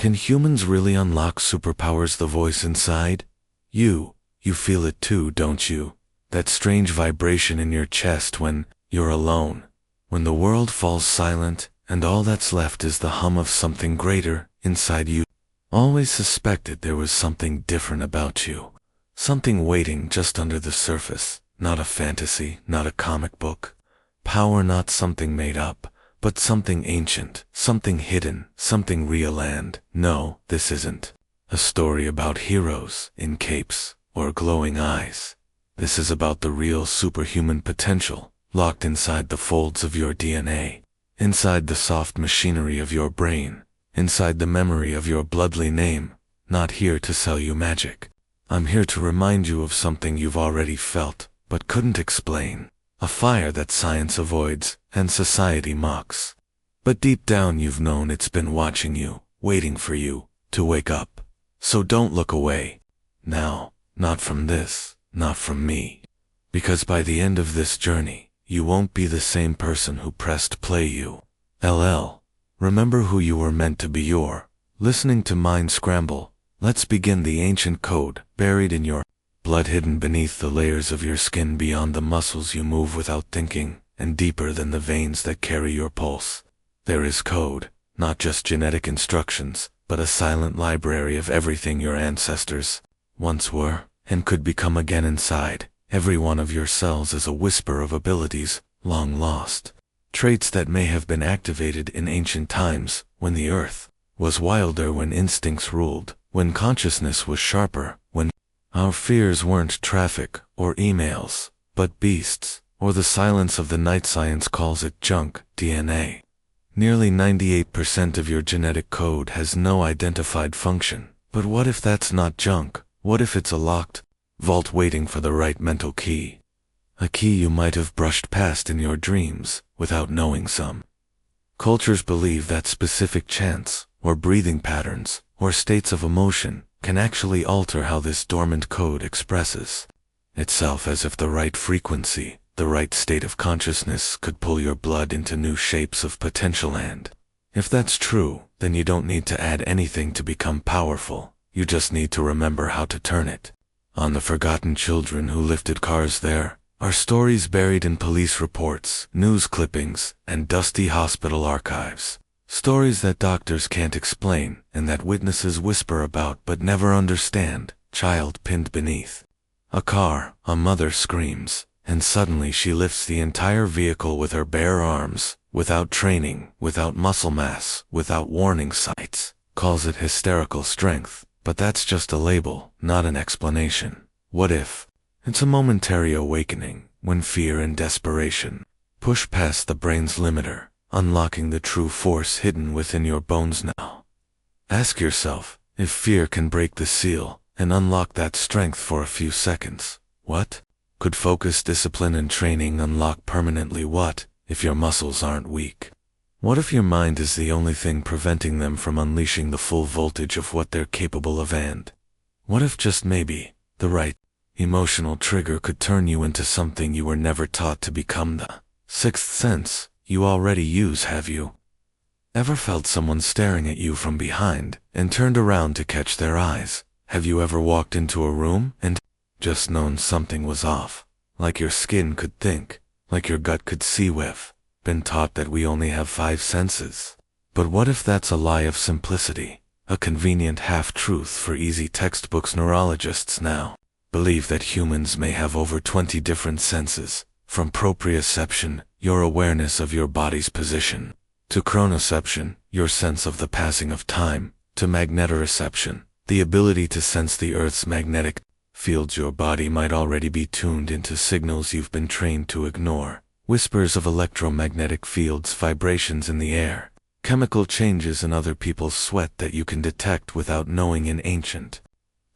Can humans really unlock superpowers? The voice inside? You feel it too, don't you? That strange vibration in your chest when you're alone. When the world falls silent, and all that's left is the hum of something greater inside you. Always suspected there was something different about you. Something waiting just under the surface. Not a fantasy, not a comic book. Power not something made up, but something ancient, something hidden, something real. And no, this isn't a story about heroes in capes or glowing eyes. This is about the real superhuman potential locked inside the folds of your DNA, inside the soft machinery of your brain, inside the memory of your bloodly name. Not here to sell you magic. I'm here to remind you of something you've already felt, but couldn't explain. A fire that science avoids and society mocks. But deep down you've known it's been watching you, waiting for you to wake up. So don't look away. Now, not from this, not from me. Because by the end of this journey, you won't be the same person who pressed play. Remember who you were meant to be. You're listening to Mind Scramble. Let's begin. The ancient code, buried in your blood, hidden beneath the layers of your skin, beyond the muscles you move without thinking, and deeper than the veins that carry your pulse. There is code, not just genetic instructions, but a silent library of everything your ancestors once were, and could become again. Inside every one of your cells is a whisper of abilities long lost. Traits that may have been activated in ancient times, when the earth was wilder, when instincts ruled, when consciousness was sharper, when our fears weren't traffic or emails, but beasts, or the silence of the night. Science calls it junk DNA. Nearly 98% of your genetic code has no identified function. But what if that's not junk? What if it's a locked vault waiting for the right mental key? A key you might have brushed past in your dreams without knowing. Some cultures believe that specific chants, or breathing patterns, or states of emotion can actually alter how this dormant code expresses itself, as if the right frequency, the right state of consciousness could pull your blood into new shapes of potential. And if that's true, then you don't need to add anything to become powerful. You just need to remember how to turn it on. The forgotten children who lifted cars. There are stories buried in police reports, news clippings, and dusty hospital archives. Stories that doctors can't explain, and that witnesses whisper about but never understand. Child pinned beneath a car, a mother screams, and suddenly she lifts the entire vehicle with her bare arms, without training, without muscle mass, without warning sights. Calls it hysterical strength, but that's just a label, not an explanation. What if it's a momentary awakening, when fear and desperation push past the brain's limiter, unlocking the true force hidden within your bones? Now, ask yourself if fear can break the seal and unlock that strength for a few seconds. What could focus, discipline, and training unlock permanently? What if your muscles aren't weak? What if your mind is the only thing preventing them from unleashing the full voltage of what they're capable of? And what if, just maybe, the right emotional trigger could turn you into something you were never taught to become? The sixth sense you already use. Have you ever felt someone staring at you from behind and turned around to catch their eyes? Have you ever walked into a room and just known something was off? Like your skin could think, like your gut could see. We've been taught that we only have 5 senses. But what if that's a lie of simplicity, a convenient half-truth for easy textbooks? Neurologists now believe that humans may have over 20 different senses, from proprioception, your awareness of your body's position, to chronoception, your sense of the passing of time, to magnetoreception, the ability to sense the Earth's magnetic fields. Your body might already be tuned into signals you've been trained to ignore. Whispers of electromagnetic fields, vibrations in the air, chemical changes in other people's sweat that you can detect without knowing. In ancient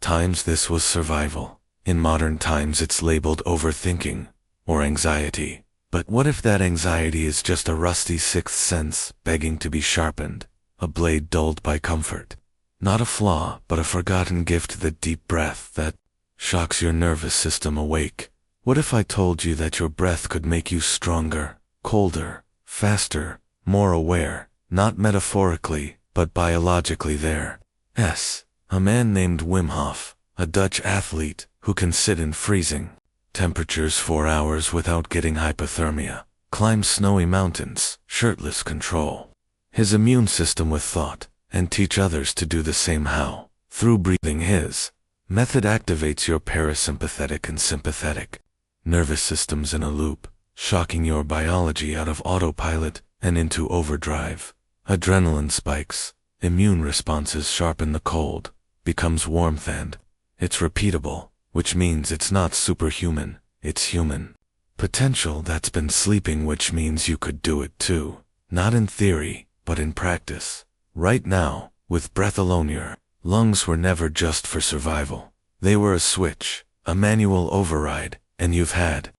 times this was survival. In modern times it's labeled overthinking or anxiety. But what if that anxiety is just a rusty sixth sense begging to be sharpened, a blade dulled by comfort? Not a flaw, but a forgotten gift. The deep breath that shocks your nervous system awake. What if I told you that your breath could make you stronger, colder, faster, more aware? Not metaphorically, but biologically there. A man named Wim Hof, a Dutch athlete who can sit in freezing temperatures 4 hours without getting hypothermia, climb snowy mountains, shirtless control his immune system with thought, and teach others to do the same how, through breathing. His method activates your parasympathetic and sympathetic nervous systems in a loop, shocking your biology out of autopilot and into overdrive. Adrenaline spikes, immune responses sharpen, the cold becomes warmth, and it's repeatable, which means it's not superhuman, it's human potential that's been sleeping, which means you could do it too, not in theory, but in practice. Right now, with breath alone, your lungs were never just for survival. They were a switch, a manual override, and you've had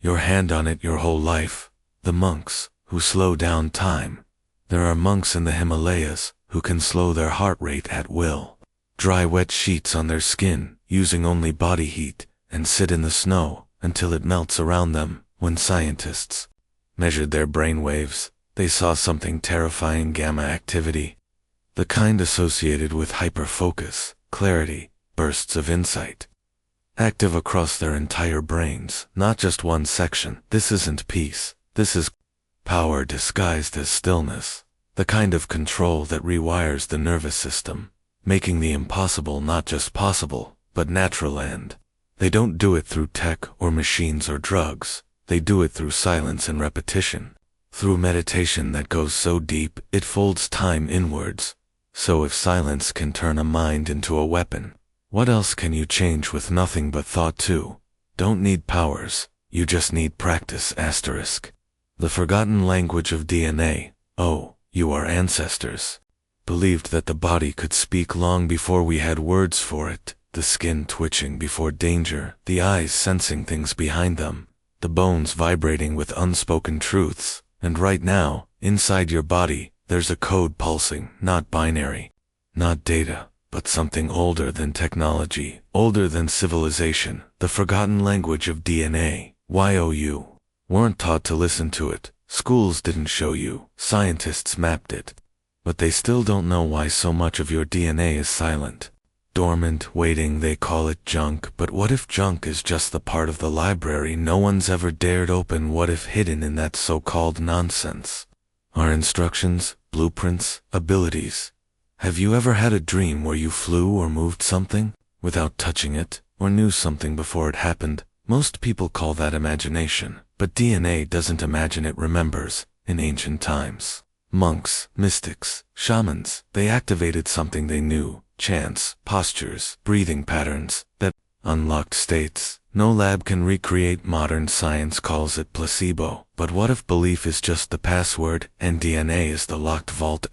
your hand on it your whole life. The monks who slow down time. There are monks in the Himalayas who can slow their heart rate at will, dry wet sheets on their skin using only body heat, and sit in the snow until it melts around them. When scientists measured their brain waves, they saw something terrifying: gamma activity, the kind associated with hyperfocus, clarity, bursts of insight, active across their entire brains, not just one section. This isn't peace, this is power disguised as stillness, the kind of control that rewires the nervous system, making the impossible not just possible, but natural. And they don't do it through tech or machines or drugs, they do it through silence and repetition, through meditation that goes so deep it folds time inwards. So if silence can turn a mind into a weapon, what else can you change with nothing but thought too? Don't need powers, you just need practice. The forgotten language of DNA. Oh, you, our ancestors, believed that the body could speak long before we had words for it, the skin twitching before danger, the eyes sensing things behind them, the bones vibrating with unspoken truths. And right now, inside your body, there's a code pulsing, not binary, not data, but something older than technology, older than civilization, the forgotten language of DNA. You weren't taught to listen to it, schools didn't show you, scientists mapped it, but they still don't know why so much of your DNA is silent, dormant, waiting. They call it junk, but what if junk is just the part of the library no one's ever dared open? What if hidden in that so-called nonsense are instructions, blueprints, abilities? Have you ever had a dream where you flew or moved something without touching it, or knew something before it happened? Most people call that imagination, but DNA doesn't imagine, it remembers. In ancient times, monks, mystics, shamans, they activated something they knew, chants, postures, breathing patterns, that unlocked states no lab can recreate. Modern science calls it placebo, but what if belief is just the password, and DNA is the locked vault?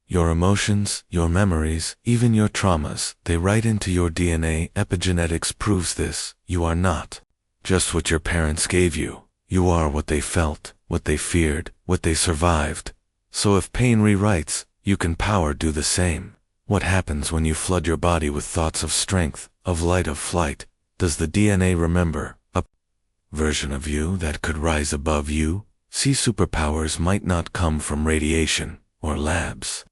Your emotions, your memories, even your traumas, they write into your DNA. Epigenetics proves this. You are not just what your parents gave you. You are what they felt, what they feared, what they survived. So if pain rewrites, you can power do the same. What happens when you flood your body with thoughts of strength, of light, of flight? Does the DNA remember a version of you that could rise above you? See, superpowers might not come from radiation or labs.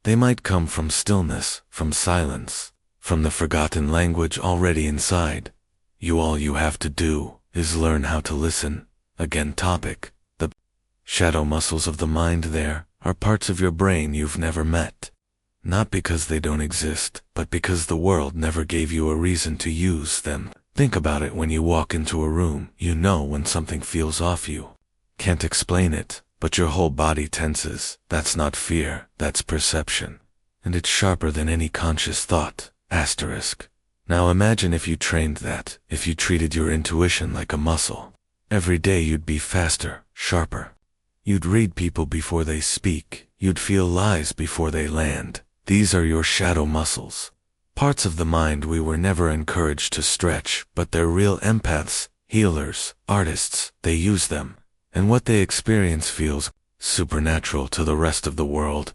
They might come from stillness, from silence, from the forgotten language already inside you. All you have to do is learn how to listen. Again, the shadow muscles of the mind. There are parts of your brain you've never met. Not because they don't exist, but because the world never gave you a reason to use them. Think about it. When you walk into a room, you know when something feels off. You can't explain it, but your whole body tenses. That's not fear, that's perception. And it's sharper than any conscious thought. Now imagine if you trained that, if you treated your intuition like a muscle. Every day you'd be faster, sharper. You'd read people before they speak. You'd feel lies before they land. These are your shadow muscles. Parts of the mind we were never encouraged to stretch, but they're real empaths, healers, artists. They use them, and what they experience feels supernatural to the rest of the world.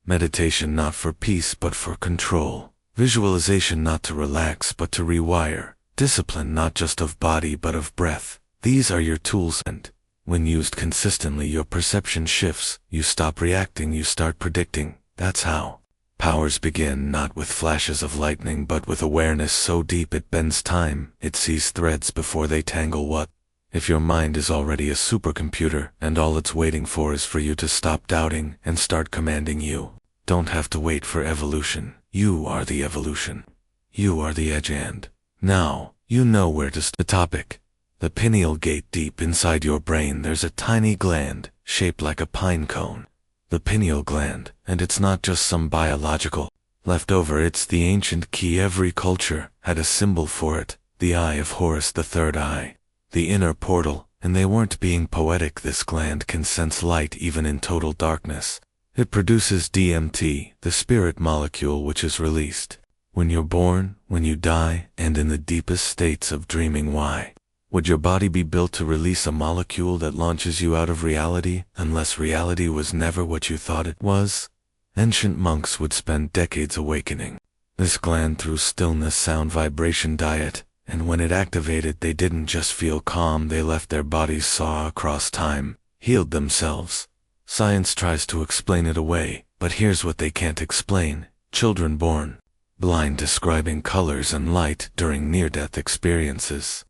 Meditation not for peace but for control. Visualization not to relax but to rewire. Discipline not just of body but of breath. These are your tools, and when used consistently, your perception shifts. You stop reacting, you start predicting. That's how powers begin, not with flashes of lightning but with awareness so deep it bends time, it sees threads before they tangle. What if your mind is already a supercomputer and all it's waiting for is for you to stop doubting and start commanding? You don't have to wait for evolution. You are the evolution. You are the edge, and now you know where to start. The topic: the pineal gate. Deep inside your brain there's a tiny gland shaped like a pine cone. The pineal gland, and it's not just some biological leftover, it's the ancient key. Every culture had a symbol for it: the eye of Horus, the third eye, the inner portal. And they weren't being poetic. This gland can sense light even in total darkness. It produces DMT, the spirit molecule, which is released when you're born, when you die, and in the deepest states of dreaming. Why would your body be built to release a molecule that launches you out of reality, unless reality was never what you thought it was? Ancient monks would spend decades awakening this gland through stillness, sound, vibration, diet, and when it activated, they didn't just feel calm, they left their bodies saw across time, healed themselves. Science tries to explain it away, but here's what they can't explain: children born blind describing colors and light during near-death experiences.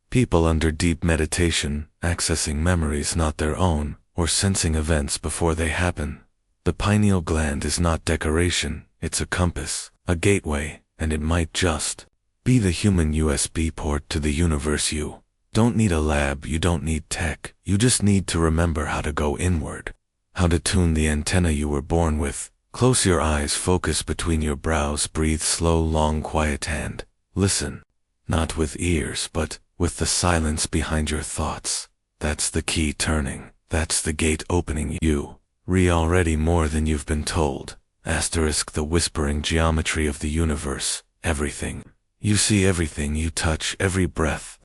People under deep meditation, accessing memories not their own, or sensing events before they happen. The pineal gland is not decoration, it's a compass, a gateway, and it might just be the human USB port to the universe. You don't need a lab, you don't need tech, you just need to remember how to go inward, how to tune the antenna you were born with. Close your eyes, focus between your brows, breathe slow, long, quiet, and listen. Not with ears, but with the silence behind your thoughts. That's the key turning. That's the gate opening. You already more than you've been told. Asterisk the whispering geometry of the universe. Everything you see, everything you touch, every breath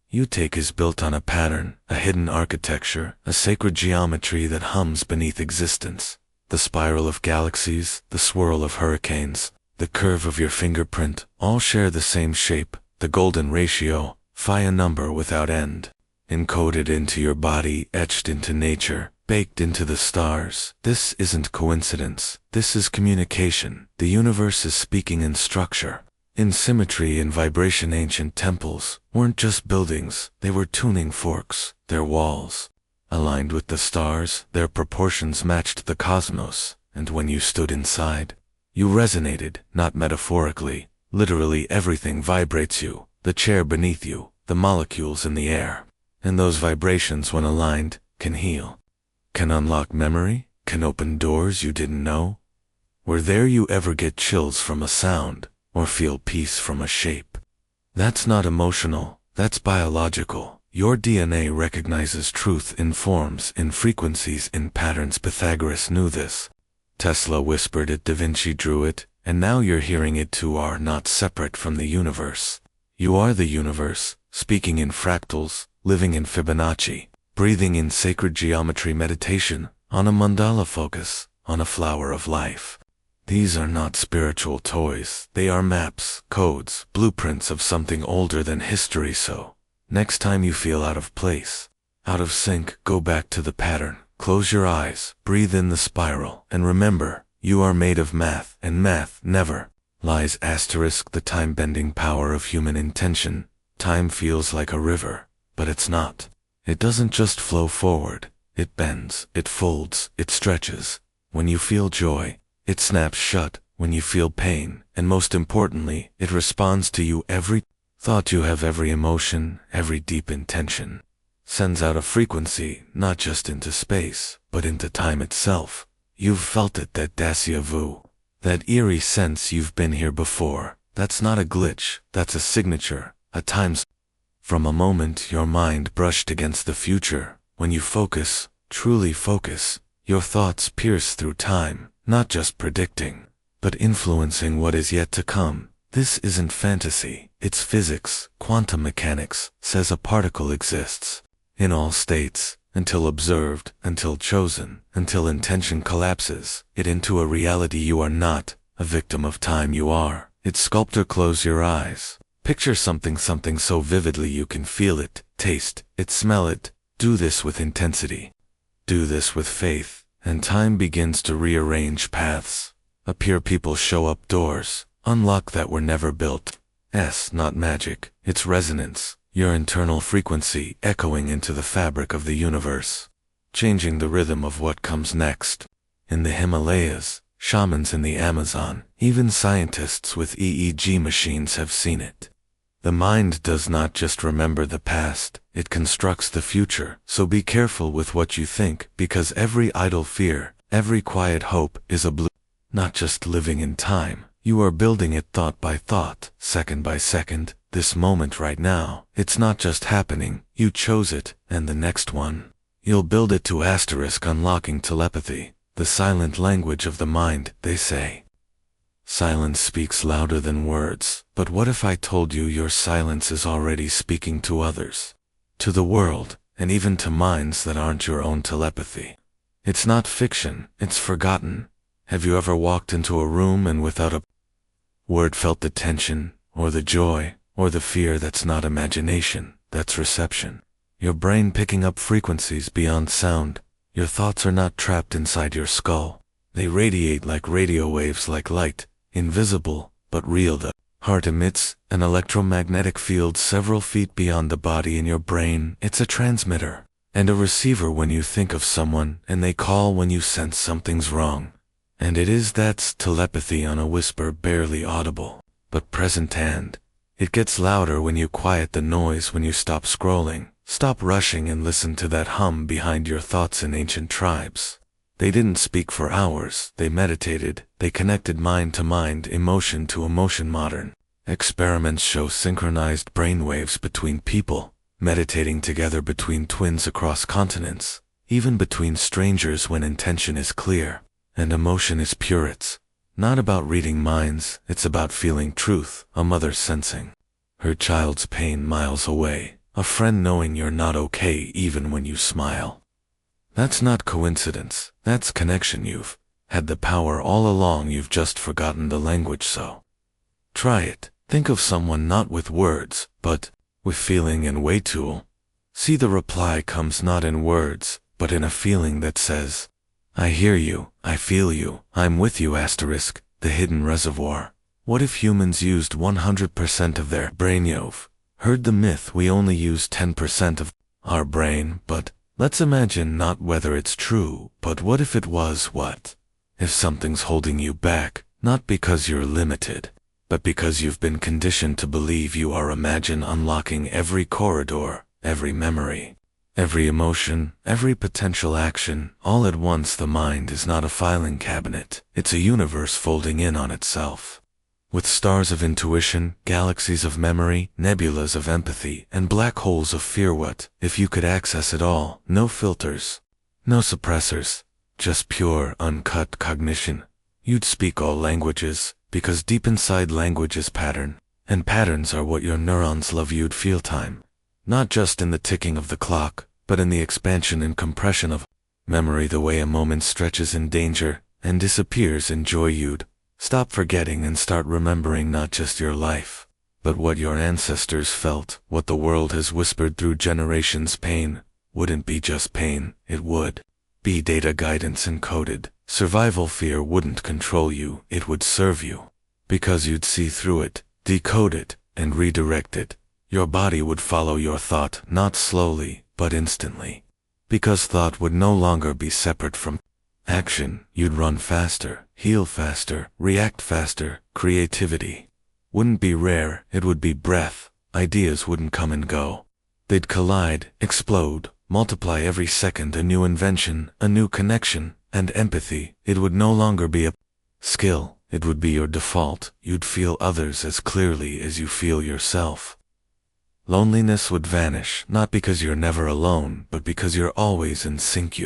you take is built on a pattern, a hidden architecture, a sacred geometry that hums beneath existence. The spiral of galaxies, the swirl of hurricanes, the curve of your fingerprint, all share the same shape, the golden ratio, phi, a number without end. Encoded into your body, etched into nature, baked into the stars. This isn't coincidence, this is communication. The universe is speaking in structure, in symmetry, in vibration. Ancient temples weren't just buildings, they were tuning forks. Their walls aligned with the stars, their proportions matched the cosmos, and when you stood inside, you resonated, not metaphorically, literally. Everything vibrates you, the chair beneath you, the molecules in the air. And those vibrations, when aligned, can heal, can unlock memory, can open doors you didn't know were there. You ever get chills from a sound, or feel peace from a shape? That's not emotional, that's biological. Your DNA recognizes truth in forms, in frequencies, in patterns. Pythagoras knew this. Tesla whispered it, Da Vinci drew it, and now you're hearing it too. Are not separate from the universe. You are the universe, speaking in fractals, living in Fibonacci, breathing in sacred geometry. Meditation on a mandala, focus on a flower of life. These are not spiritual toys, they are maps, codes, blueprints of something older than history. So next time you feel out of place, out of sync, go back to the pattern, close your eyes, breathe in the spiral, and remember, you are made of math, and math never lies. Asterisk the time-bending power of human intention. Time feels like a river, but it's not. It doesn't just flow forward, it bends, it folds, it stretches. When you feel joy, it snaps shut. When you feel pain, and most importantly, it responds to you. Every thought you have, every emotion, every deep intention sends out a frequency, not just into space, but into time itself. You've felt it, that déjà vu, that eerie sense you've been here before. That's not a glitch, that's a signature, a times. From a moment your mind brushed against the future. When you focus, truly focus, your thoughts pierce through time, not just predicting, but influencing what is yet to come. This isn't fantasy, it's physics. Quantum mechanics says a particle exists in all states, until observed, until chosen, until intention collapses it into a reality. You are not a victim of time, you are its sculptor. Close your eyes. Picture something so vividly you can feel it, taste it, smell it. Do this with intensity. Do this with faith, and time begins to rearrange paths. Appear people show up doors, unlock that were never built. Not magic, it's resonance, your internal frequency echoing into the fabric of the universe, changing the rhythm of what comes next. In the Himalayas, shamans in the Amazon, even scientists with EEG machines have seen it. The mind does not just remember the past, it constructs the future, so be careful with what you think, because every idle fear, every quiet hope is a not just living in time, you are building it thought by thought, second by second, this moment right now. It's not just happening, you chose it, and the next one. You'll build it to unlocking telepathy, the silent language of the mind, they say. Silence speaks louder than words, but what if I told you your silence is already speaking to others? To the world, and even to minds that aren't your own telepathy. It's not fiction, it's forgotten. Have you ever walked into a room and without a word felt the tension, or the joy, or the fear? That's not imagination, that's reception. Your brain picking up frequencies beyond sound. Your thoughts are not trapped inside your skull. They radiate like radio waves, like light. Invisible, but real. The heart emits an electromagnetic field several feet beyond the body in your brain. It's a transmitter and a receiver when you think of someone, and they call when you sense something's wrong. And that's telepathy on a whisper, barely audible, but present. And it gets louder when you quiet the noise, when you stop scrolling, stop rushing, and listen to that hum behind your thoughts. In ancient tribes, they didn't speak for hours, they meditated, they connected mind to mind, emotion to emotion. Modern experiments show synchronized brainwaves between people, meditating together, between twins across continents, even between strangers when intention is clear and emotion is pure. It's not about reading minds, it's about feeling truth, a mother sensing her child's pain miles away, a friend knowing you're not okay even when you smile. That's not coincidence, that's connection. You've had the power all along, you've just forgotten the language. So try it. Think of someone not with words, but with feeling and wait till see the reply comes not in words, but in a feeling that says, I hear you, I feel you, I'm with you. The hidden reservoir. What if humans used 100% of their brain? You've heard the myth we only use 10% of our brain, but let's imagine not whether it's true, but what if it was? What if something's holding you back, not because you're limited, but because you've been conditioned to believe you are? Imagine unlocking every corridor, every memory, every emotion, every potential action, all at once. The mind is not a filing cabinet, it's a universe folding in on itself. With stars of intuition, galaxies of memory, nebulas of empathy, and black holes of fear. What if you could access it all? No filters, no suppressors, just pure, uncut cognition. You'd speak all languages, because deep inside language is pattern, and patterns are what your neurons love. You'd feel time, not just in the ticking of the clock, but in the expansion and compression of memory, the way a moment stretches in danger and disappears in joy. You'd stop forgetting and start remembering not just your life, but what your ancestors felt, what the world has whispered through generations. Pain wouldn't be just pain, it would be data, guidance encoded. Survival fear wouldn't control you, it would serve you, because you'd see through it, decode it, and redirect it. Your body would follow your thought, not slowly, but instantly, because thought would no longer be separate from action. You'd run faster, heal faster, react faster. Creativity wouldn't be rare, it would be breath. Ideas wouldn't come and go. They'd collide, explode, multiply every second. A new invention, a new connection. And empathy, it would no longer be a skill, it would be your default. You'd feel others as clearly as you feel yourself. Loneliness would vanish, not because you're never alone, but because you're always in sync.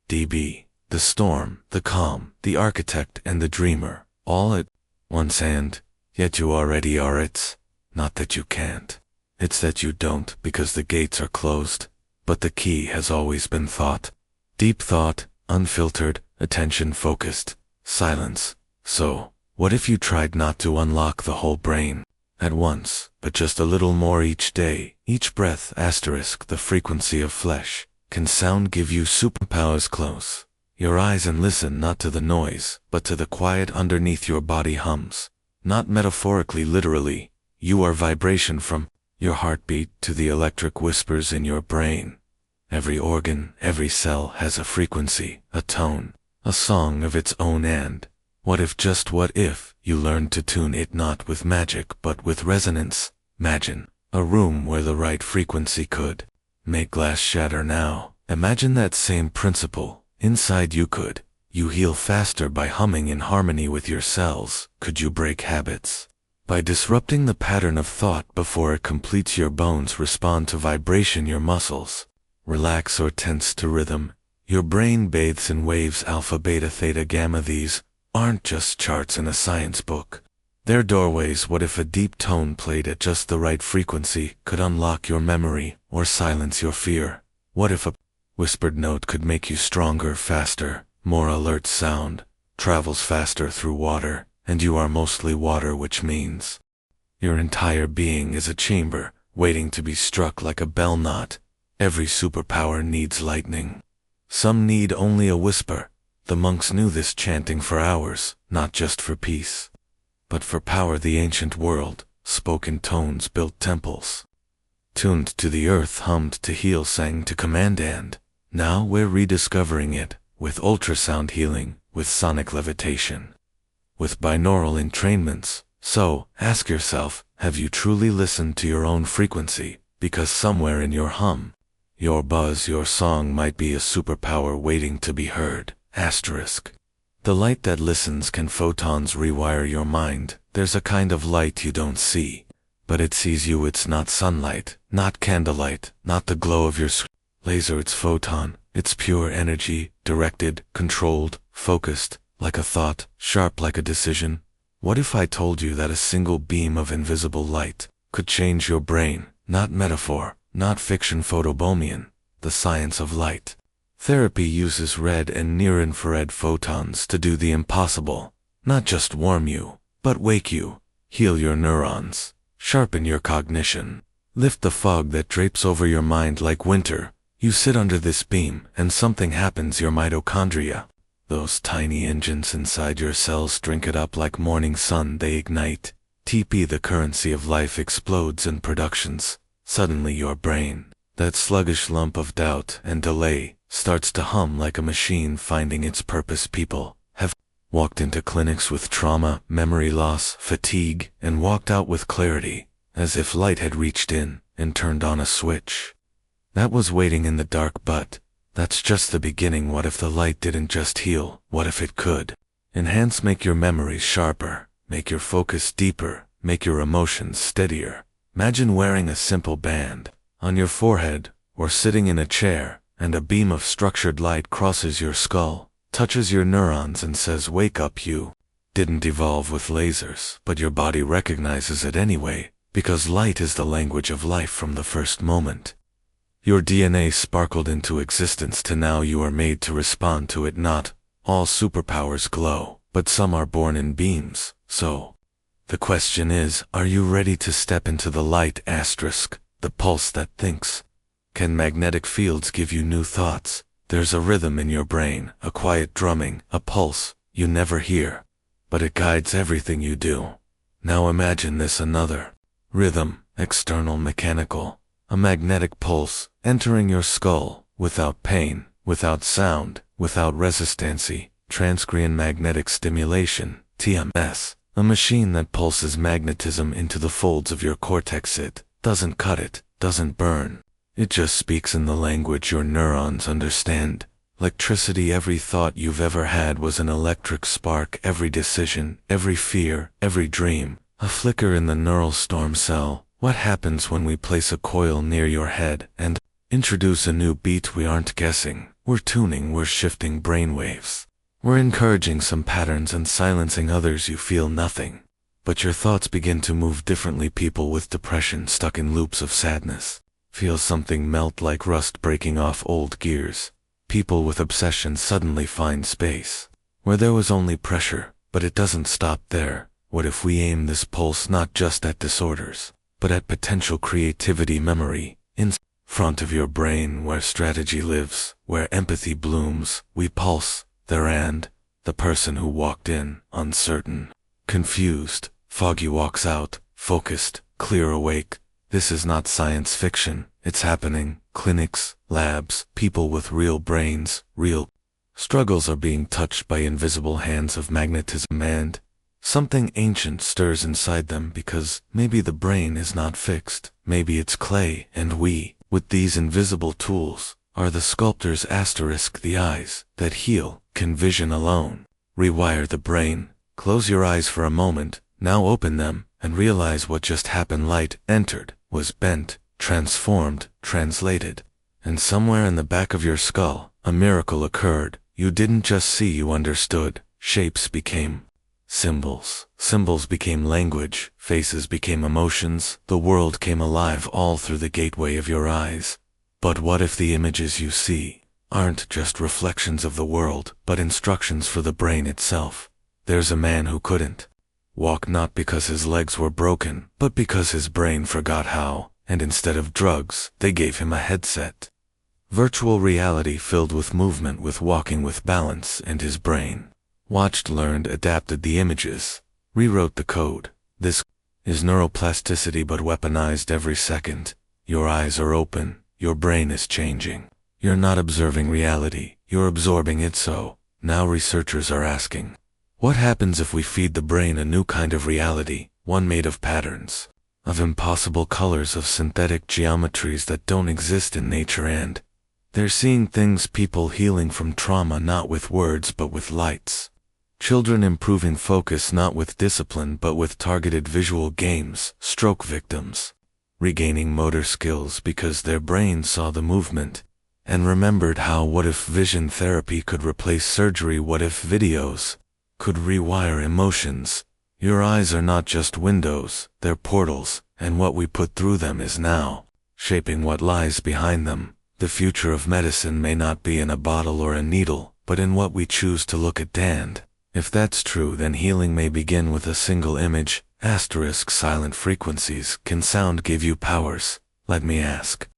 The storm, the calm, the architect and the dreamer, all at once. And yet you already are. It's not that you can't, it's that you don't, because the gates are closed, but the key has always been thought. Deep thought, unfiltered, attention-focused, silence. So, what if you tried not to unlock the whole brain at once, but just a little more each day, each breath? The frequency of flesh. Can sound give you superpowers? Close your eyes and listen not to the noise, but to the quiet underneath your body hums. Not metaphorically, literally. You are vibration from your heartbeat to the electric whispers in your brain. Every organ, every cell has a frequency, a tone, a song of its own, and what if you learned to tune it not with magic but with resonance? Imagine a room where the right frequency could make glass shatter now. Imagine that same principle inside you. Could you heal faster by humming in harmony with your cells? Could you break habits by disrupting the pattern of thought before it completes? Your bones respond to vibration, your muscles relax or tense to rhythm. Your brain bathes in waves, alpha, beta, theta, gamma. These aren't just charts in a science book. They're doorways. What if a deep tone played at just the right frequency could unlock your memory or silence your fear? What if a whispered note could make you stronger, faster, more alert? Sound travels faster through water, and you are mostly water, which means your entire being is a chamber waiting to be struck like a bell. Not every superpower needs lightning. Some need only a whisper. The monks knew this, chanting for hours, not just for peace, but for power. The ancient world spoke in tones, built temples, tuned to the earth, hummed to heal, sang to command, and now we're rediscovering it with ultrasound healing, with sonic levitation, with binaural entrainments. So, ask yourself, have you truly listened to your own frequency? Because somewhere in your hum, your buzz, your song might be a superpower waiting to be heard. Asterisk. The light that listens. Can photons rewire your mind? There's a kind of light you don't see, but it sees you. It's not sunlight, not candlelight, not the glow of your laser. It's photon. It's pure energy, directed, controlled, focused, like a thought, sharp like a decision. What if I told you that a single beam of invisible light could change your brain? Not metaphor, not fiction. Photobomian, the science of light. Therapy uses red and near-infrared photons to do the impossible. Not just warm you, but wake you, heal your neurons, sharpen your cognition, lift the fog that drapes over your mind like winter. You sit under this beam and something happens. Your mitochondria, those tiny engines inside your cells, drink it up like morning sun. They ignite. TP, the currency of life, explodes in productions. Suddenly your brain, that sluggish lump of doubt and delay, starts to hum like a machine finding its purpose. People have walked into clinics with trauma, memory loss, fatigue, and walked out with clarity, as if light had reached in and turned on a switch that was waiting in the dark. But that's just the beginning. What if the light didn't just heal? What if it could enhance, make your memories sharper, make your focus deeper, make your emotions steadier? Imagine wearing a simple band on your forehead or sitting in a chair, and a beam of structured light crosses your skull, touches your neurons, and says, wake up. You didn't evolve with lasers, but your body recognizes it anyway, because light is the language of life from the first moment. Your DNA sparkled into existence to now you are made to respond to it. Not all superpowers glow, but some are born in beams. So, the question is, are you ready to step into the light? Asterisk, the pulse that thinks. Can magnetic fields give you new thoughts? There's a rhythm in your brain, a quiet drumming, a pulse you never hear, but it guides everything you do. Now imagine this: another rhythm, external, mechanical, a magnetic pulse entering your skull, without pain, without sound, without resistancy. Transcranial magnetic stimulation, TMS, a machine that pulses magnetism into the folds of your cortex. It doesn't cut, it doesn't burn. It just speaks in the language your neurons understand. Electricity. Every thought you've ever had was an electric spark. Every decision, every fear, every dream, a flicker in the neural storm cell. What happens when we place a coil near your head and introduce a new beat? We aren't guessing, we're tuning, we're shifting brainwaves. We're encouraging some patterns and silencing others. You feel nothing, but your thoughts begin to move differently. People with depression, stuck in loops of sadness, feel something melt like rust breaking off old gears. People with obsession suddenly find space where there was only pressure. But it doesn't stop there. What if we aim this pulse not just at disorders, but at potential creativity? Memory, in front of your brain, where strategy lives, where empathy blooms. We pulse there and the person who walked in, uncertain, confused, foggy walks out, focused, clear awake. This is not science fiction, it's happening. Clinics, labs, people with real brains, real struggles are being touched by invisible hands of magnetism, and something ancient stirs inside them because maybe the brain is not fixed, maybe it's clay, and we, with these invisible tools, are the sculptors. The eyes that heal can vision alone. Rewire the brain. Close your eyes for a moment, now open them, and realize what just happened. Light entered, was bent, transformed, translated. And somewhere in the back of your skull, a miracle occurred. You didn't just see, you understood. Shapes became symbols. Symbols became language. Faces became emotions. The world came alive all through the gateway of your eyes. But what if the images you see aren't just reflections of the world, but instructions for the brain itself? There's a man who couldn't walk not because his legs were broken, but because his brain forgot how, and instead of drugs, they gave him a headset. Virtual reality filled with movement, with walking, with balance, and his brain watched, learned, adapted the images, rewrote the code. This is neuroplasticity, but weaponized every second. Your eyes are open, your brain is changing. You're not observing reality, you're absorbing it. So, now researchers are asking, what happens if we feed the brain a new kind of reality, one made of patterns, of impossible colors, of synthetic geometries that don't exist in nature? And they're seeing things, people healing from trauma not with words but with lights. Children improving focus not with discipline but with targeted visual games. Stroke victims regaining motor skills because their brains saw the movement and remembered how. What if vision therapy could replace surgery? What if videos could rewire emotions? Your eyes are not just windows, they're portals, and what we put through them is now shaping what lies behind them. The future of medicine may not be in a bottle or a needle, but in what we choose to look at. And if that's true, then healing may begin with a single image. Silent frequencies. Can sound give you powers? Let me ask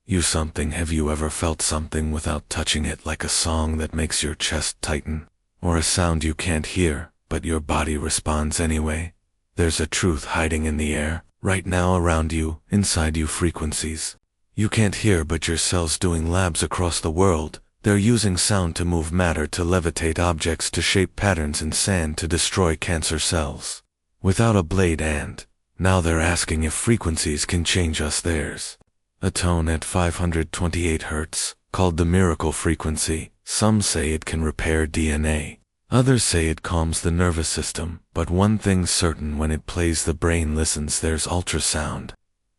you something. Have you ever felt something without touching it, like a song that makes your chest tighten? Or a sound you can't hear, but your body responds anyway? There's a truth hiding in the air, right now around you, inside you. Frequencies you can't hear, but your cells doing labs across the world. They're using sound to move matter, to levitate objects, to shape patterns in sand, to destroy cancer cells without a blade. And now they're asking if frequencies can change us. There's a tone at 528 Hz, called the miracle frequency. Some say it can repair DNA. Others say it calms the nervous system. But one thing's certain, when it plays the brain listens. There's ultrasound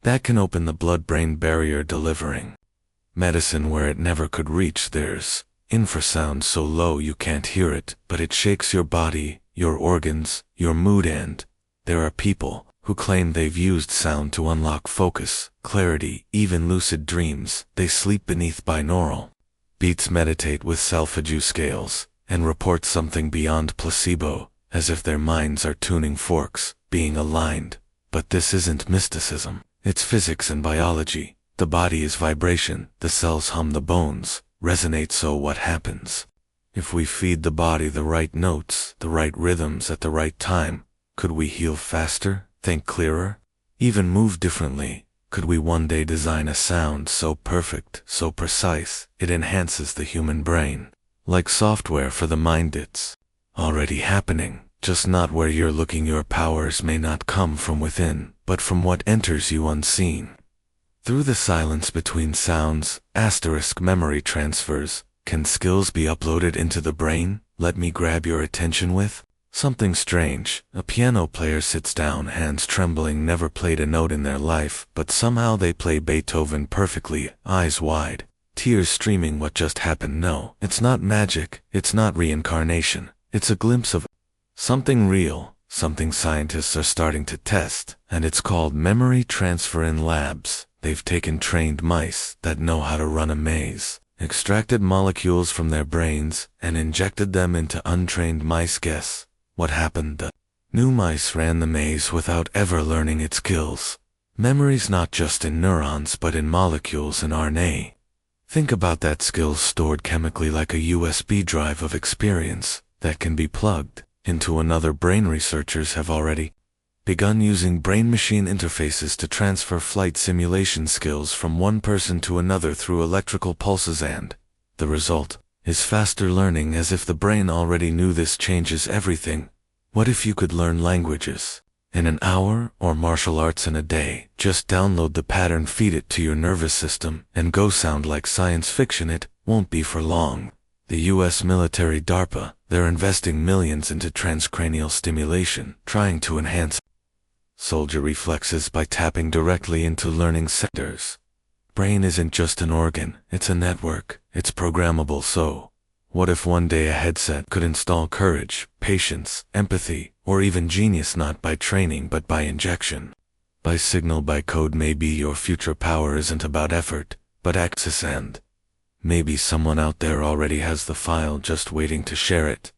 that can open the blood-brain barrier, delivering medicine where it never could reach. There's infrasound so low you can't hear it, but it shakes your body, your organs, your mood. And there are people who claim they've used sound to unlock focus, clarity, even lucid dreams. They sleep beneath binaural beats, meditate with solfeggio scales, and report something beyond placebo, as if their minds are tuning forks, being aligned. But this isn't mysticism. It's physics and biology. The body is vibration, the cells hum, the bones resonate. So what happens if we feed the body the right notes, the right rhythms at the right time? Could we heal faster, think clearer, even move differently? Could we one day design a sound so perfect, so precise, it enhances the human brain? Like software for the mind. It's already happening, just not where you're looking. Your powers may not come from within, but from what enters you unseen. Through the silence between sounds. Memory transfers. Can skills be uploaded into the brain? Let me grab your attention with something strange. A piano player sits down, hands trembling, never played a note in their life, but somehow they play Beethoven perfectly, eyes wide, tears streaming. What just happened? No, it's not magic, it's not reincarnation. It's a glimpse of something real, something scientists are starting to test, and it's called memory transfer in labs. They've taken trained mice that know how to run a maze, extracted molecules from their brains, and injected them into untrained mice. Guess what happened? The new mice ran the maze without ever learning its skills. Memory's not just in neurons but in molecules and RNA. Think about that skill stored chemically like a USB drive of experience that can be plugged into another brain. Researchers have already begun using brain-machine interfaces to transfer flight simulation skills from one person to another through electrical pulses, and the result is faster learning, as if the brain already knew. This changes everything. What if you could learn languages in an hour, or martial arts in a day? Just download the pattern, feed it to your nervous system, and go. Sound like science fiction? It won't be for long. The US military, DARPA, they're investing millions into transcranial stimulation, trying to enhance soldier reflexes by tapping directly into learning centers. Brain isn't just an organ, it's a network. It's programmable. So, what if one day a headset could install courage, patience, empathy, or even genius, not by training but by injection? By signal, by code. Maybe your future power isn't about effort, but access, and maybe someone out there already has the file, just waiting to share it.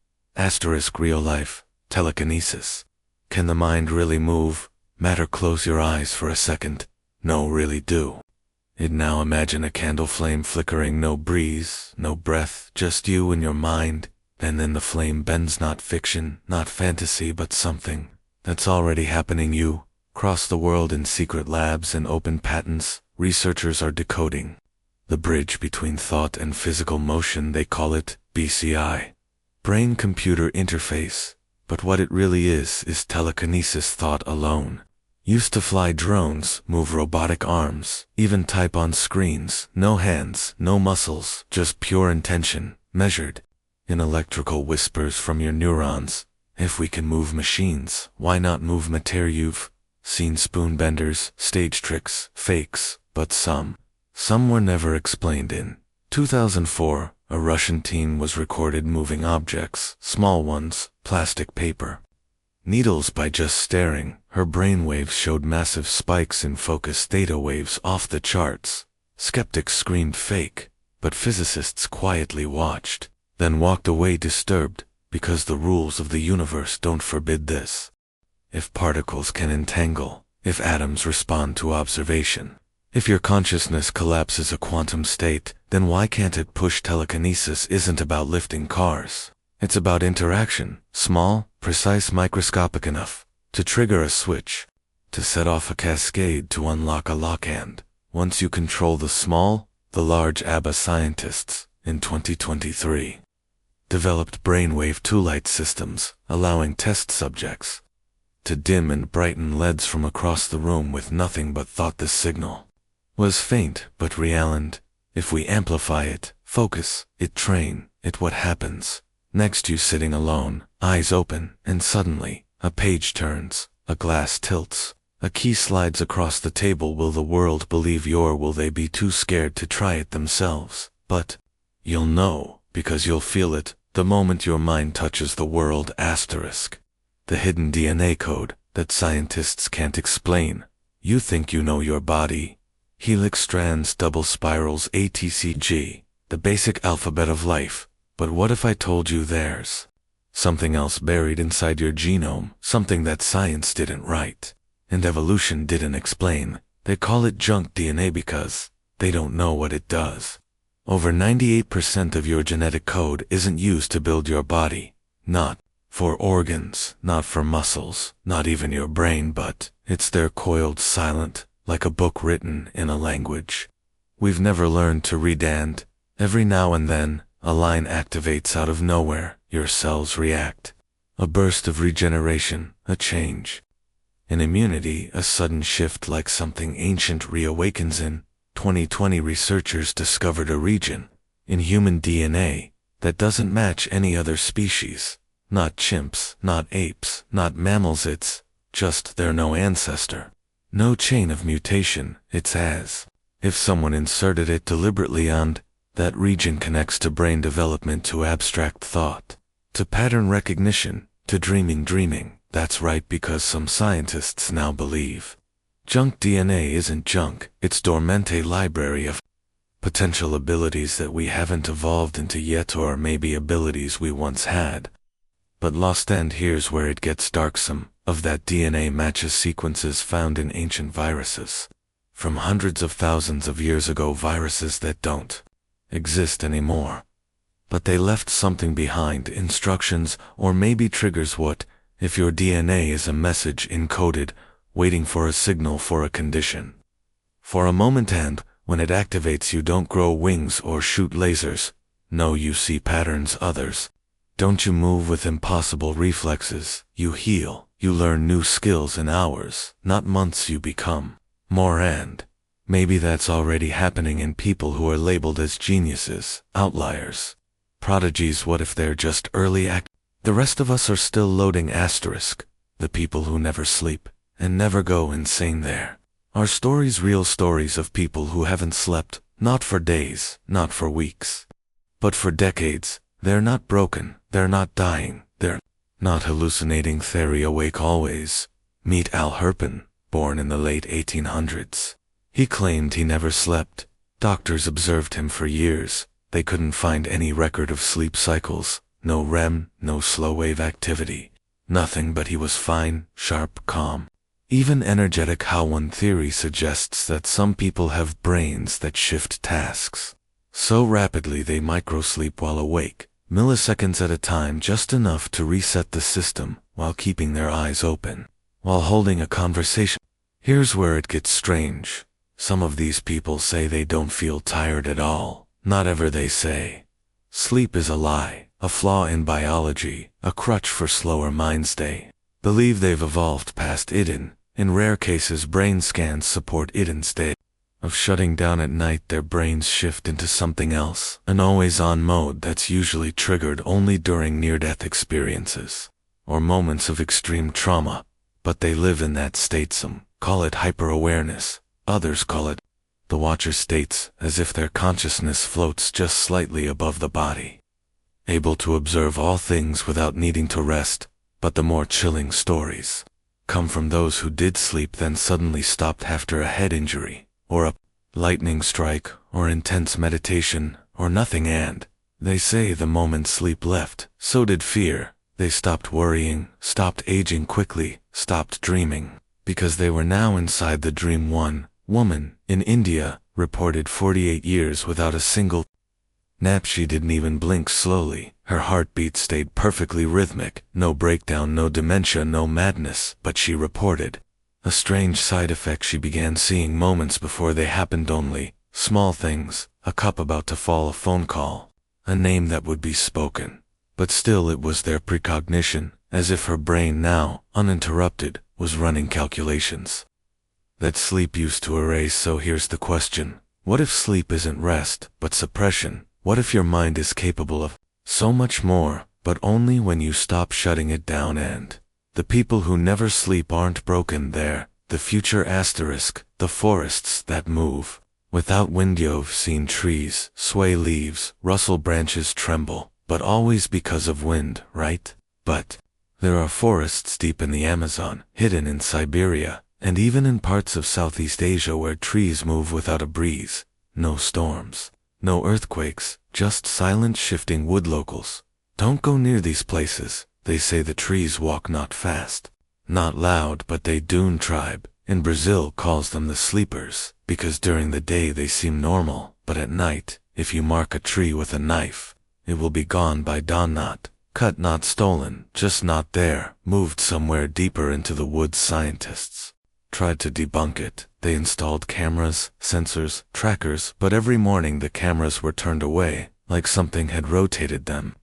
Real life telekinesis. Can the mind really move matter? Close your eyes for a second. No, really do it now. Imagine a candle flame flickering, no breeze, no breath, just you and your mind. And then the flame bends, not fiction, not fantasy, but something that's already happening. You cross the world in secret labs and open patents. Researchers are decoding the bridge between thought and physical motion. They call it BCI, brain-computer interface. But what it really is telekinesis, thought alone. Used to fly drones, move robotic arms, even type on screens. No hands, no muscles, just pure intention, measured in electrical whispers from your neurons. If we can move machines, why not move matter? You've seen spoon benders, stage tricks, fakes, but some were never explained. In 2004, a Russian teen was recorded moving objects, small ones, plastic, paper, needles. By just staring, her brainwaves showed massive spikes in focus, theta waves off the charts. Skeptics screamed fake, but physicists quietly watched, then walked away disturbed, because the rules of the universe don't forbid this. If particles can entangle, if atoms respond to observation, if your consciousness collapses a quantum state, then why can't it push? Telekinesis isn't about lifting cars. It's about interaction, small, precise, microscopic enough to trigger a switch, to set off a cascade, to unlock a lock. And once you control the small, the large. ABBA scientists, in 2023, developed brainwave two-light systems, allowing test subjects to dim and brighten LEDs from across the room with nothing but thought. The signal was faint but real, and if we amplify it, focus it, train it, what happens? Next, you sitting alone, eyes open, and suddenly, a page turns, a glass tilts, a key slides across the table. Will the world believe will they be too scared to try it themselves? But you'll know, because you'll feel it, the moment your mind touches the world. The hidden DNA code that scientists can't explain. You think you know your body. Helix strands, double spirals, ATCG, the basic alphabet of life. But what if I told you there's something else buried inside your genome, something that science didn't write and evolution didn't explain? They call it junk DNA because they don't know what it does. Over 98% of your genetic code isn't used to build your body, not for organs, not for muscles, not even your brain, but it's there, coiled, silent, like a book written in a language we've never learned to read. And every now and then, a line activates out of nowhere. Your cells react. A burst of regeneration, a change in immunity, a sudden shift, like something ancient reawakens. In 2020, researchers discovered a region in human DNA that doesn't match any other species. Not chimps, not apes, not mammals. It's just they're no ancestor, no chain of mutation. It's as if someone inserted it deliberately, and that region connects to brain development, to abstract thought, to pattern recognition, to dreaming. That's right, because some scientists now believe junk DNA isn't junk, it's dormant, a library of potential abilities that we haven't evolved into yet, or maybe abilities we once had but lost. And here's where it gets dark. Some of that DNA matches sequences found in ancient viruses from hundreds of thousands of years ago, viruses that don't exist anymore. But they left something behind, instructions, or maybe triggers. What if your DNA is a message encoded, waiting for a signal for a condition? For a moment, and when it activates, you don't grow wings or shoot lasers. No, you see patterns. Others. Don't you move with impossible reflexes. You heal. You learn new skills in hours, not months. You become more, and maybe that's already happening in people who are labeled as geniuses, outliers, prodigies. What if they're just early act? The rest of us are still loading asterisk. The people who never sleep and never go insane. There are stories, real stories of people who haven't slept, not for days, not for weeks, but for decades. They're not broken, they're not dying, they're not hallucinating. Theory awake always. Meet Al Herpin, born in the late 1800s. He claimed he never slept. Doctors observed him for years. They couldn't find any record of sleep cycles, no REM, no slow wave activity, nothing. But he was fine, sharp, calm, even energetic. How one theory suggests that some people have brains that shift tasks so rapidly they microsleep while awake, milliseconds at a time, just enough to reset the system while keeping their eyes open, while holding a conversation. Here's where it gets strange. Some of these people say they don't feel tired at all. Not ever. They say sleep is a lie, a flaw in biology, a crutch for slower minds. They believe they've evolved past it. In rare cases, brain scans support it. Instead of shutting down at night, their brains shift into something else, an always-on mode that's usually triggered only during near-death experiences or moments of extreme trauma. But they live in that state. Some call it hyper-awareness, others call it the watcher states, as if their consciousness floats just slightly above the body, able to observe all things without needing to rest. But the more chilling stories come from those who did sleep then suddenly stopped after a head injury, or a lightning strike, or intense meditation, or nothing. And they say the moment sleep left, so did fear. They stopped worrying, stopped aging quickly, stopped dreaming, because they were now inside the dream. One woman in India reported 48 years without a single nap. She didn't even blink. Slowly, her heartbeat stayed perfectly rhythmic, no breakdown, no dementia, no madness. But she reported a strange side effect. She began seeing moments before they happened, only small things, a cup about to fall, a phone call, a name that would be spoken. But still it was their precognition, as if her brain, now uninterrupted, was running calculations that sleep used to erase. So here's the question. What if sleep isn't rest, but suppression? What if your mind is capable of so much more, but only when you stop shutting it down? And the people who never sleep aren't broken. They're the future. Asterisk, the forests that move without wind. You've seen trees sway, leaves rustle, branches tremble, but always because of wind, right? But there are forests deep in the Amazon, hidden in Siberia, and even in parts of Southeast Asia where trees move without a breeze. No storms, no earthquakes, just silent shifting wood. Locals don't go near these places. They say the trees walk not fast, not loud, but they dune tribe in Brazil calls them the sleepers, because during the day they seem normal, but at night, if you mark a tree with a knife, it will be gone by dawn. Not cut, not stolen, just not there, moved somewhere deeper into the woods. Scientists tried to debunk it. They installed cameras, sensors, trackers, but every morning the cameras were turned away, like something had rotated them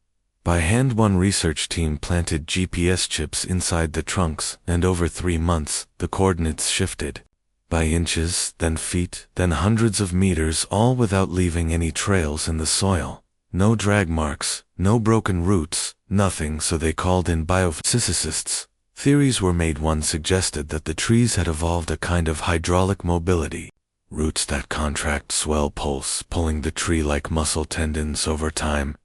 by hand. One research team planted GPS chips inside the trunks, and over 3 months, the coordinates shifted by inches, then feet, then hundreds of meters, all without leaving any trails in the soil. No drag marks, no broken roots, nothing. So they called in biophysicists. Theories were made. One suggested that the trees had evolved a kind of hydraulic mobility, roots that contract, swell, pulse, pulling the tree like muscle tendons over time.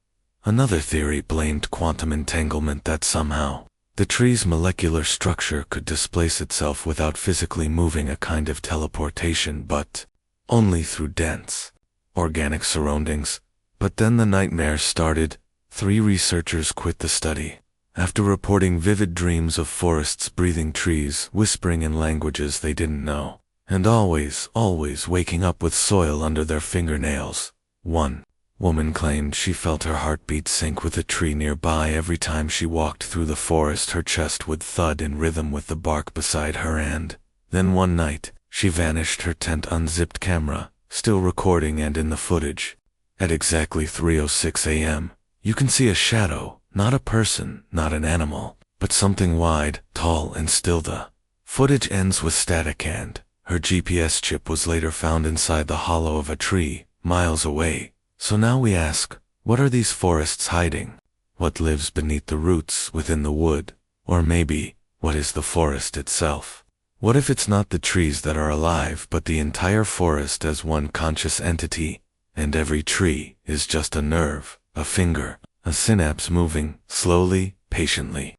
Another theory blamed quantum entanglement, that somehow the tree's molecular structure could displace itself without physically moving, a kind of teleportation, but only through dense, organic surroundings. But then the nightmare started. 3 researchers quit the study after reporting vivid dreams of forests breathing, trees whispering in languages they didn't know, and always waking up with soil under their fingernails. One Woman claimed she felt her heartbeat sync with a tree nearby every time she walked through the forest. Her chest would thud in rhythm with the bark beside her, and then one night, she vanished, her tent unzipped, camera still recording and in the footage. At exactly 3:06 a.m., you can see a shadow, not a person, not an animal, but something wide, tall, and still. The footage ends with static, and her GPS chip was later found inside the hollow of a tree, miles away. So now we ask, what are these forests hiding? What lives beneath the roots within the wood? Or maybe, what is the forest itself? What if it's not the trees that are alive, but the entire forest as one conscious entity, and every tree is just a nerve, a finger, a synapse moving, slowly, patiently,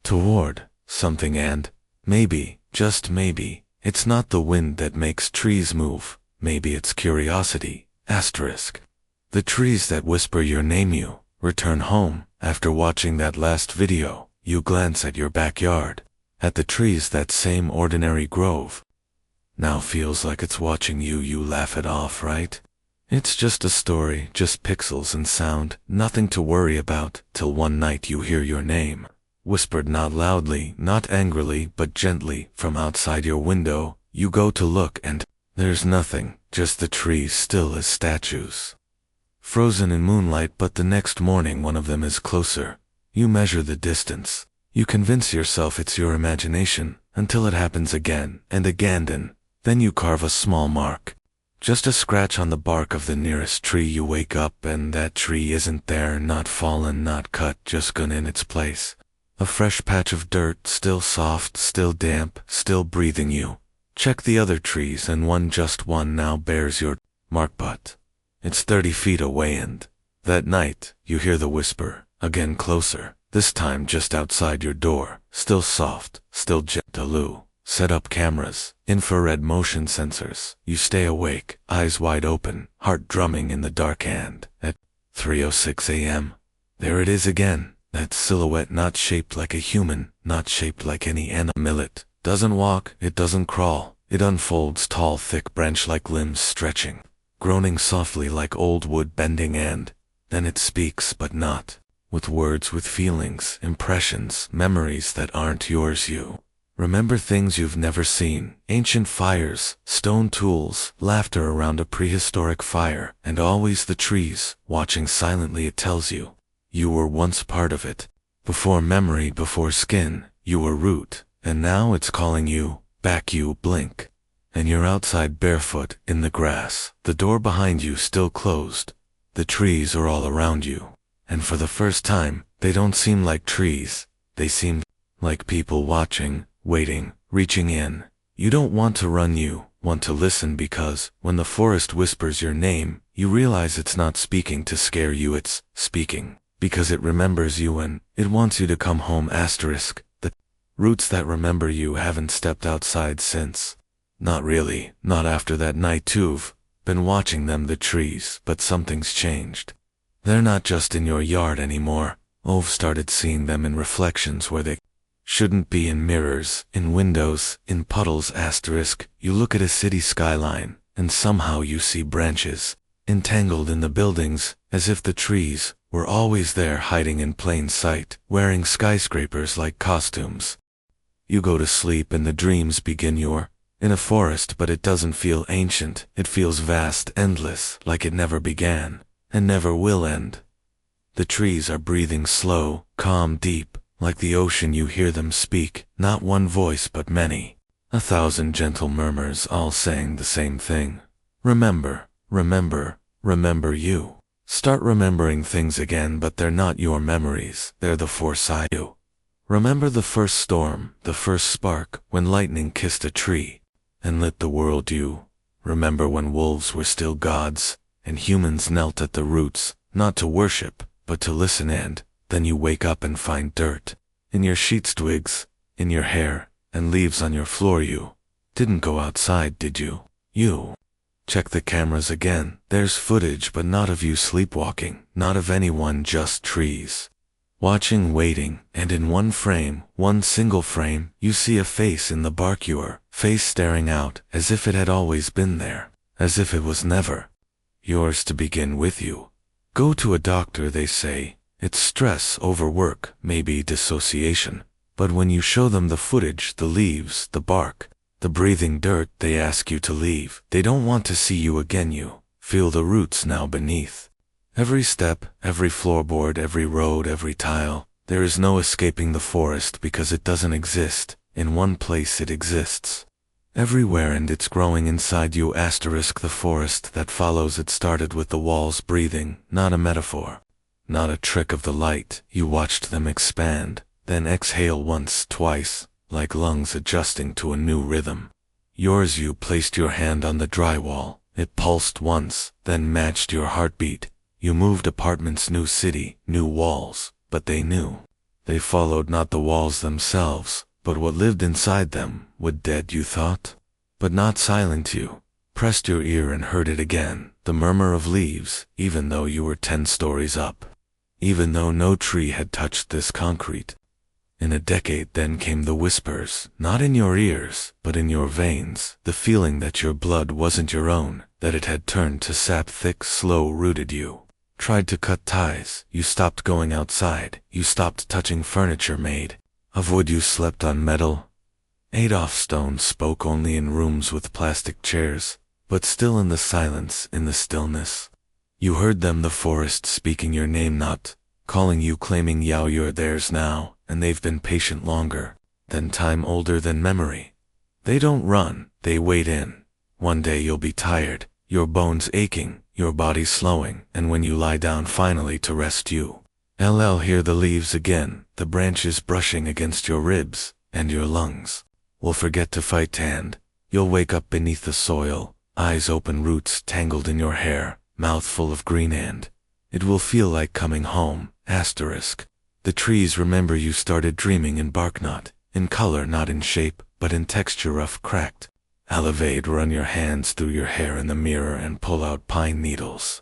toward something, and maybe, just maybe, it's not the wind that makes trees move, maybe it's curiosity, asterisk. The trees that whisper your name. You return home after watching that last video. You glance at your backyard, at the trees, that same ordinary grove. Now feels like it's watching you. You laugh it off, right? It's just a story, just pixels and sound, nothing to worry about, till one night you hear your name, whispered not loudly, not angrily, but gently, from outside your window. You go to look, and there's nothing, just the trees still as statues, frozen in moonlight. But the next morning one of them is closer. You measure the distance. You convince yourself it's your imagination, until it happens again and again, and then you carve a small mark. Just a scratch on the bark of the nearest tree. You wake up and that tree isn't there, not fallen, not cut, just gone in its place. A fresh patch of dirt, still soft, still damp, still breathing. You check the other trees, and one, just one, now bears your mark, but it's 30 feet away. And that night, you hear the whisper, again closer, this time just outside your door, still soft, still gentle. Set up cameras, infrared motion sensors. You stay awake, eyes wide open, heart drumming in the dark, and at 3:06 a.m., there it is again, that silhouette, not shaped like a human, not shaped like any animal. It doesn't walk, it doesn't crawl, it unfolds, tall, thick, branch-like limbs stretching, groaning softly like old wood bending, and then it speaks, but not with words, with feelings, impressions, memories that aren't yours. You remember things you've never seen, ancient fires, stone tools, laughter around a prehistoric fire, and always the trees, watching silently. It tells you, you were once part of it. Before memory, before skin, you were root, and now it's calling you back. You blink, and you're outside barefoot, in the grass, the door behind you still closed. The trees are all around you, and for the first time, they don't seem like trees, they seem like people watching, waiting, reaching in. You don't want to run, you want to listen, because when the forest whispers your name, you realize it's not speaking to scare you, it's speaking because it remembers you and it wants you to come home, asterisk. The roots that remember you haven't stepped outside since. Not really, not after that night. You've been watching them, the trees, but something's changed. They're not just in your yard anymore. You've started seeing them in reflections where they shouldn't be, in mirrors, in windows, in puddles, asterisk. You look at a city skyline, and somehow you see branches entangled in the buildings, as if the trees were always there, hiding in plain sight, wearing skyscrapers like costumes. You go to sleep and the dreams begin. You're in a forest, but it doesn't feel ancient. It feels vast, endless, like it never began, and never will end. The trees are breathing slow, calm, deep, like the ocean. You hear them speak, not one voice but many, 1,000 gentle murmurs, all saying the same thing. Remember, remember, remember. You start remembering things again, but they're not your memories, they're the foresight. You remember the first storm, the first spark, when lightning kissed a tree and lit the world. You remember when wolves were still gods, and humans knelt at the roots, not to worship, but to listen. And then you wake up and find dirt in your sheets, twigs in your hair, and leaves on your floor. You didn't go outside, did you? You check the cameras again. There's footage, but not of you sleepwalking, not of anyone, just trees watching, waiting, and in one frame, one single frame, you see a face in the bark. Your face staring out, as if it had always been there, as if it was never yours to begin with. You Go to a doctor, they say. It's stress, overwork, maybe dissociation. But when you show them the footage, the leaves, the bark, the breathing dirt, they ask you to leave. They don't want to see you again. You feel the roots now beneath. Every step, every floorboard, every road, every tile. There is no escaping the forest because it doesn't exist. In one place it exists. Everywhere, and it's growing inside you. The forest that follows it started with the walls breathing, not a metaphor, not a trick of the light. You watched them expand, then exhale once, twice, like lungs adjusting to a new rhythm. Yours, you placed your hand on the drywall. It pulsed once, then matched your heartbeat. You moved apartments, new city, new walls, but they knew. They followed not the walls themselves, but what lived inside them. Would dead, you thought? But not silent. You pressed your ear and heard it again, the murmur of leaves, even though you were 10 stories up. Even though no tree had touched this concrete. In a decade then came the whispers, not in your ears, but in your veins, the feeling that your blood wasn't your own, that it had turned to sap, thick, slow-rooted. You tried to cut ties, you stopped going outside, you stopped touching furniture made of wood, you slept on metal, ate off stone, spoke only in rooms with plastic chairs, but still in the silence, in the stillness. You heard them, the forest speaking your name, not calling you, claiming Yao, you're theirs now, and they've been patient longer than time, older than memory. They don't run, they wait in. One day you'll be tired, your bones aching, your body slowing, and when you lie down finally to rest, you'll hear the leaves again, the branches brushing against your ribs, and your lungs will forget to fight, and you'll wake up beneath the soil, eyes open, roots tangled in your hair, mouth full of green, and it will feel like coming home. The trees remember you started dreaming in bark, not in color, not in shape, but in texture, rough, cracked. Elevate, run your hands through your hair in the mirror and pull out pine needles.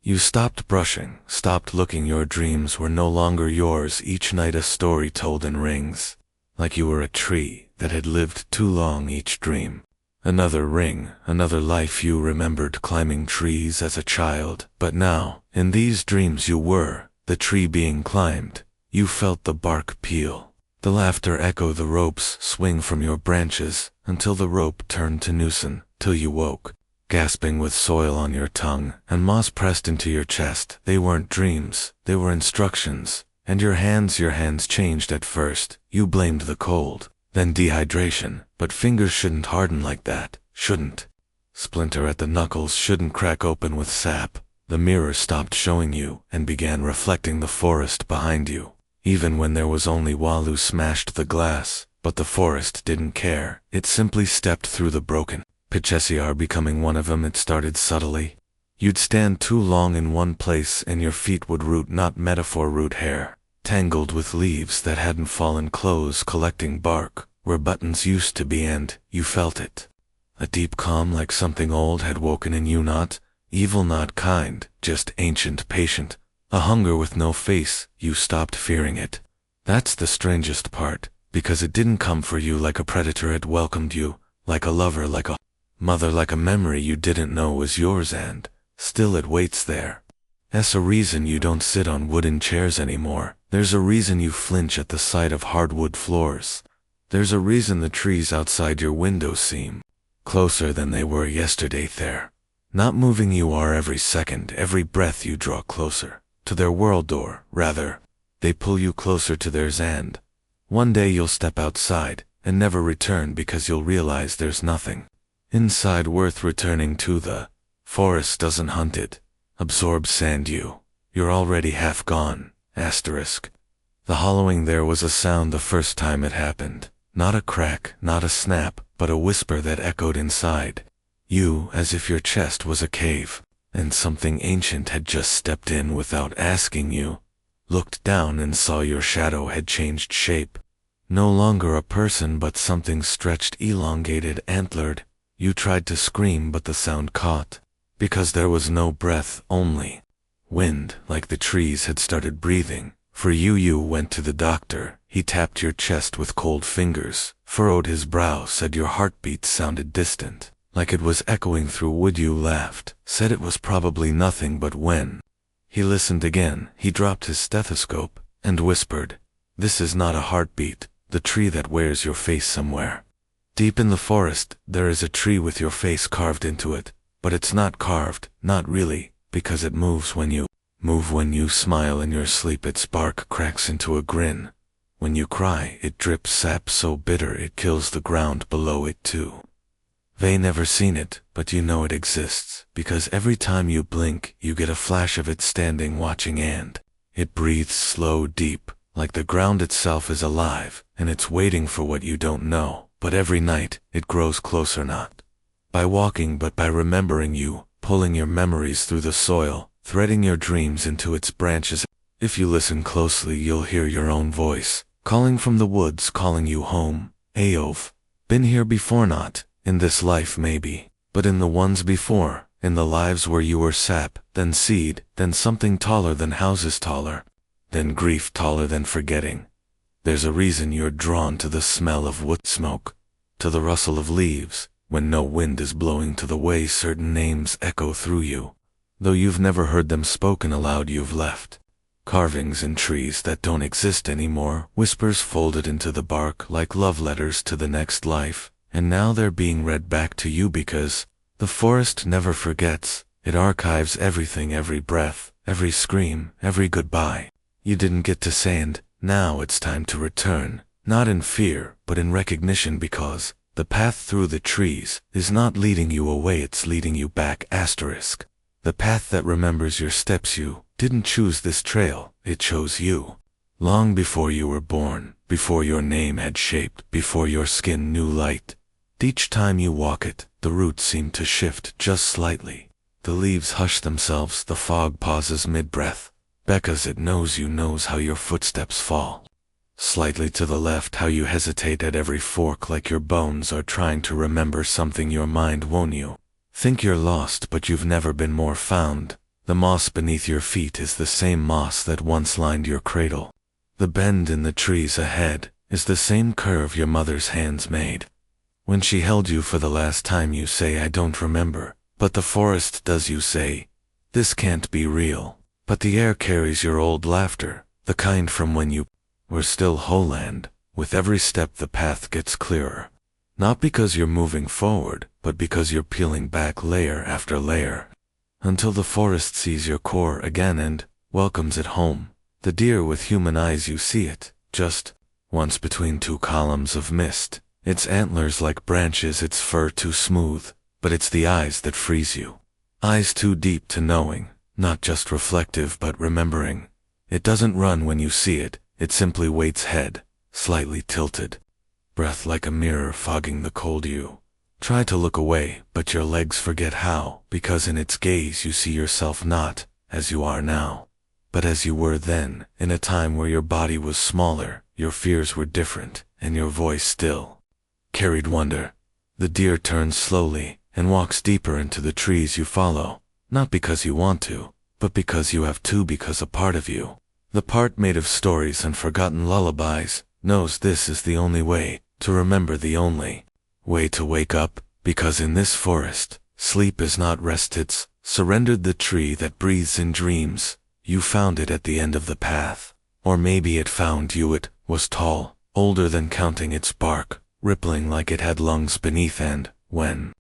You stopped brushing, stopped looking. Your dreams were no longer yours. Each night a story told in rings, like you were a tree that had lived too long. Each dream another ring, another life. You remembered climbing trees as a child, but now, in these dreams, you were the tree being climbed. You felt the bark peel, the laughter echo, the ropes swing from your branches, until the rope turned to noosen, till you woke, gasping with soil on your tongue and moss pressed into your chest. They weren't dreams, they were instructions, and your hands changed. At first, you blamed the cold, then dehydration, but fingers shouldn't harden like that, shouldn't splinter at the knuckles, shouldn't crack open with sap. The mirror stopped showing you and began reflecting the forest behind you. Even when there was only Walu smashed the glass, but the forest didn't care. It simply stepped through the broken Pichesiar, becoming one of them. It started subtly. You'd stand too long in one place and your feet would root, not metaphor, root hair, tangled with leaves that hadn't fallen, clothes collecting bark where buttons used to be, and you felt it. A deep calm, like something old had woken in you, not evil, not kind, just ancient, patient. A hunger with no face. You stopped fearing it. That's the strangest part, because it didn't come for you like a predator. It welcomed you, like a lover, like a mother, like a memory you didn't know was yours, and still it waits there. There's a reason you don't sit on wooden chairs anymore. There's a reason you flinch at the sight of hardwood floors. There's a reason the trees outside your window seem closer than they were yesterday. They're not moving. You are every second, every breath you draw closer to their world, or rather, they pull you closer to theirs, and one day you'll step outside and never return because you'll realize there's nothing inside worth returning to. The forest doesn't hunt, it absorbs sand. You're already half gone. The hollowing, there was a sound the first time it happened. Not a crack, not a snap, but a whisper that echoed inside you, as if your chest was a cave, and something ancient had just stepped in without asking. You looked down and saw your shadow had changed shape. No longer a person, but something stretched, elongated, antlered. You tried to scream, but the sound caught, because there was no breath, only wind, like the trees had started breathing. For you went to the doctor. He tapped your chest with cold fingers, furrowed his brow, said your heartbeat sounded distant, like it was echoing through wood. You laughed, said it was probably nothing, but when He listened again. He dropped his stethoscope and whispered, "This is not a heartbeat, the tree that wears your face somewhere. Deep in the forest, there is a tree with your face carved into it, but it's not carved, not really, because it moves when you move. When you smile in your sleep, its bark cracks into a grin. When you cry, it drips sap so bitter it kills the ground below it too. They never seen it, but you know it exists, because every time you blink, you get a flash of it standing watching, and it breathes slow, deep, like the ground itself is alive, and it's waiting for what you don't know. But every night, it grows closer, not by walking but by remembering you, pulling your memories through the soil, threading your dreams into its branches. If you listen closely, you'll hear your own voice, calling from the woods, calling you home. Aove, been here before, not in this life maybe, but in the ones before, in the lives where you were sap, then seed, then something taller than houses, taller than grief, taller than forgetting. There's a reason you're drawn to the smell of wood smoke, to the rustle of leaves, when no wind is blowing, to the way certain names echo through you. Though you've never heard them spoken aloud, you've left carvings in trees that don't exist anymore, whispers folded into the bark like love letters to the next life, and now they're being read back to you because the forest never forgets. It archives everything, every breath, every scream, every goodbye you didn't get to say, and now it's time to return, not in fear, but in recognition, because the path through the trees is not leading you away, it's leading you back. Asterisk. The path that remembers your steps. You didn't choose this trail, it chose you. Long before you were born, before your name had shaped, before your skin knew light. Each time you walk it, the roots seem to shift just slightly. The leaves hush themselves, the fog pauses mid-breath. Because it knows you, knows how your footsteps fall slightly to the left, how you hesitate at every fork, like your bones are trying to remember something your mind won't. You think you're lost, but you've never been more found. The moss beneath your feet is the same moss that once lined your cradle. The bend in the trees ahead is the same curve your mother's hands made when she held you for the last time. You say, "I don't remember," but the forest does. You say, "This can't be real." But the air carries your old laughter, the kind from when you were still whole, and with every step the path gets clearer. Not because you're moving forward, but because you're peeling back layer after layer, until the forest sees your core again and welcomes it home. The deer with human eyes, you see it, just once between two columns of mist, its antlers like branches, its fur too smooth, but it's the eyes that freeze you. Eyes too deep to knowing. Not just reflective but remembering. It doesn't run when you see it, it simply waits, head slightly tilted, breath like a mirror fogging the cold. You try to look away, but your legs forget how, because in its gaze you see yourself not as you are now, but as you were then, in a time where your body was smaller, your fears were different, and your voice still carried wonder. The deer turns slowly and walks deeper into the trees. You follow. Not because you want to, but because you have to, because a part of you, the part made of stories and forgotten lullabies, knows this is the only way to remember, the only way to wake up, because in this forest, sleep is not rest, it's surrendered. The tree that breathes in dreams, you found it at the end of the path, or maybe it found you. It was tall, older than counting, its bark rippling like it had lungs beneath, and when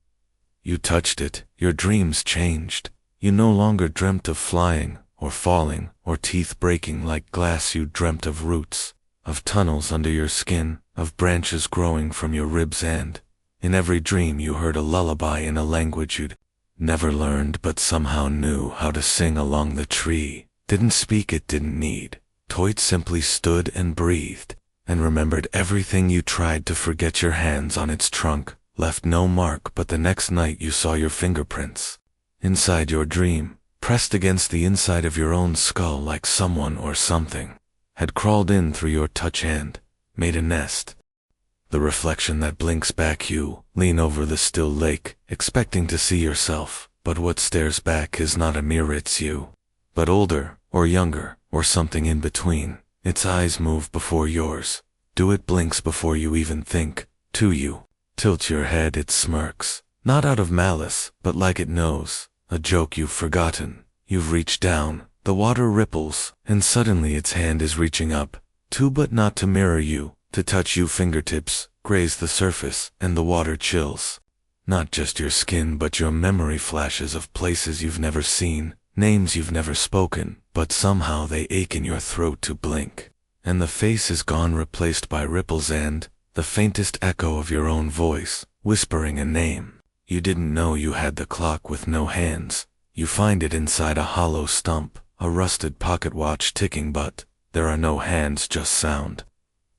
you touched it, your dreams changed. You no longer dreamt of flying, or falling, or teeth breaking like glass. You dreamt of roots, of tunnels under your skin, of branches growing from your ribs, and in every dream you heard a lullaby in a language you'd never learned but somehow knew how to sing along. The tree didn't speak, it didn't need to, it simply stood and breathed, and remembered everything. You tried to forget your hands on its trunk, left no mark, but the next night you saw your fingerprints inside your dream, pressed against the inside of your own skull, like someone or something had crawled in through your touch and made a nest. The reflection that blinks back, you lean over the still lake, expecting to see yourself, but what stares back is not a mirror, it's you, but older, or younger, or something in between. Its eyes move before yours, it blinks before you even think to. You tilt your head, it smirks, not out of malice, but like it knows a joke you've forgotten. You've reached down, The water ripples, and suddenly its hand is reaching up, but not to mirror you, to touch you fingertips, graze the surface, and the water chills. Not just your skin but your memory flashes of places you've never seen, names you've never spoken, but somehow they ache in your throat to blink. And the face is gone, replaced by ripples and the faintest echo of your own voice, whispering a name. You didn't know you had the clock with no hands. You find it inside a hollow stump, a rusted pocket watch ticking, but there are no hands, just sound.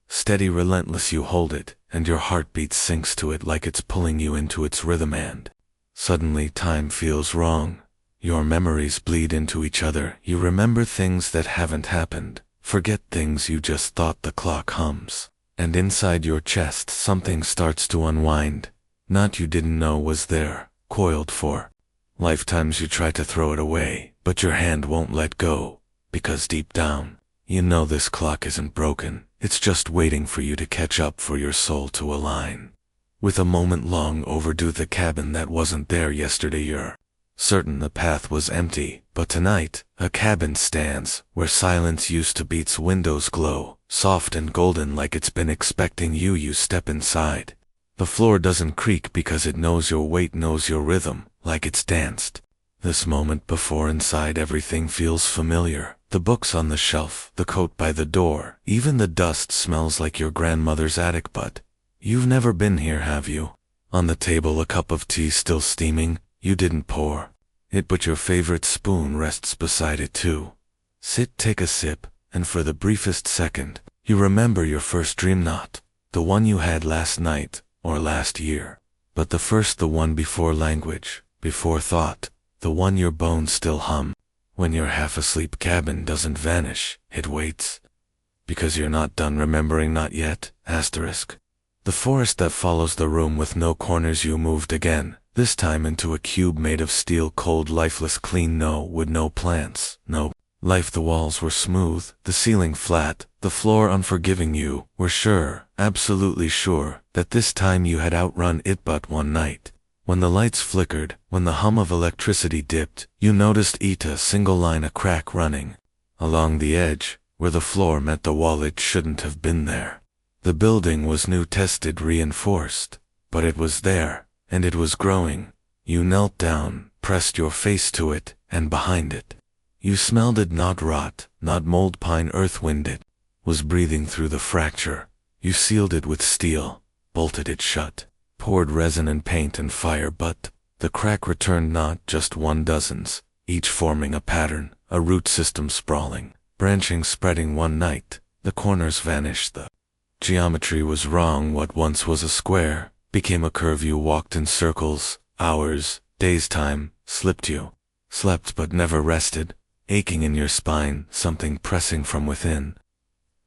Steady, relentless, you hold it, and your heartbeat sinks to it like it's pulling you into its rhythm, and suddenly time feels wrong. Your memories bleed into each other. You remember things that haven't happened, forget things you just thought. The clock hums, and inside your chest something starts to unwind. Not you didn't know was there, coiled for lifetimes. You try to throw it away, but your hand won't let go, because deep down, you know this clock isn't broken. It's just waiting for you to catch up, for your soul to align with a moment long overdue. The cabin that wasn't there yesterday, you're certain the path was empty, but tonight, a cabin stands where silence used to beat's windows glow, soft and golden like it's been expecting you. You step inside. The floor doesn't creak because it knows your weight, knows your rhythm, like it's danced this moment before. Inside everything feels familiar. The books on the shelf, the coat by the door, even the dust smells like your grandmother's attic. But you've never been here, have you? On the table, a cup of tea still steaming. You didn't pour it, but your favorite spoon rests beside it too. Sit, take a sip, and for the briefest second, you remember your first dream, not the one you had last night or last year, but the first, the one before language, before thought, the one your bones still hum. When you're half asleep, cabin doesn't vanish, it waits. Because you're not done remembering, not yet, asterisk. The forest that follows the room with no corners. You moved again, this time into a cube made of steel, cold, lifeless, clean, no wood, no plants, no life. The walls were smooth, the ceiling flat, the floor unforgiving. You were sure, absolutely sure, that this time you had outrun it. But one night, when the lights flickered, when the hum of electricity dipped, you noticed it, a single line, a crack running along the edge, where the floor met the wall. It shouldn't have been there. The building was new, tested, reinforced, but it was there, and it was growing. You knelt down, pressed your face to it, and behind it, you smelled it, not rot, not mold, pine, earth, wind. It was breathing through the fracture. You sealed it with steel, bolted it shut, poured resin and paint and fire, but the crack returned, not just one, dozens, each forming a pattern, a root system sprawling, branching, spreading. One night, the corners vanished, the geometry was wrong. What once was a square became a curve. You walked in circles, hours, days. Time slipped. You slept but never rested, aching in your spine, something pressing from within,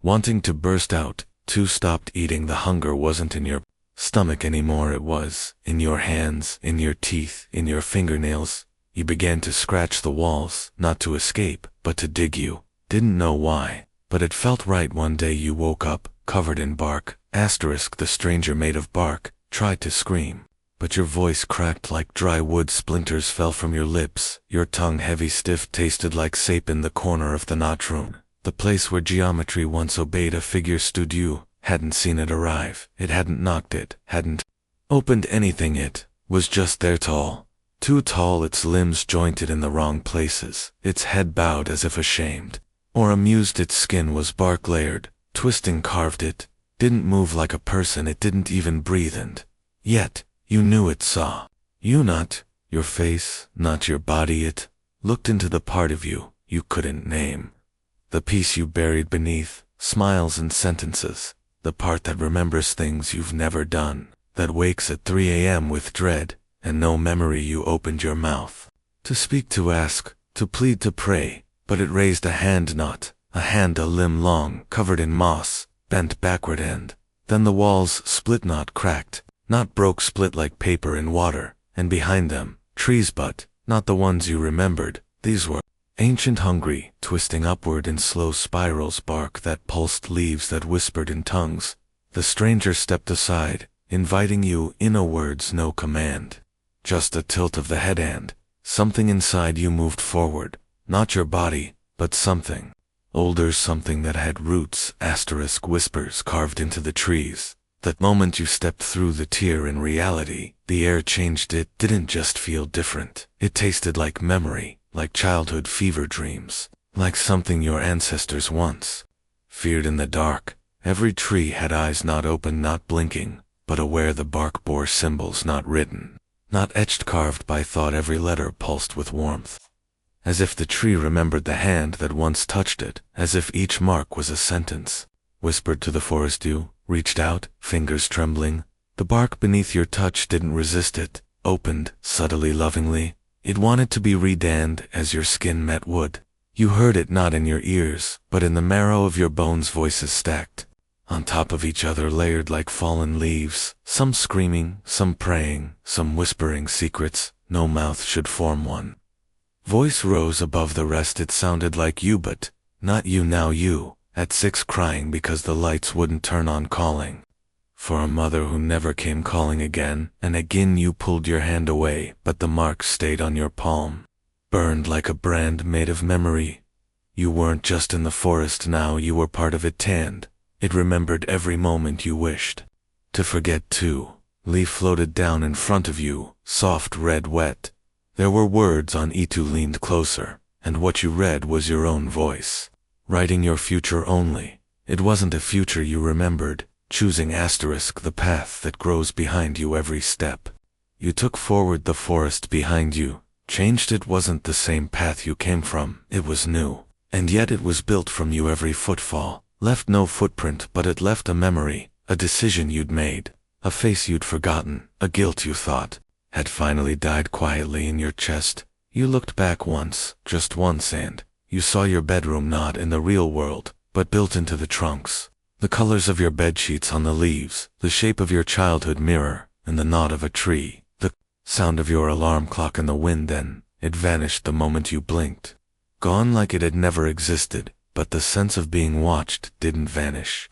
wanting to burst out. You stopped eating. The hunger wasn't in your stomach anymore, it was in your hands, in your teeth, in your fingernails. You began to scratch the walls, not to escape, but to dig. You didn't know why, but it felt right. One day you woke up, covered in bark, asterisk. The stranger made of bark tried to scream, but your voice cracked like dry wood. Splinters fell from your lips, your tongue heavy, stiff, tasted like sap. In the corner of the knot room, the place where geometry once obeyed, a figure stood. You hadn't seen it arrive, it hadn't knocked, it hadn't opened anything. It was just there, tall, too tall, its limbs jointed in the wrong places, its head bowed as if ashamed or amused. Its skin was bark layered, twisting, carved. It didn't move like a person, it didn't even breathe, and yet you knew it saw you, not your face, not your body. It looked into the part of you you couldn't name, the piece you buried beneath smiles and sentences, the part that remembers things you've never done, that wakes at 3 a.m. with dread and no memory. You opened your mouth to speak, to ask, to plead, to pray, but it raised a hand, not a hand, a limb long, covered in moss, bent backward, and then the walls split, not cracked, not broke, split like paper in water, and behind them, trees, but not the ones you remembered. These were ancient, hungry, twisting upward in slow spirals, bark that pulsed, leaves that whispered in tongues. The stranger stepped aside, inviting you in, no words, no command, just a tilt of the head, and something inside you moved forward, not your body, but something older, something that had roots, asterisk whispers carved into the trees. That moment you stepped through the tear in reality, the air changed. It didn't just feel different. It tasted like memory, like childhood fever dreams, like something your ancestors once feared in the dark. Every tree had eyes not open, not blinking, but aware. The bark bore symbols not written, not etched, carved by thought. Every letter pulsed with warmth, as if the tree remembered the hand that once touched it, as if each mark was a sentence whispered to the forest. You reached out, fingers trembling. The bark beneath your touch didn't resist it, opened, subtly, lovingly. It wanted to be redanned as your skin met wood. You heard it not in your ears, but in the marrow of your bones. Voices stacked on top of each other, layered like fallen leaves, some screaming, some praying, some whispering secrets no mouth should form. One voice rose above the rest. It sounded like you, but not you. Now you, at 6, crying because the lights wouldn't turn on, calling for a mother who never came, calling again and again. You pulled your hand away, but the mark stayed on your palm, burned like a brand made of memory. You weren't just in the forest now, you were part of it, tanned. It remembered every moment you wished to forget too. Leaf floated down in front of you, soft, red, wet. There were words on it. You leaned closer, and what you read was your own voice, writing your future only. It wasn't a future you remembered, choosing asterisk the path that grows behind you every step. You took forward, the forest behind you changed. It wasn't the same path you came from, it was new, and yet it was built from you. Every footfall left no footprint, but it left a memory, a decision you'd made, a face you'd forgotten, a guilt you thought had finally died quietly in your chest. You looked back once, just once, and you saw your bedroom, not in the real world, but built into the trunks. The colors of your bedsheets on the leaves, the shape of your childhood mirror, and the knot of a tree, the sound of your alarm clock in the wind. Then it vanished the moment you blinked, gone like it had never existed. But the sense of being watched didn't vanish.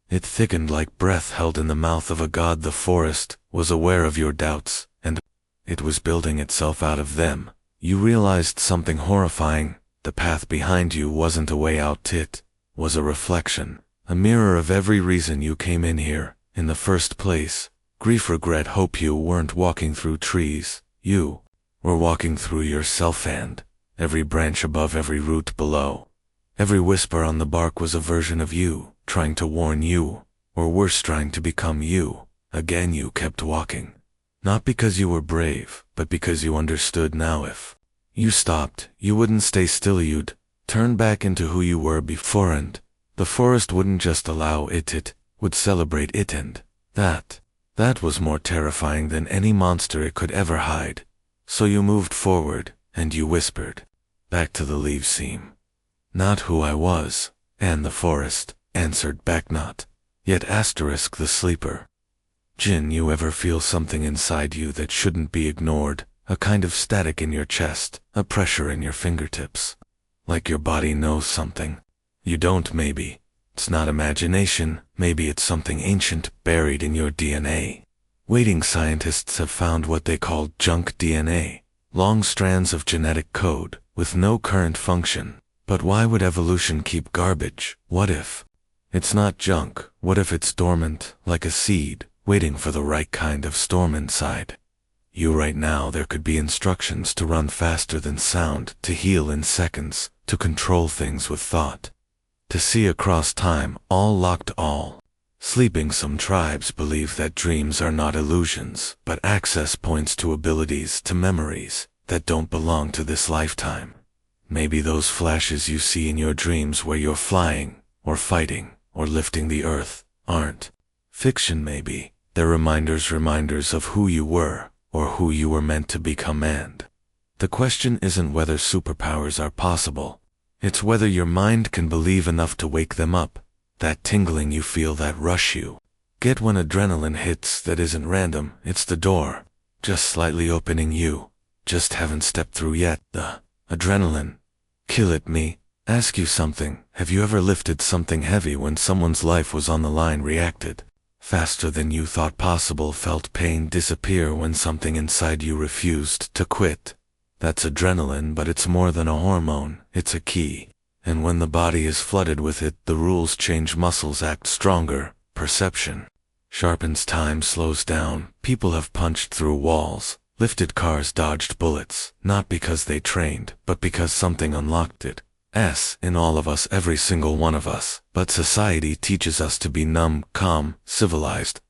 It thickened like breath held in the mouth of a god. The forest was aware of your doubts, and it was building itself out of them. You realized something horrifying. The path behind you wasn't a way out, it was a reflection, a mirror of every reason you came in here in the first place. Grief, regret, hope. You weren't walking through trees, you were walking through yourself, and every branch above, every root below, every whisper on the bark was a version of you, trying to warn you, or worse, trying to become you. Again you kept walking, not because you were brave, but because you understood. Now if you stopped, you wouldn't stay still, you'd turn back into who you were before, and the forest wouldn't just allow it, it would celebrate it, and that was more terrifying than any monster it could ever hide. So you moved forward, and you whispered back to the leaves, seem not who I was, and the forest answered back, not yet asterisk the sleeper. Jin, you ever feel something inside you that shouldn't be ignored? A kind of static in your chest, a pressure in your fingertips, like your body knows something you don't. Maybe it's not imagination, maybe it's something ancient buried in your DNA. Waiting, scientists have found what they call junk DNA, long strands of genetic code with no current function. But why would evolution keep garbage? What if it's not junk? What if it's dormant, like a seed, waiting for the right kind of storm inside you right now? There could be instructions to run faster than sound, to heal in seconds, to control things with thought, to see across time, all locked, all sleeping. Some tribes believe that dreams are not illusions, but access points to abilities, to memories that don't belong to this lifetime. Maybe those flashes you see in your dreams where you're flying, or fighting, or lifting the earth, aren't fiction. Maybe they're reminders of who you were, or who you were meant to become. And the question isn't whether superpowers are possible, it's whether your mind can believe enough to wake them up. That tingling you feel, that rush you get when adrenaline hits, that isn't random, it's the door, just slightly opening. You just haven't stepped through yet. The adrenaline. Kill it. Me ask you something. Have you ever lifted something heavy when someone's life was on the line? Reacted faster than you thought possible? Felt pain disappear when something inside you refused to quit? That's adrenaline, but it's more than a hormone. It's a key, And when the body is flooded with it, the rules change, muscles act stronger, perception sharpens, time slows down. People have punched through walls, lifted cars, dodged bullets, not because they trained, but because something unlocked it. In all of us, every single one of us. But society teaches us to be numb, calm, civilized,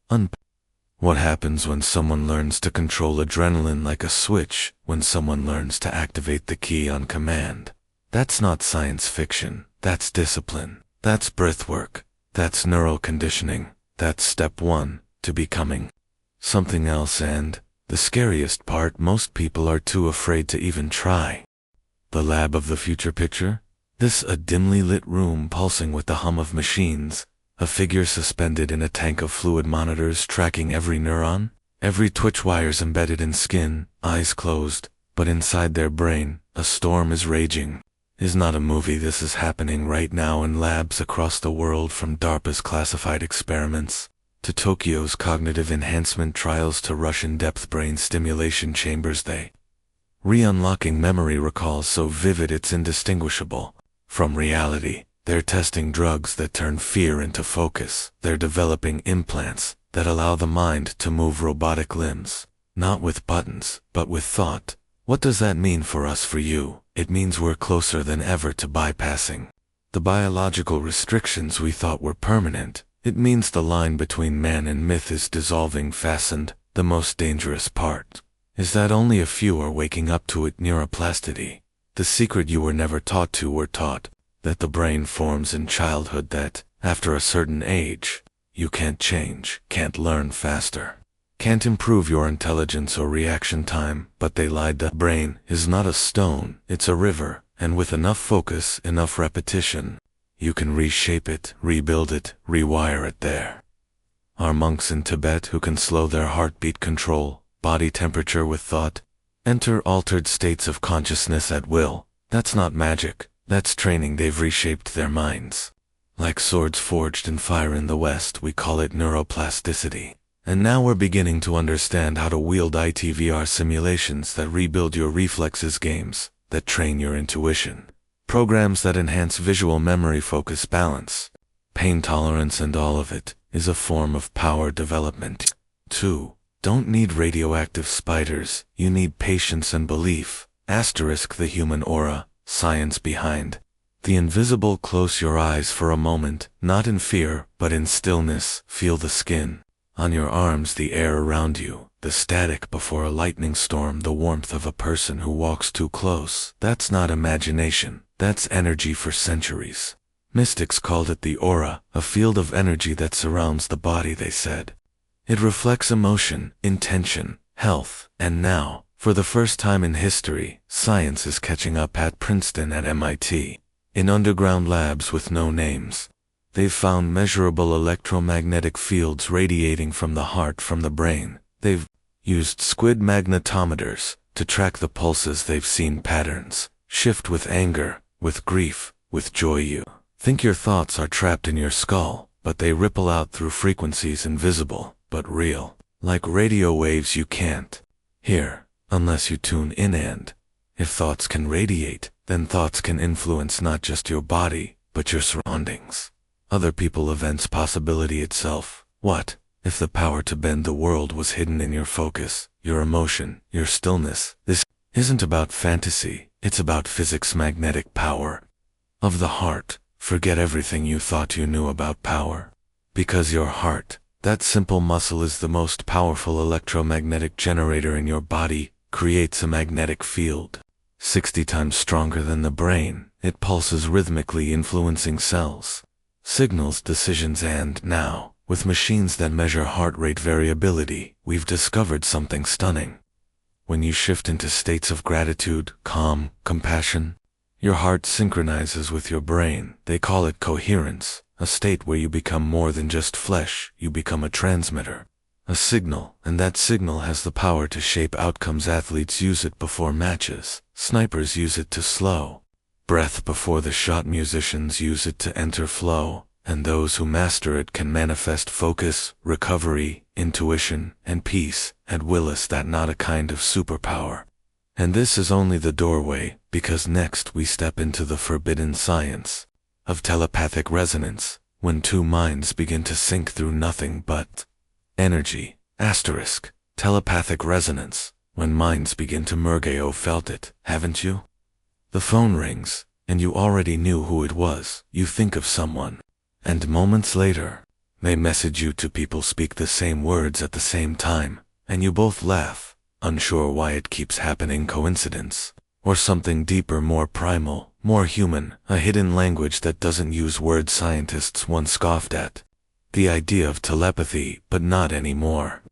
What happens when someone learns to control adrenaline like a switch, when someone learns to activate the key on command? That's not science fiction, that's discipline, that's breathwork, that's neural conditioning, that's step one, to becoming something else. And the scariest part, most people are too afraid to even try. The lab of the future picture? This a dimly lit room pulsing with the hum of machines, a figure suspended in a tank of fluid monitors tracking every neuron, every twitch, wires embedded in skin, eyes closed, but inside their brain, a storm is raging. Is not a movie, this is happening right now in labs across the world, from DARPA's classified experiments, to Tokyo's cognitive enhancement trials, to Russian depth brain stimulation chambers. They re-unlocking memory recalls so vivid it's indistinguishable from reality. They're testing drugs that turn fear into focus. They're developing implants that allow the mind to move robotic limbs, not with buttons, but with thought. What does that mean for us, for you? It means we're closer than ever to bypassing the biological restrictions we thought were permanent. It means the line between man and myth is dissolving fast, and the most dangerous part is that only a few are waking up to it. Neuroplasticity, the secret you were never taught to. Were taught that the brain forms in childhood, that after a certain age, you can't change, can't learn faster, can't improve your intelligence or reaction time. But they lied. The brain is not a stone, it's a river, and with enough focus, enough repetition, you can reshape it, rebuild it, rewire it. There are monks in Tibet who can slow their heartbeat, control body temperature with thought, enter altered states of consciousness at will. That's not magic, that's training. They've reshaped their minds like swords forged in fire. In the West, we call it neuroplasticity. And now we're beginning to understand how to wield ITVR simulations that rebuild your reflexes, games that train your intuition, programs that enhance visual memory, focus, balance, pain tolerance, and all of it is a form of power development. 2. Don't need radioactive spiders, you need patience and belief. The human aura, science behind the invisible. Close your eyes for a moment, not in fear, but in stillness. Feel the skin on your arms, the air around you, the static before a lightning storm, the warmth of a person who walks too close. That's not imagination, that's energy for centuries. Mystics called it the aura, a field of energy that surrounds the body. They said it reflects emotion, intention, health. And now, for the first time in history, science is catching up. At Princeton, at MIT, in underground labs with no names, they've found measurable electromagnetic fields radiating from the heart, from the brain. They've used squid magnetometers to track the pulses. They've seen patterns shift with anger, with grief, with joy. You think your thoughts are trapped in your skull, but they ripple out through frequencies invisible but real, like radio waves you can't hear unless you tune in. And if thoughts can radiate, then thoughts can influence not just your body, but your surroundings, other people, events, possibility itself. What if the power to bend the world was hidden in your focus, your emotion, your stillness? This isn't about fantasy, it's about physics, magnetic power of the heart. Forget everything you thought you knew about power, because your heart, that simple muscle, is the most powerful electromagnetic generator in your body. Creates a magnetic field 60 times stronger than the brain. It pulses rhythmically, influencing cells, signals, decisions. And now, with machines that measure heart rate variability, we've discovered something stunning. When you shift into states of gratitude, calm, compassion, your heart synchronizes with your brain. They call it coherence, a state where you become more than just flesh, you become a transmitter, a signal, and that signal has the power to shape outcomes. Athletes use it before matches, snipers use it to slow breath before the shot, musicians use it to enter flow, and those who master it can manifest focus, recovery, intuition, and peace at will. Is that not a kind of superpower? And this is only the doorway, because next we step into the forbidden science of telepathic resonance, when two minds begin to sync through nothing but energy. Asterisk. Telepathic resonance. When minds begin to merge. Oh, felt it, haven't you? The phone rings, and you already knew who it was. You think of someone, and moments later, they message you. Two people speak the same words at the same time, and you both laugh, unsure why it keeps happening. Coincidence? Or something deeper, more primal, more human, a hidden language that doesn't use words scientists once scoffed at. The idea of telepathy, but not anymore.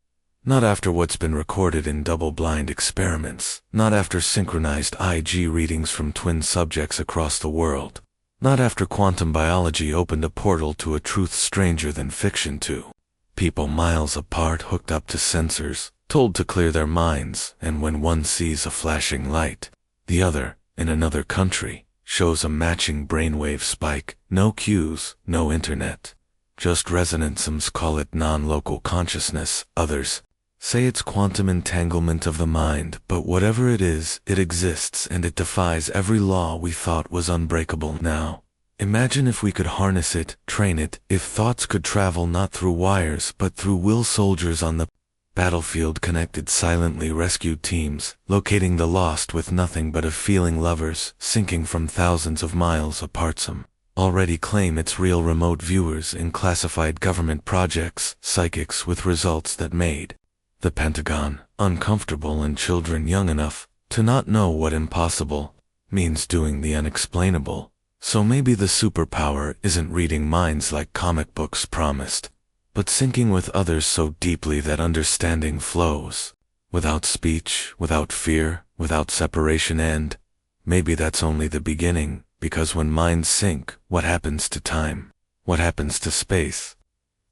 Not after what's been recorded in double-blind experiments, not after synchronized IG readings from twin subjects across the world, not after quantum biology opened a portal to a truth stranger than fiction. Two people miles apart, hooked up to sensors, told to clear their minds, and when one sees a flashing light, the other, in another country, shows a matching brainwave spike. No cues, no internet, just resonance. Some call it non-local consciousness, others say it's quantum entanglement of the mind, but whatever it is, it exists and it defies every law we thought was unbreakable. Now, imagine if we could harness it, train it, if thoughts could travel not through wires but through will. Soldiers on the battlefield connected silently, rescued teams, locating the lost with nothing but a feeling, lovers sinking from thousands of miles apart. Some already claim it's real. Remote viewers in classified government projects, psychics with results that made the Pentagon uncomfortable, and children young enough to not know what impossible means, doing the unexplainable. So maybe the superpower isn't reading minds like comic books promised, but syncing with others so deeply that understanding flows, without speech, without fear, without separation. And maybe that's only the beginning, because when minds sync, what happens to time? What happens to space?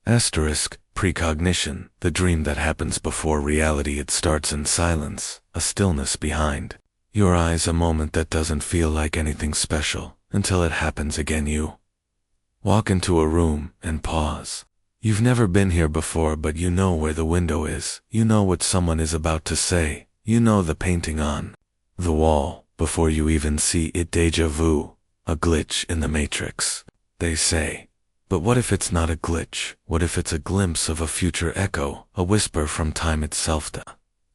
Asterisk. Precognition, the dream that happens before reality. It starts in silence, a stillness behind your eyes, a moment that doesn't feel like anything special, until it happens again. You walk into a room and pause. You've never been here before, but you know where the window is, you know what someone is about to say, you know the painting on the wall, before you even see it. Deja vu, a glitch in the matrix, they say. But what if it's not a glitch? What if it's a glimpse of a future echo, a whisper from time itself? The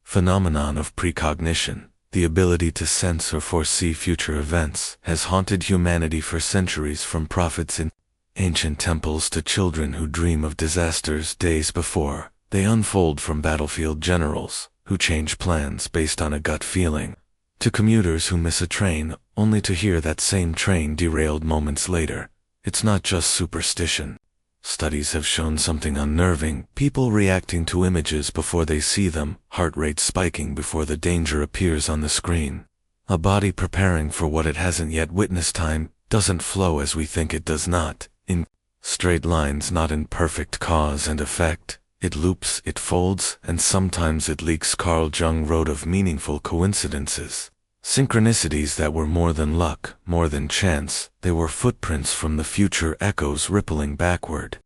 phenomenon of precognition, the ability to sense or foresee future events, has haunted humanity for centuries, from prophets in ancient temples to children who dream of disasters days before they unfold, from battlefield generals who change plans based on a gut feeling, to commuters who miss a train only to hear that same train derailed moments later. It's not just superstition. Studies have shown something unnerving: people reacting to images before they see them, heart rate spiking before the danger appears on the screen, a body preparing for what it hasn't yet witnessed. Time doesn't flow as we think it does, not in straight lines, not in perfect cause and effect. It loops, it folds, and sometimes it leaks. Carl Jung wrote of meaningful coincidences, synchronicities that were more than luck, more than chance. They were footprints from the future, echoes rippling backward,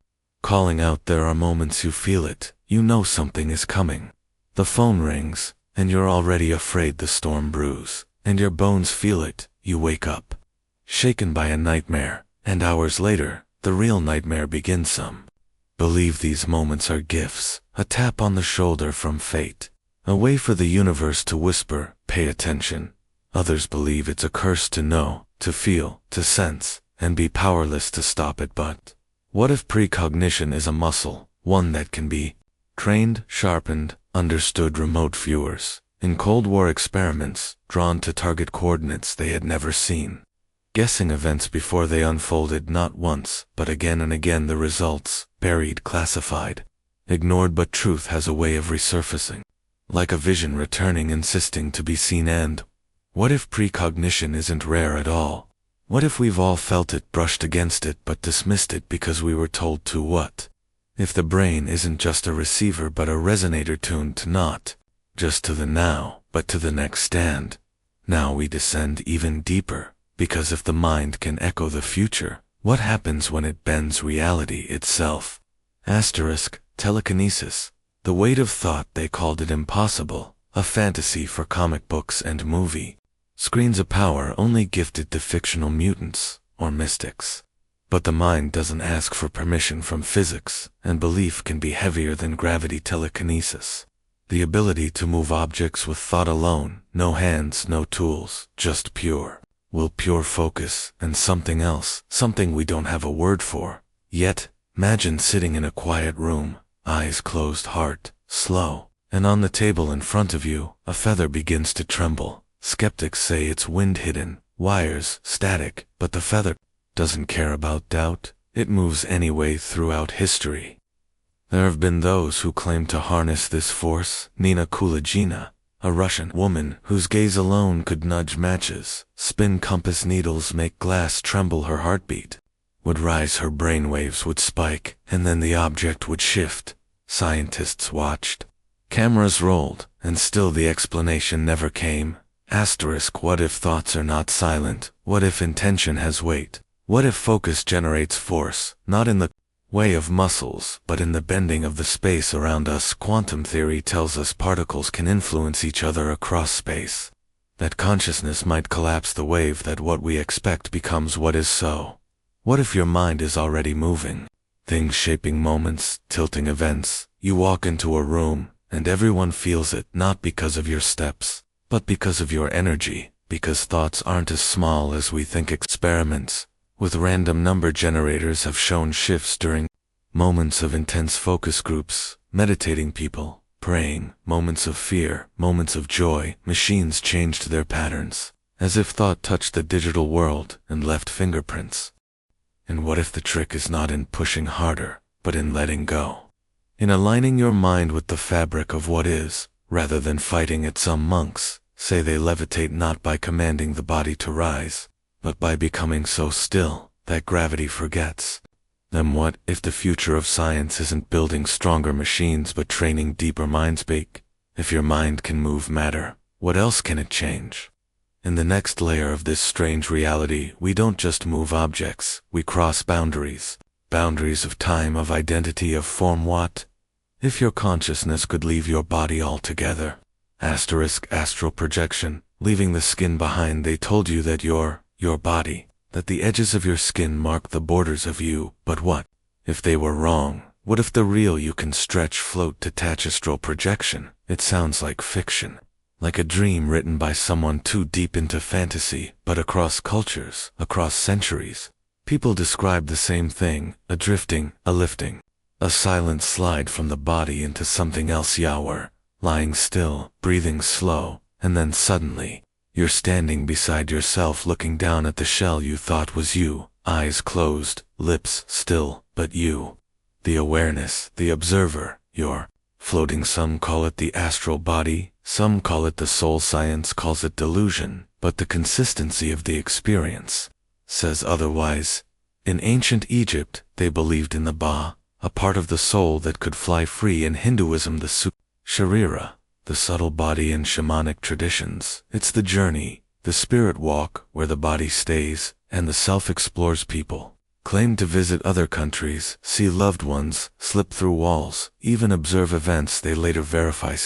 calling out. There are moments you feel it, you know something is coming. The phone rings, and you're already afraid the storm brews, and your bones feel it. You wake up, shaken by a nightmare, and hours later, the real nightmare begins. Some believe these moments are gifts, a tap on the shoulder from fate, a way for the universe to whisper, pay attention. Others believe it's a curse to know, to feel, to sense, and be powerless to stop it. But what if precognition is a muscle, one that can be trained, sharpened, understood? Remote viewers in Cold War experiments, drawn to target coordinates they had never seen, guessing events before they unfolded, not once, but again and again. The results buried, classified, ignored, but truth has a way of resurfacing, like a vision returning, insisting to be seen. And what if precognition isn't rare at all? What if we've all felt it, brushed against it, but dismissed it because we were told to? What if the brain isn't just a receiver but a resonator tuned to not just to the now, but to the next stand? Now we descend even deeper, because if the mind can echo the future, what happens when it bends reality itself? Asterisk. Telekinesis. The weight of thought, they called it impossible, a fantasy for comic books and movie screens, a power only gifted to fictional mutants or mystics. But the mind doesn't ask for permission from physics, and belief can be heavier than gravity. Telekinesis, the ability to move objects with thought alone, no hands, no tools, just pure will, pure focus, and something else, something we don't have a word for yet. Imagine sitting in a quiet room, eyes closed, heart slow, and on the table in front of you, a feather begins to tremble. Skeptics say it's wind, hidden wires, static, but the feather doesn't care about doubt. It moves anyway. Throughout history, there have been those who claim to harness this force. Nina Kulagina, a Russian woman whose gaze alone could nudge matches, spin compass needles, make glass tremble. Her heartbeat would rise, her brainwaves would spike, and then the object would shift. Scientists watched, cameras rolled, and still the explanation never came. Asterisk, what if thoughts are not silent? What if intention has weight? What if focus generates force, not in the way of muscles, but in the bending of the space around us? Quantum theory tells us particles can influence each other across space, that consciousness might collapse the wave, that what we expect becomes what is. So, what if your mind is already moving? Things shaping moments, tilting events. You walk into a room, and everyone feels it, not because of your steps, but because of your energy, because thoughts aren't as small as we think. Experiments with random number generators have shown shifts during moments of intense focus. Groups, meditating people, praying, moments of fear, moments of joy. Machines changed their patterns, as if thought touched the digital world and left fingerprints. And what if the trick is not in pushing harder, but in letting go? In aligning your mind with the fabric of what is, rather than fighting it. Some monks say they levitate not by commanding the body to rise, but by becoming so still that gravity forgets. Then what if the future of science isn't building stronger machines but training deeper minds? If your mind can move matter, what else can it change? In the next layer of this strange reality, we don't just move objects, we cross boundaries. Boundaries of time, of identity, of form. What if your consciousness could leave your body altogether? Asterisk, astral projection, leaving the skin behind. They told you that your body, that the edges of your skin mark the borders of you, but what if they were wrong? What if the real you can stretch, float, detach? Astral projection, it sounds like fiction, like a dream written by someone too deep into fantasy, but across cultures, across centuries, people describe the same thing: a drifting, a lifting, a silent slide from the body into something else. You're lying still, breathing slow, and then suddenly, you're standing beside yourself, looking down at the shell you thought was you, eyes closed, lips still, but you. The awareness, the observer, you're floating. Some call it the astral body, some call it the soul. Science calls it delusion, but the consistency of the experience says otherwise. In ancient Egypt, they believed in the Ba, a part of the soul that could fly free. In Hinduism, the Sharira, the subtle body. In shamanic traditions, it's the journey, the spirit walk, where the body stays and the self explores. People claim to visit other countries, see loved ones, slip through walls, even observe events they later verify.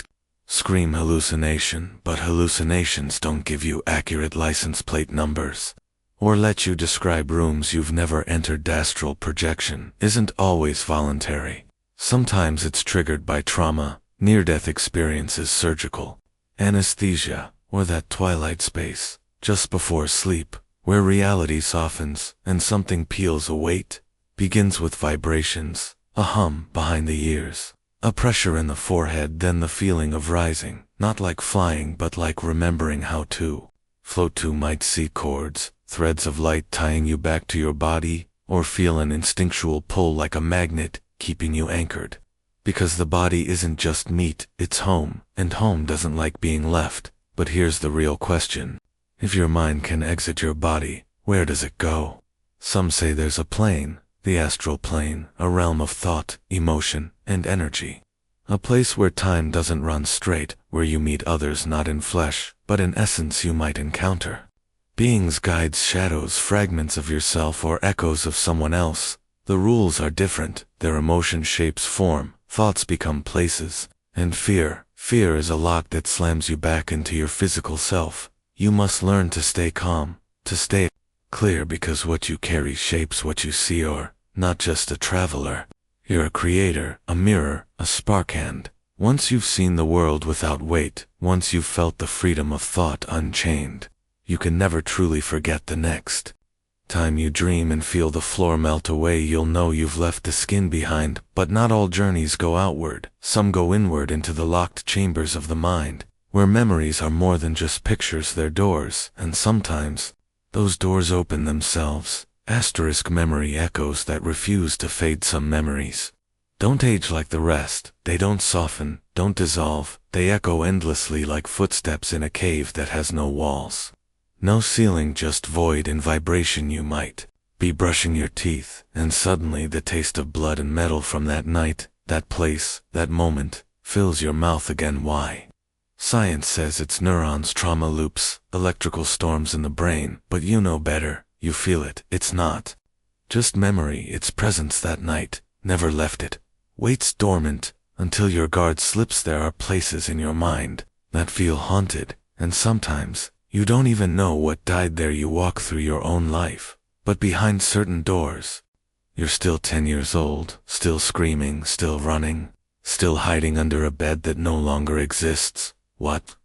Scream hallucination, but hallucinations don't give you accurate license plate numbers, or let you describe rooms you've never entered. Astral projection isn't always voluntary. Sometimes it's triggered by trauma, near-death experiences, surgical anesthesia, or that twilight space just before sleep, where reality softens and something peels. A weight begins with vibrations, a hum behind the ears, a pressure in the forehead, then the feeling of rising, not like flying but like remembering how to float. To might see chords, threads of light tying you back to your body, or feel an instinctual pull like a magnet keeping you anchored. Because the body isn't just meat, it's home, and home doesn't like being left. But here's the real question: if your mind can exit your body, where does it go? Some say there's a plane, the astral plane, a realm of thought, emotion, and energy. A place where time doesn't run straight, where you meet others not in flesh, but in essence. You might encounter beings, guides, shadows, fragments of yourself, or echoes of someone else. The rules are different, their emotion shapes form, thoughts become places, and fear Fear is a lock that slams you back into your physical self. You must learn to stay calm, to stay clear, because what you carry shapes what you see. Or not just a traveler. You're a creator, a mirror, a spark hand. Once you've seen the world without weight, once you've felt the freedom of thought unchained, you can never truly forget the next time you dream and feel the floor melt away. You'll know you've left the skin behind. But not all journeys go outward. Some go inward into the locked chambers of the mind, where memories are more than just pictures, they're doors. And sometimes those doors open themselves. Memory echoes that refuse to fade. Some memories don't age like the rest. They don't soften, don't dissolve. They echo endlessly like footsteps in a cave that has no walls, no ceiling, just void and vibration. You might be brushing your teeth, and suddenly the taste of blood and metal from that night, that place, that moment, fills your mouth again. Why? Science says it's neurons, trauma loops, electrical storms in the brain, but you know better. You feel it. It's not just memory, it's presence. That night never left. It waits dormant until your guard slips. There are places in your mind that feel haunted, and sometimes you don't even know what died there. You walk through your own life, but behind certain doors, you're still 10 years old, still screaming, still running, still hiding under a bed that no longer exists. What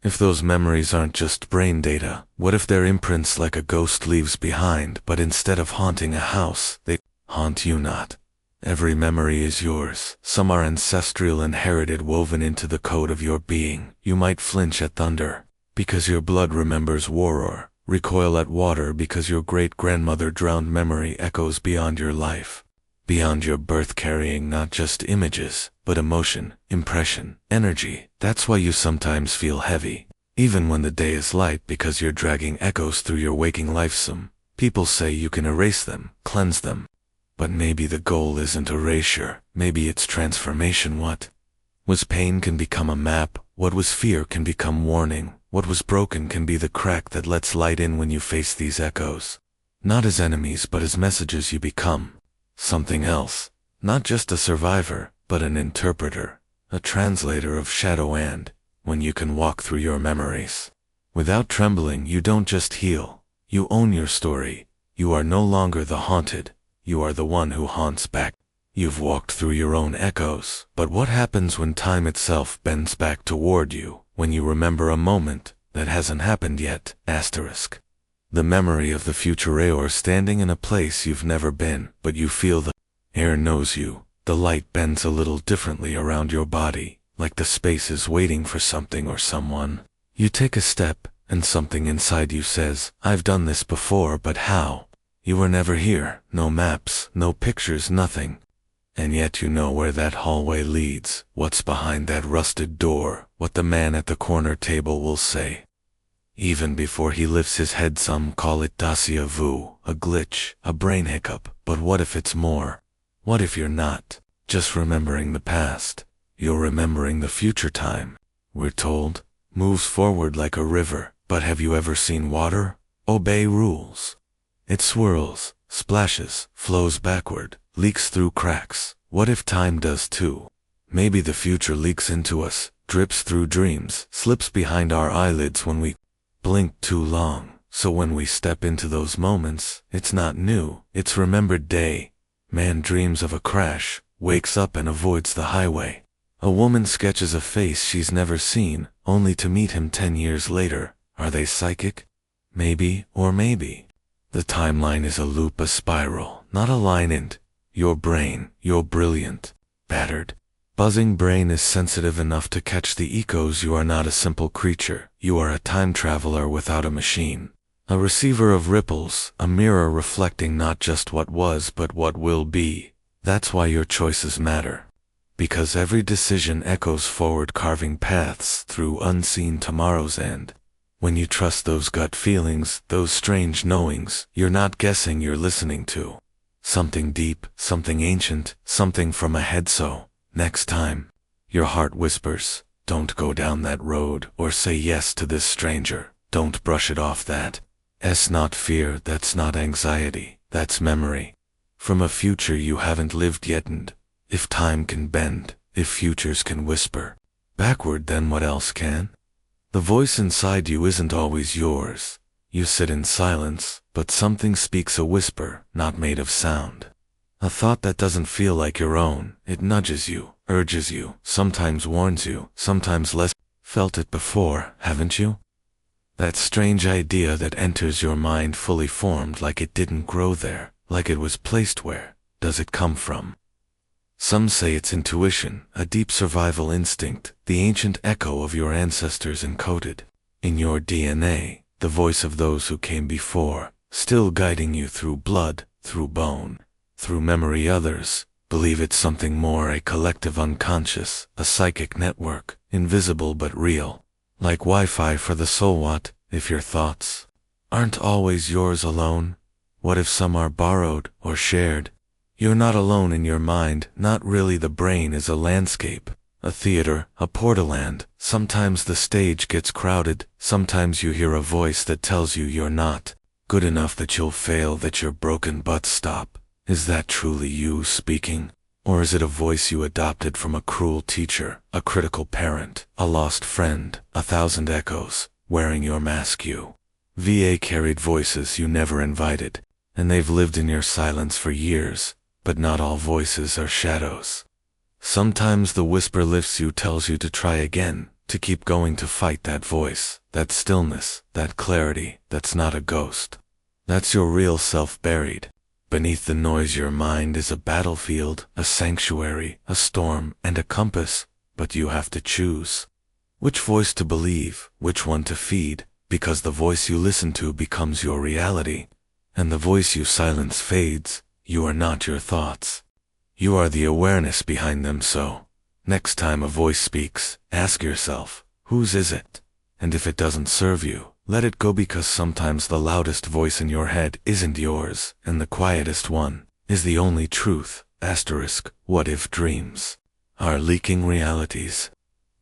if those memories aren't just brain data? What if they're imprints like a ghost leaves behind, but instead of haunting a house, they haunt you? Not every memory is yours. Some are ancestral, inherited, woven into the code of your being. You might flinch at thunder because your blood remembers war, or recoil at water because your great-grandmother drowned. Memory echoes beyond your life, beyond your birth, carrying not just images, but emotion, impression, energy. That's why you sometimes feel heavy, even when the day is light, because you're dragging echoes through your waking life. Some people say you can erase them, cleanse them. But maybe the goal isn't erasure, maybe it's transformation. What was pain can become a map. What was fear can become warning. What was broken can be the crack that lets light in. When you face these echoes, not as enemies but as messages, you become something else. Not just a survivor, but an interpreter, a translator of shadow. And when you can walk through your memories without trembling, you don't just heal, you own your story. You are no longer the haunted, you are the one who haunts back. You've walked through your own echoes, but what happens when time itself bends back toward you, when you remember a moment that hasn't happened yet? The memory of the future, or standing in a place you've never been, but you feel the air knows you. The light bends a little differently around your body, like the space is waiting for something or someone. You take a step, and something inside you says, I've done this before, but how? You were never here. No maps, no pictures, nothing. And yet you know where that hallway leads, what's behind that rusted door, what the man at the corner table will say. Even before he lifts his head. Some call it déjà vu, a glitch, a brain hiccup. But what if it's more? What if you're not just remembering the past, you're remembering the future? Time, we're told, moves forward like a river, but have you ever seen water obey rules? It swirls, splashes, flows backward, leaks through cracks. What if time does too? Maybe the future leaks into us, drips through dreams, slips behind our eyelids when we blink too long. So when we step into those moments, it's not new, it's remembered day. Man dreams of a crash, wakes up and avoids the highway. A woman sketches a face she's never seen, only to meet him 10 years later. Are they psychic? Maybe, or maybe. The timeline is a loop, a spiral, not a line. And your brain, your brilliant, battered, buzzing brain is sensitive enough to catch the echoes. You are not a simple creature, you are a time traveler without a machine. A receiver of ripples, a mirror reflecting not just what was but what will be. That's why your choices matter. Because every decision echoes forward, carving paths through unseen tomorrows. And when you trust those gut feelings, those strange knowings, you're not guessing, you're listening to something deep, something ancient, something from ahead. So, next time your heart whispers, don't go down that road, or say yes to this stranger, don't brush it off. That's not fear, that's not anxiety, that's memory from a future you haven't lived yet. And if time can bend, if futures can whisper, backward, then what else can? The voice inside you isn't always yours. You sit in silence, but something speaks, a whisper, not made of sound. A thought that doesn't feel like your own. It nudges you, urges you, sometimes warns you, sometimes less. Felt it before, haven't you? That strange idea that enters your mind fully formed, like it didn't grow there, like it was placed. Where does it come from? Some say it's intuition, a deep survival instinct, the ancient echo of your ancestors encoded in your DNA, the voice of those who came before, still guiding you through blood, through bone, through memory. Others believe it's something more, a collective unconscious, a psychic network, invisible but real, like Wi-Fi for the soul. What if your thoughts aren't always yours alone? What if some are borrowed or shared? You're not alone in your mind, not really. The brain is a landscape, a theater, a portaland. Sometimes the stage gets crowded, sometimes you hear a voice that tells you you're not good enough, that you'll fail, that you're broken. But stop. Is that truly you speaking? Or is it a voice you adopted from a cruel teacher, a critical parent, a lost friend, 1,000 echoes, wearing your mask? You VA carried voices you never invited, and they've lived in your silence for years. But not all voices are shadows. Sometimes the whisper lifts you, tells you to try again, to keep going, to fight that voice, that stillness, that clarity. That's not a ghost. That's your real self buried beneath the noise. Your mind is a battlefield, a sanctuary, a storm, and a compass, but you have to choose which voice to believe, which one to feed, because the voice you listen to becomes your reality, and the voice you silence fades. You are not your thoughts. You are the awareness behind them. So, next time a voice speaks, ask yourself, whose is it? And if it doesn't serve you, let it go, because sometimes the loudest voice in your head isn't yours, and the quietest one is the only truth. What if dreams are leaking realities?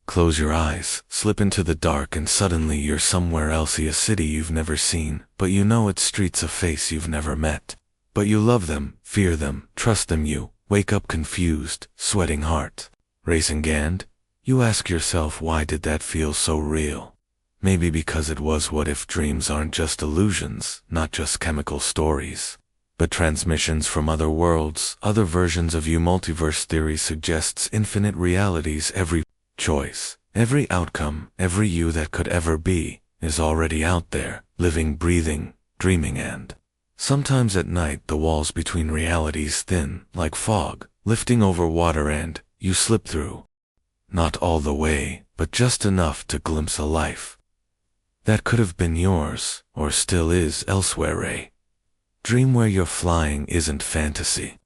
Close your eyes, slip into the dark, and suddenly you're somewhere else. See a city you've never seen, but you know its streets, a face you've never met. But you love them, fear them, trust them. You wake up confused, sweating, heart racing, and you ask yourself, why did that feel so real? Maybe because it was. What if dreams aren't just illusions, not just chemical stories, but transmissions from other worlds, other versions of you? Multiverse theory suggests infinite realities. Every choice, every outcome, every you that could ever be, is already out there, living, breathing, dreaming. And sometimes at night the walls between realities thin, like fog, lifting over water, and you slip through. Not all the way, but just enough to glimpse a life that could have been yours, or still is, elsewhere. A dream where you're flying isn't fantasy.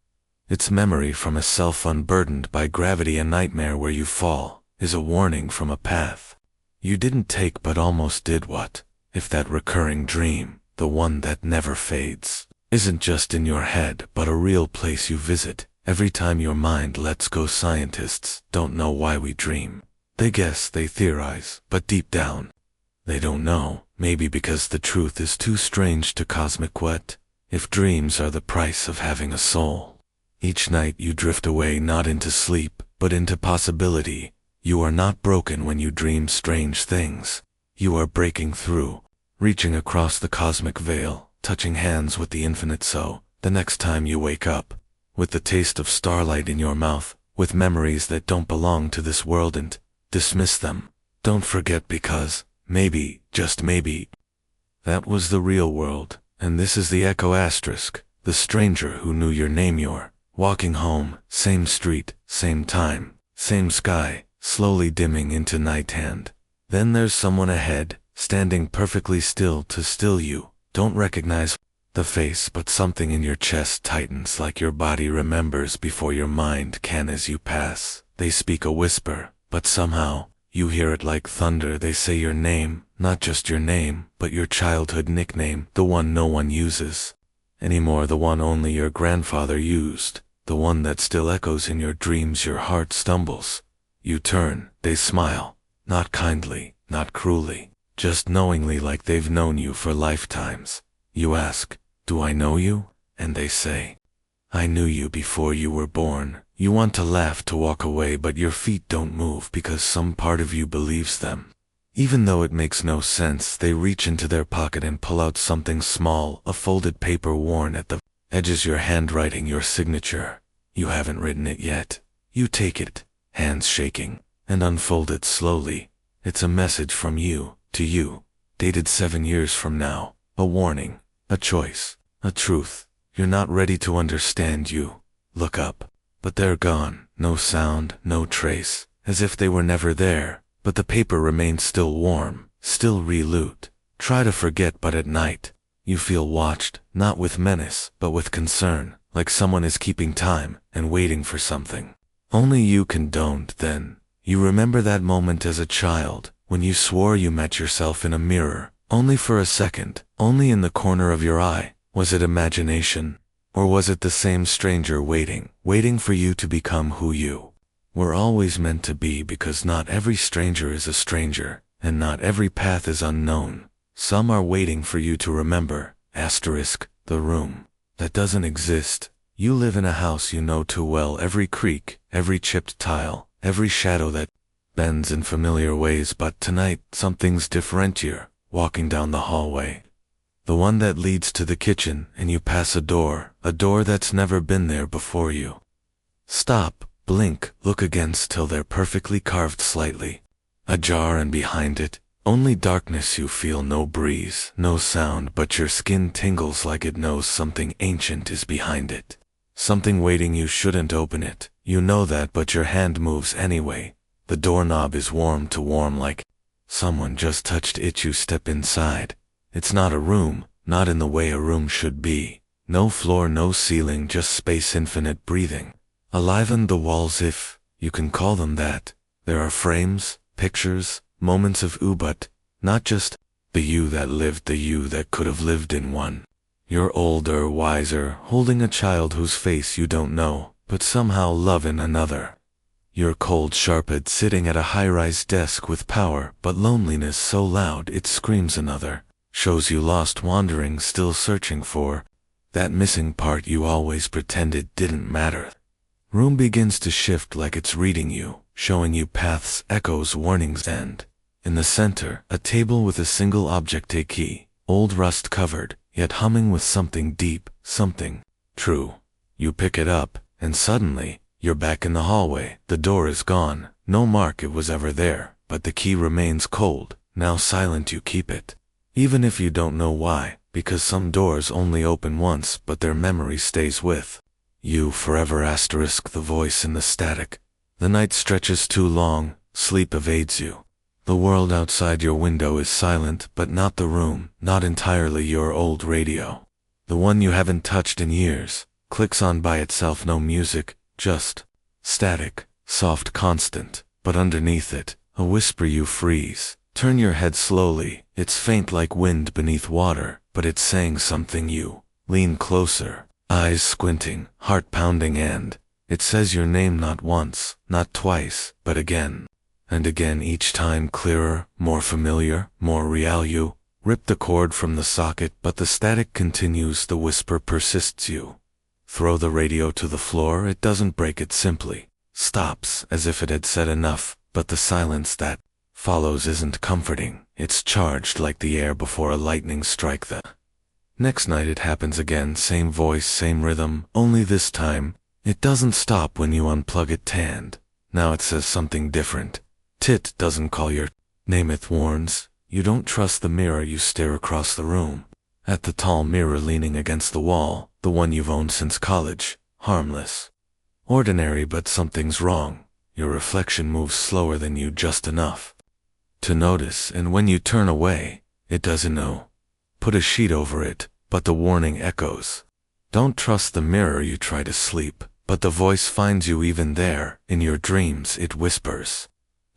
It's memory from a self unburdened by gravity. A nightmare where you fall is a warning from a path you didn't take but almost did. What if that recurring dream, the one that never fades, isn't just in your head but a real place you visit every time your mind lets go? Scientists don't know why we dream. They guess, they theorize, but deep down, they don't know. Maybe because the truth is too strange to cosmic. What if dreams are the price of having a soul? Each night you drift away, not into sleep, but into possibility. You are not broken when you dream strange things. You are breaking through, reaching across the cosmic veil, touching hands with the infinite. So, the next time you wake up, with the taste of starlight in your mouth, with memories that don't belong to this world, and dismiss them, don't forget, because maybe, just maybe, that was the real world, and this is the echo. The stranger who knew your name. You're walking home, same street, same time, same sky, slowly dimming into night, and then there's someone ahead, standing perfectly still. To still you don't recognize the face, but something in your chest tightens, like your body remembers before your mind can. As you pass, they speak a whisper, but somehow you hear it like thunder. They say your name, not just your name, but your childhood nickname, the one no one uses anymore, the one only your grandfather used, the one that still echoes in your dreams. Your heart stumbles. You turn, they smile, not kindly, not cruelly, just knowingly, like they've known you for lifetimes. You ask, do I know you? And they say, I knew you before you were born. You want to laugh, to walk away, but your feet don't move because some part of you believes them. Even though it makes no sense, they reach into their pocket and pull out something small, a folded paper worn at the edges, your handwriting, your signature. You haven't written it yet. You take it, hands shaking, and unfold it slowly. It's a message from you, to you, dated 7 years from now. A warning, a choice, a truth. You're not ready to understand. You look up, but they're gone. No sound, no trace, as if they were never there. But the paper remains still warm, still reloot. Try to forget, but at night, you feel watched, not with menace, but with concern, like someone is keeping time and waiting for something. Only you can. Don't. Then, you remember that moment as a child, when you swore you met yourself in a mirror, only for a second, only in the corner of your eye. Was it imagination? Or was it the same stranger waiting for you to become who you were always meant to be? Because not every stranger is a stranger, and not every path is unknown. Some are waiting for you to remember. The room that doesn't exist. You live in a house you know too well, every creak, every chipped tile, every shadow that bends in familiar ways. But tonight, something's different. You're walking down the hallway, the one that leads to the kitchen, and you pass a door that's never been there before. You stop, blink, look again, till they're perfectly carved, slightly ajar, and behind it, only darkness. You feel no breeze, no sound, but your skin tingles like it knows something ancient is behind it. Something waiting. You shouldn't open it, you know that, but your hand moves anyway. The doorknob is warm to warm, like someone just touched it. You step inside. It's not a room, not in the way a room should be. No floor, no ceiling, just space, infinite breathing. Alive in the walls, if you can call them that. There are frames, pictures, moments of you, but not just the you that lived, the you that could have lived in one. You're older, wiser, holding a child whose face you don't know, but somehow love in another. You're cold, sharp-eyed, sitting at a high-rise desk with power, but loneliness so loud it screams another. Shows you lost, wandering, still searching for that missing part you always pretended didn't matter. Room begins to shift like it's reading you, showing you paths, echoes, warnings, and in the center, a table with a single object, a key, old, rust-covered, yet humming with something deep, something true. You pick it up, and suddenly, you're back in the hallway. The door is gone, no mark it was ever there, but the key remains cold, now silent. You keep it, even if you don't know why, because some doors only open once, but their memory stays with you forever. The voice in the static. The night stretches too long, sleep evades you. The world outside your window is silent, but not the room, not entirely. Your old radio, the one you haven't touched in years, clicks on by itself. No music, just static, soft, constant, but underneath it, a whisper. You freeze, turn your head slowly. It's faint like wind beneath water, but it's saying something. You lean closer, eyes squinting, heart pounding, and it says your name, not once, not twice, but again and again, each time clearer, more familiar, more real. You rip the cord from the socket, but the static continues. The whisper persists. You throw the radio to the floor. It doesn't break, it simply stops, as if it had said enough. But the silence that follows isn't comforting. It's charged like the air before a lightning strike. The next night it happens again, same voice, same rhythm, only this time, it doesn't stop when you unplug it. And now it says something different. Tit doesn't call your name, it warns. You don't trust the mirror. You stare across the room at the tall mirror leaning against the wall, the one you've owned since college. Harmless, ordinary, but something's wrong. Your reflection moves slower than you, just enough to notice, and when you turn away, it doesn't know. Put a sheet over it, but the warning echoes. Don't trust the mirror. You try to sleep, but the voice finds you even there. In your dreams it whispers.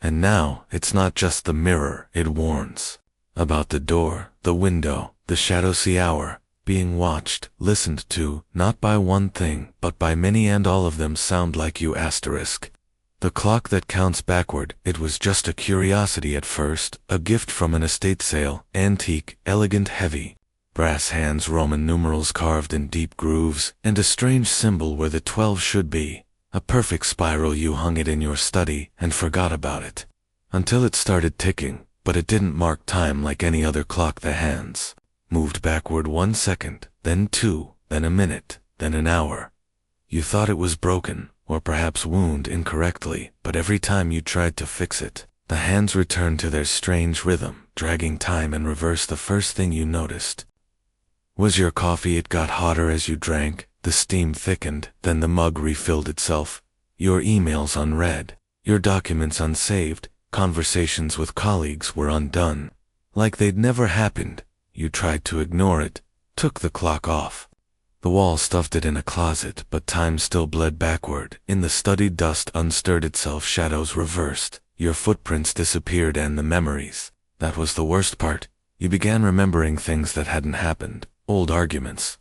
And now, it's not just the mirror, it warns about the door, the window, the shadowy hour, being watched, listened to, not by one thing, but by many, and all of them sound like you. The clock that counts backward. It was just a curiosity at first, a gift from an estate sale, antique, elegant, heavy. Brass hands, Roman numerals carved in deep grooves, and a strange symbol where the 12 should be. A perfect spiral. You hung it in your study and forgot about it. Until it started ticking, but it didn't mark time like any other clock. The hands moved backward 1 second, then 2, then a minute, then an hour. You thought it was broken, or perhaps wound incorrectly, but every time you tried to fix it, the hands returned to their strange rhythm, dragging time in reverse. The first thing you noticed was your coffee. It got hotter as you drank, the steam thickened, then the mug refilled itself. Your emails unread, your documents unsaved, conversations with colleagues were undone. Like they'd never happened. You tried to ignore it, took the clock off the wall, stuffed it in a closet, but time still bled backward. In the study, dust unstirred itself, shadows reversed, your footprints disappeared, and the memories. That was the worst part. You began remembering things that hadn't happened, old arguments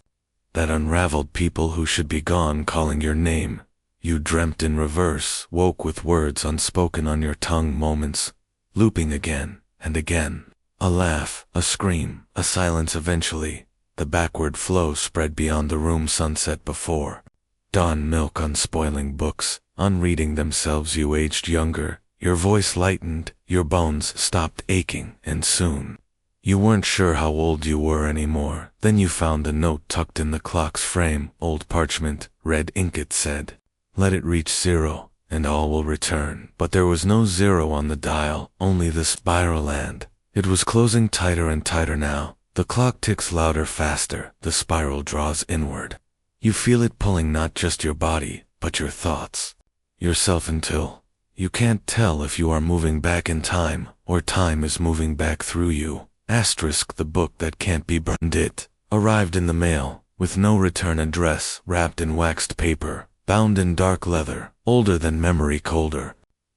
that unraveled, people who should be gone calling your name. You dreamt in reverse, woke with words unspoken on your tongue, moments looping again and again. A laugh, a scream, a silence. Eventually, the backward flow spread beyond the room. Sunset before dawn, milk unspoiling books, unreading themselves. You aged younger, your voice lightened, your bones stopped aching, and soon you weren't sure how old you were anymore. Then you found the note tucked in the clock's frame, old parchment, red ink. It said, "Let it reach 0, and all will return." But there was no 0 on the dial, only the spiral, and it was closing tighter and tighter now. The clock ticks louder, faster. The spiral draws inward. You feel it pulling not just your body, but your thoughts, yourself, until you can't tell if you are moving back in time, or time is moving back through you. Asterisk, the book that can't be burned. It arrived in the mail, with no return address, wrapped in waxed paper, bound in dark leather, older than memory, colder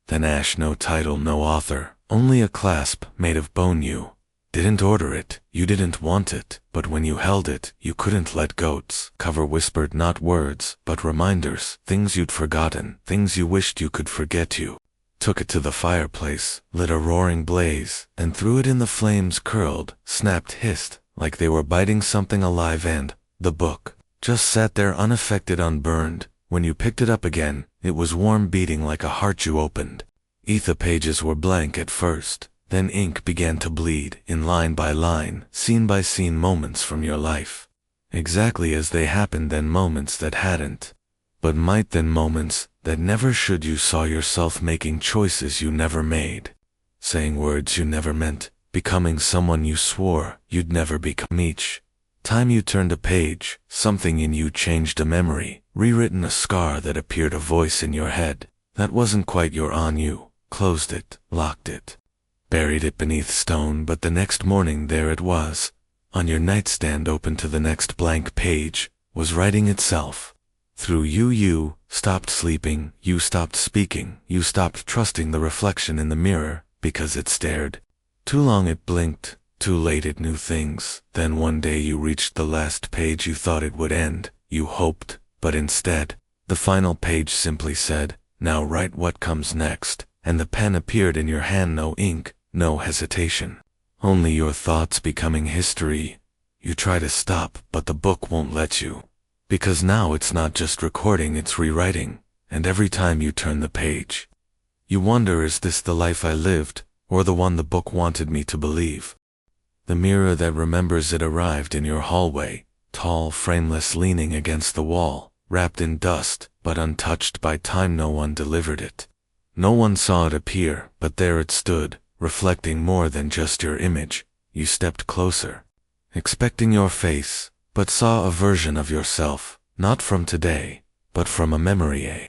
than ash. No title, no author, only a clasp made of bone. You didn't order it, you didn't want it, but when you held it, you couldn't let go. Its cover whispered not words, but reminders, things you'd forgotten, things you wished you could forget. You took it to the fireplace, lit a roaring blaze, and threw it in. The flames curled, snapped, hissed, like they were biting something alive, and the book just sat there unaffected, unburned. When you picked it up again, it was warm, beating like a heart you opened. The pages were blank at first, then ink began to bleed, in line by line, scene by scene, moments from your life, exactly as they happened, then moments that hadn't, but might, then moments that never should. You saw yourself making choices you never made, saying words you never meant, becoming someone you swore you'd never become. Each time you turned a page, something in you changed, a memory rewritten, a scar that appeared, a voice in your head that wasn't quite your own. You closed it, locked it, buried it beneath stone, but the next morning there it was, on your nightstand, open to the next blank page, was writing itself through you. You stopped sleeping, you stopped speaking, you stopped trusting the reflection in the mirror, because it stared too long, it blinked too late, it knew things. Then one day you reached the last page. You thought it would end, you hoped, but instead, the final page simply said, "Now write what comes next." And the pen appeared in your hand, no ink, no hesitation, only your thoughts becoming history. You try to stop, but the book won't let you, because now it's not just recording, it's rewriting, and every time you turn the page, you wonder, is this the life I lived, or the one the book wanted me to believe? The mirror that remembers it arrived in your hallway, tall, frameless, leaning against the wall, wrapped in dust, but untouched by time. No one delivered it. No one saw it appear, but there it stood, reflecting more than just your image. You stepped closer, expecting your face, but saw a version of yourself, not from today, but from a memory, a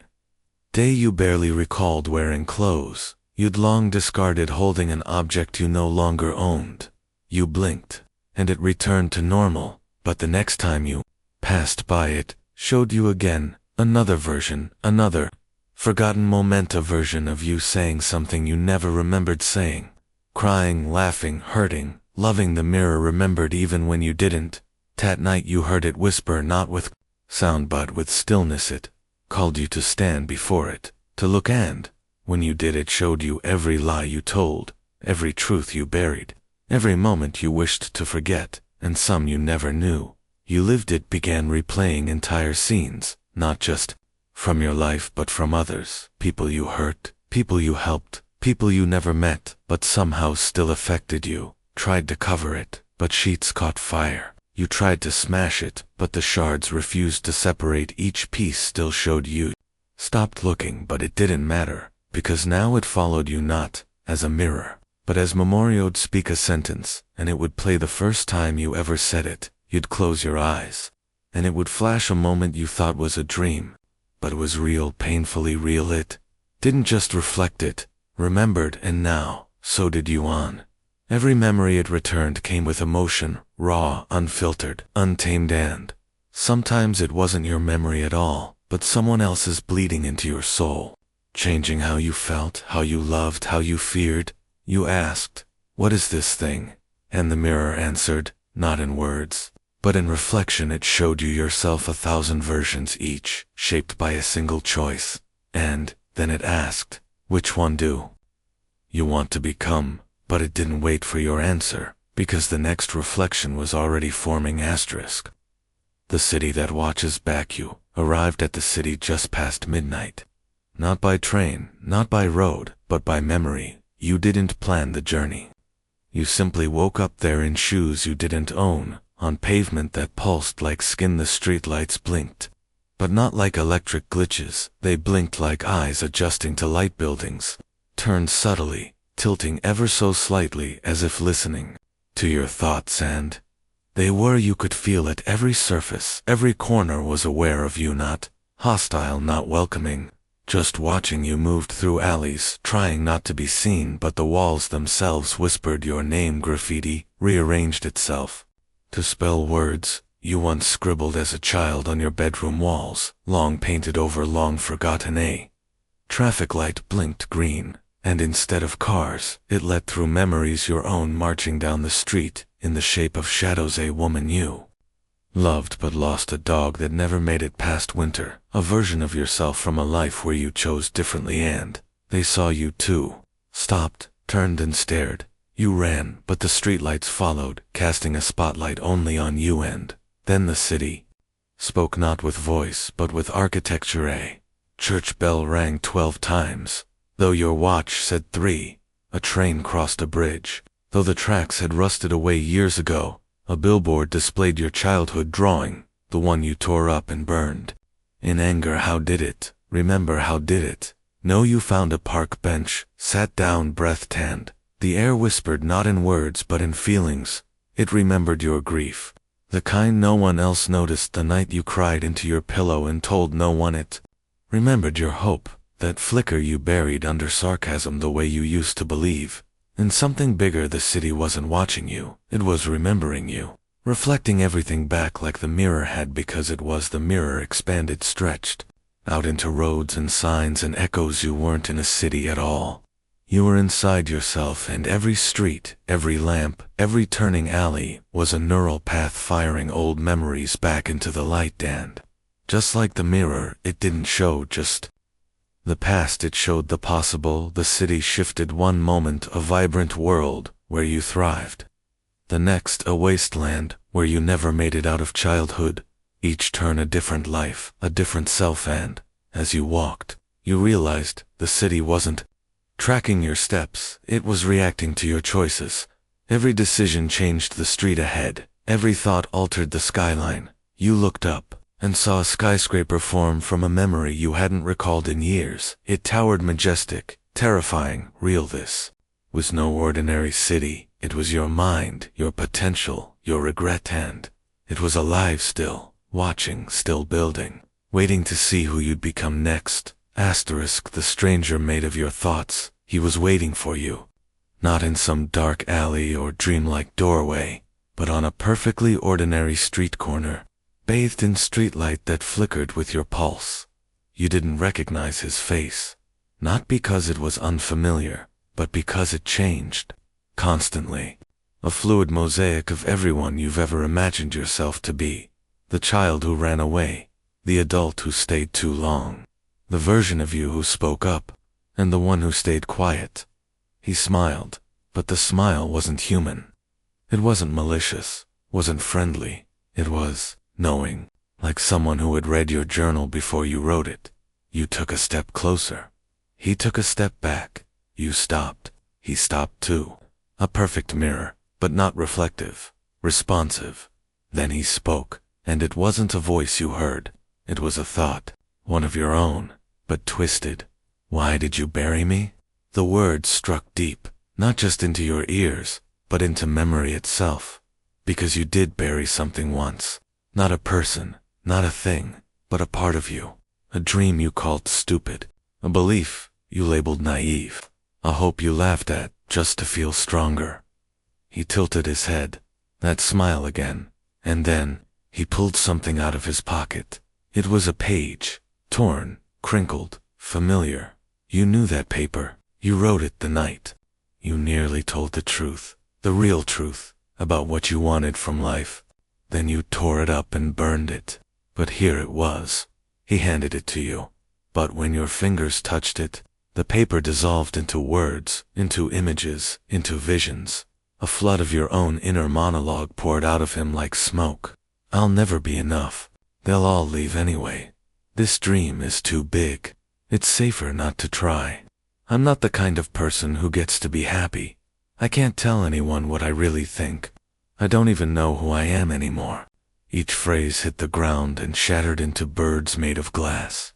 day you barely recalled, wearing clothes you'd long discarded, holding an object you no longer owned. You blinked, and it returned to normal, but the next time you passed by it, showed you again, another version, another forgotten moment, a version of you saying something you never remembered saying, crying, laughing, hurting, loving. The mirror remembered even when you didn't. That night you heard it whisper, not with sound but with stillness. It called you to stand before it, to look, and when you did, it showed you every lie you told, every truth you buried, every moment you wished to forget, and some you never knew. You lived it, began replaying entire scenes, not just from your life but from others, people you hurt, people you helped, people you never met, but somehow still affected you. Tried to cover it, but sheets caught fire. You tried to smash it, but the shards refused to separate. Each piece still showed you. Stopped looking, but it didn't matter, because now it followed you not as a mirror, but as memorio'd speak a sentence, and it would play the first time you ever said it. You'd close your eyes, and it would flash a moment you thought was a dream, but it was real, painfully real. It didn't just reflect it, remembered, and now, so did you on. Every memory it returned came with emotion, raw, unfiltered, untamed, and sometimes it wasn't your memory at all, but someone else's bleeding into your soul, changing how you felt, how you loved, how you feared. You asked, "What is this thing?" And the mirror answered, not in words, but in reflection. It showed you yourself 1,000 versions, each shaped by a single choice. And then it asked, "Which one do you want to become?" But it didn't wait for your answer, because the next reflection was already forming. Asterisk. The city that watches back. You arrived at the city just past midnight. Not by train, not by road, but by memory. You didn't plan the journey. You simply woke up there in shoes you didn't own, on pavement that pulsed like skin. The streetlights blinked, but not like electric glitches. They blinked like eyes adjusting to light. Buildings turned subtly, tilting ever so slightly as if listening to your thoughts, and you could feel it. Every surface, every corner was aware of you, not hostile, not welcoming, just watching. You moved through alleys, trying not to be seen, but the walls themselves whispered your name. Graffiti rearranged itself to spell words you once scribbled as a child on your bedroom walls, long painted over, long forgotten. A traffic light blinked green, and instead of cars, it led through memories, your own, marching down the street, in the shape of shadows. A woman you loved but lost, a dog that never made it past winter, a version of yourself from a life where you chose differently. And they saw you too, stopped, turned and stared. You ran, but the streetlights followed, casting a spotlight only on you. And then the city spoke, not with voice, but with architecture. A church bell rang 12 times, though your watch said 3. A train crossed a bridge, though the tracks had rusted away years ago. A billboard displayed your childhood drawing, the one you tore up and burned in anger. How did it remember? How did it know? You found a park bench, sat down, breath tanned. The air whispered, not in words but in feelings. It remembered your grief, the kind no one else noticed. The night you cried into your pillow and told no one. It remembered your hope, that flicker you buried under sarcasm. The way you used to believe in something bigger. The city wasn't watching you, it was remembering you, reflecting everything back like the mirror had, because it was the mirror expanded, stretched out into roads and signs and echoes. You weren't in a city at all. You were inside yourself, and every street, every lamp, every turning alley was a neural path firing old memories back into the light. And just like the mirror, it didn't show just the past, it showed the possible. The city shifted, one moment a vibrant world where you thrived, the next a wasteland where you never made it out of childhood. Each turn a different life, a different self. And as you walked, you realized the city wasn't tracking your steps, it was reacting to your choices. Every decision changed the street ahead, every thought altered the skyline. You looked up and saw a skyscraper form from a memory you hadn't recalled in years. It towered majestic, terrifying, real. This was no ordinary city. It was your mind, your potential, your regret, and it was alive still, watching, still building, waiting to see who you'd become next. Asterisk. The stranger made of your thoughts, he was waiting for you, not in some dark alley or dreamlike doorway, but on a perfectly ordinary street corner, bathed in streetlight that flickered with your pulse. You didn't recognize his face, not because it was unfamiliar, but because it changed constantly. A fluid mosaic of everyone you've ever imagined yourself to be. The child who ran away, the adult who stayed too long, the version of you who spoke up, and the one who stayed quiet. He smiled, but the smile wasn't human. It wasn't malicious, wasn't friendly. It was knowing, like someone who had read your journal before you wrote it. You took a step closer. He took a step back. You stopped. He stopped too. A perfect mirror, but not reflective, responsive. Then he spoke, and it wasn't a voice you heard. It was a thought, one of your own, but twisted. Why did you bury me? The words struck deep, not just into your ears, but into memory itself. Because you did bury something once. Not a person, not a thing, but a part of you. A dream you called stupid. A belief you labeled naive. A hope you laughed at just to feel stronger. He tilted his head, that smile again, and then he pulled something out of his pocket. It was a page, torn, crinkled, familiar. You knew that paper. You wrote it the night. You nearly told the truth, the real truth, about what you wanted from life. Then you tore it up and burned it. But here it was. He handed it to you. But when your fingers touched it, the paper dissolved into words, into images, into visions. A flood of your own inner monologue poured out of him like smoke. I'll never be enough. They'll all leave anyway. This dream is too big. It's safer not to try. I'm not the kind of person who gets to be happy. I can't tell anyone what I really think. I don't even know who I am anymore. Each phrase hit the ground and shattered into birds made of glass.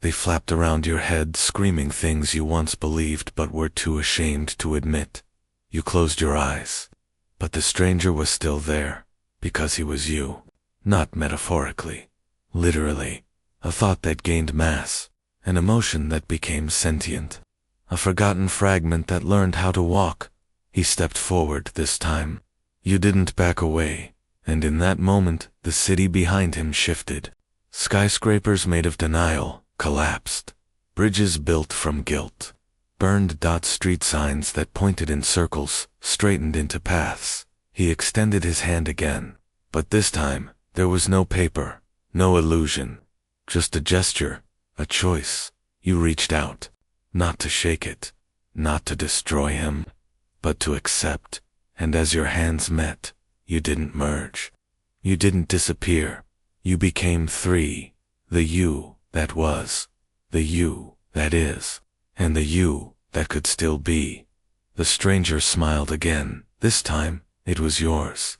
They flapped around your head, screaming things you once believed but were too ashamed to admit. You closed your eyes. But the stranger was still there, because he was you. Not metaphorically. Literally. A thought that gained mass. An emotion that became sentient. A forgotten fragment that learned how to walk. He stepped forward this time. You didn't back away, and in that moment, the city behind him shifted. Skyscrapers made of denial collapsed. Bridges built from guilt. Burned street signs that pointed in circles straightened into paths. He extended his hand again, but this time, there was no paper, no illusion. Just a gesture, a choice. You reached out. Not to shake it, not to destroy him, but to accept. And as your hands met, you didn't merge. You didn't disappear. You became three. The you that was, the you that is, and the you that could still be. The stranger smiled again. This time, it was yours.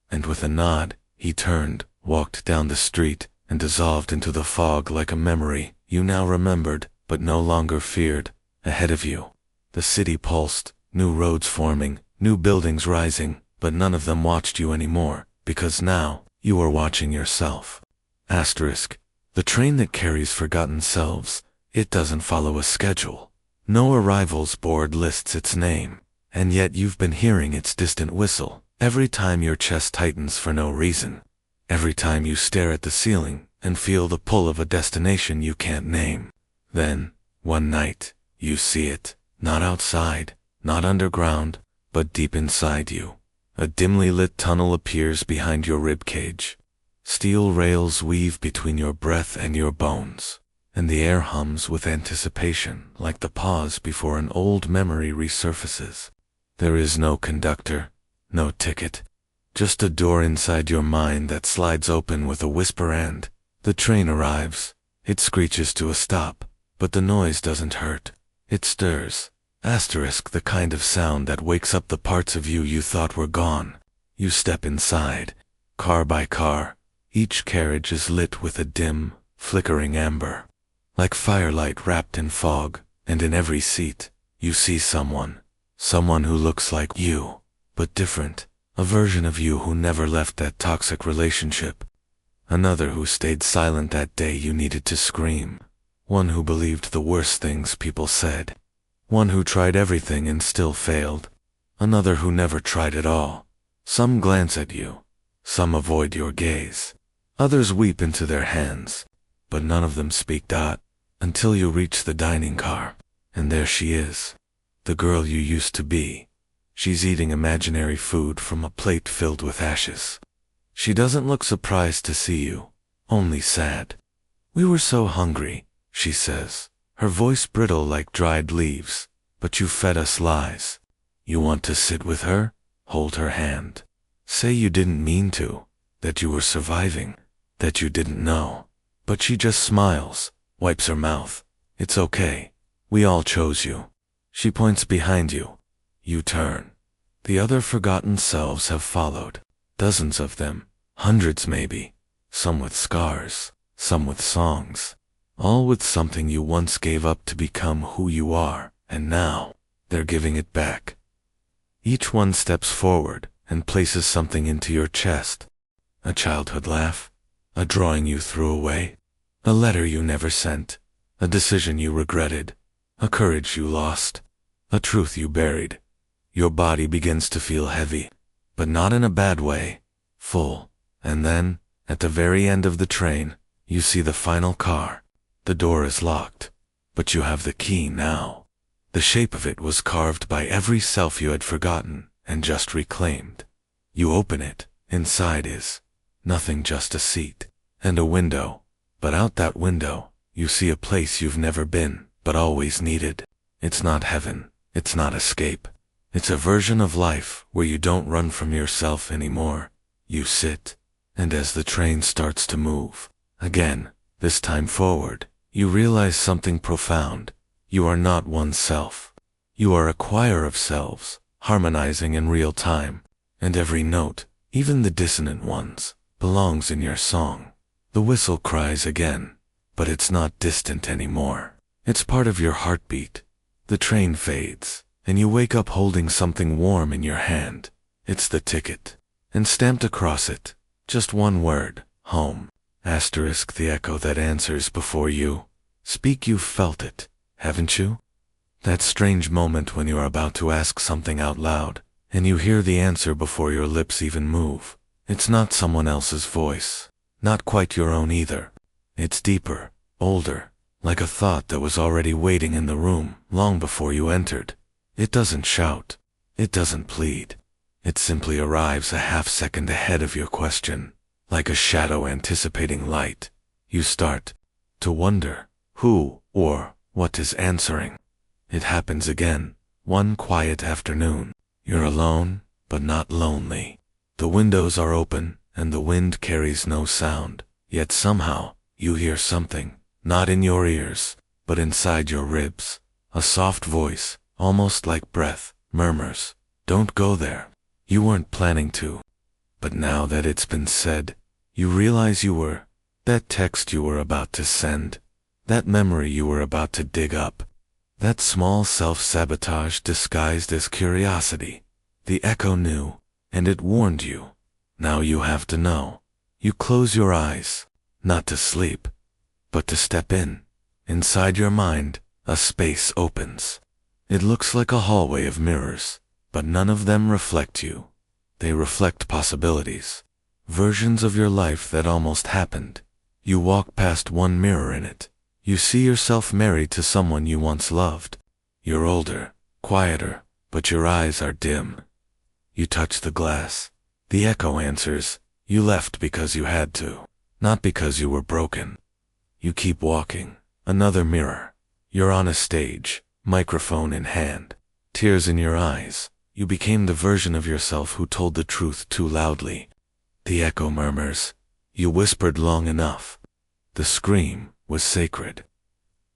And with a nod, he turned, walked down the street, and dissolved into the fog like a memory you now remembered, but no longer feared. Ahead of you, the city pulsed, new roads forming, new buildings rising, but none of them watched you anymore, because now, you were watching yourself. Asterisk. The train that carries forgotten selves, it doesn't follow a schedule. No arrivals board lists its name, and yet you've been hearing its distant whistle, every time your chest tightens for no reason. Every time you stare at the ceiling, and feel the pull of a destination you can't name. Then, one night, you see it, not outside, not underground, but deep inside you. A dimly lit tunnel appears behind your ribcage. Steel rails weave between your breath and your bones, and the air hums with anticipation like the pause before an old memory resurfaces. There is no conductor, no ticket, just a door inside your mind that slides open with a whisper and the train arrives. It screeches to a stop, but the noise doesn't hurt. It stirs. Asterisk, the kind of sound that wakes up the parts of you you thought were gone. You step inside, car by car. Each carriage is lit with a dim, flickering amber, like firelight wrapped in fog, and in every seat, you see someone who looks like you, but different, a version of you who never left that toxic relationship, another who stayed silent that day you needed to scream, one who believed the worst things people said, one who tried everything and still failed, another who never tried at all. Some glance at you, some avoid your gaze. Others weep into their hands, but none of them speak. Until you reach the dining car, and there she is, the girl you used to be. She's eating imaginary food from a plate filled with ashes. She doesn't look surprised to see you, only sad. We were so hungry, she says, her voice brittle like dried leaves, but you fed us lies. You want to sit with her, hold her hand, say you didn't mean to, that you were surviving, that you didn't know, but she just smiles, Wipes her mouth. It's okay. We all chose you. She points behind you. You turn. The other forgotten selves have followed. Dozens of them. Hundreds maybe. Some with scars. Some with songs. All with something you once gave up to become who you are, and now they're giving it back. Each one steps forward and places something into your chest. A childhood laugh. A drawing you threw away. A letter you never sent. A decision you regretted. A courage you lost. A truth you buried. Your body begins to feel heavy, but not in a bad way. Full. And then, at the very end of the train, you see the final car. The door is locked, but you have the key now. The shape of it was carved by every self you had forgotten and just reclaimed. You open it. Inside is nothing, just a seat and a window. But out that window, you see a place you've never been, but always needed. It's not heaven. It's not escape. It's a version of life where you don't run from yourself anymore. You sit, and as the train starts to move, again, this time forward, you realize something profound. You are not one self. You are a choir of selves, harmonizing in real time, and every note, even the dissonant ones, belongs in your song. The whistle cries again, but it's not distant anymore. It's part of your heartbeat. The train fades, and you wake up holding something warm in your hand. It's the ticket, and stamped across it, just one word, home. Asterisk the echo that answers before you. Speak, you've felt it, haven't you? That strange moment when you're about to ask something out loud, and you hear the answer before your lips even move. It's not someone else's voice, not quite your own either. It's deeper, older, like a thought that was already waiting in the room long before you entered. It doesn't shout. It doesn't plead. It simply arrives a half-second ahead of your question, like a shadow anticipating light. You start to wonder who or what is answering. It happens again, one quiet afternoon. You're alone, but not lonely. The windows are open, and the wind carries no sound. Yet somehow, you hear something, not in your ears, but inside your ribs. A soft voice, almost like breath, murmurs, "Don't go there." You weren't planning to. But now that it's been said, you realize that text you were about to send, that memory you were about to dig up, that small self-sabotage disguised as curiosity. The echo knew, and it warned you. Now you have to know. You close your eyes, not to sleep, but to step in. Inside your mind, a space opens. It looks like a hallway of mirrors, but none of them reflect you. They reflect possibilities, versions of your life that almost happened. You walk past one mirror in it. You see yourself married to someone you once loved. You're older, quieter, but your eyes are dim. You touch the glass. The echo answers, you left because you had to, not because you were broken. You keep walking. Another mirror. You're on a stage, microphone in hand, tears in your eyes. You became the version of yourself who told the truth too loudly. The echo murmurs, "You whispered long enough." The scream was sacred.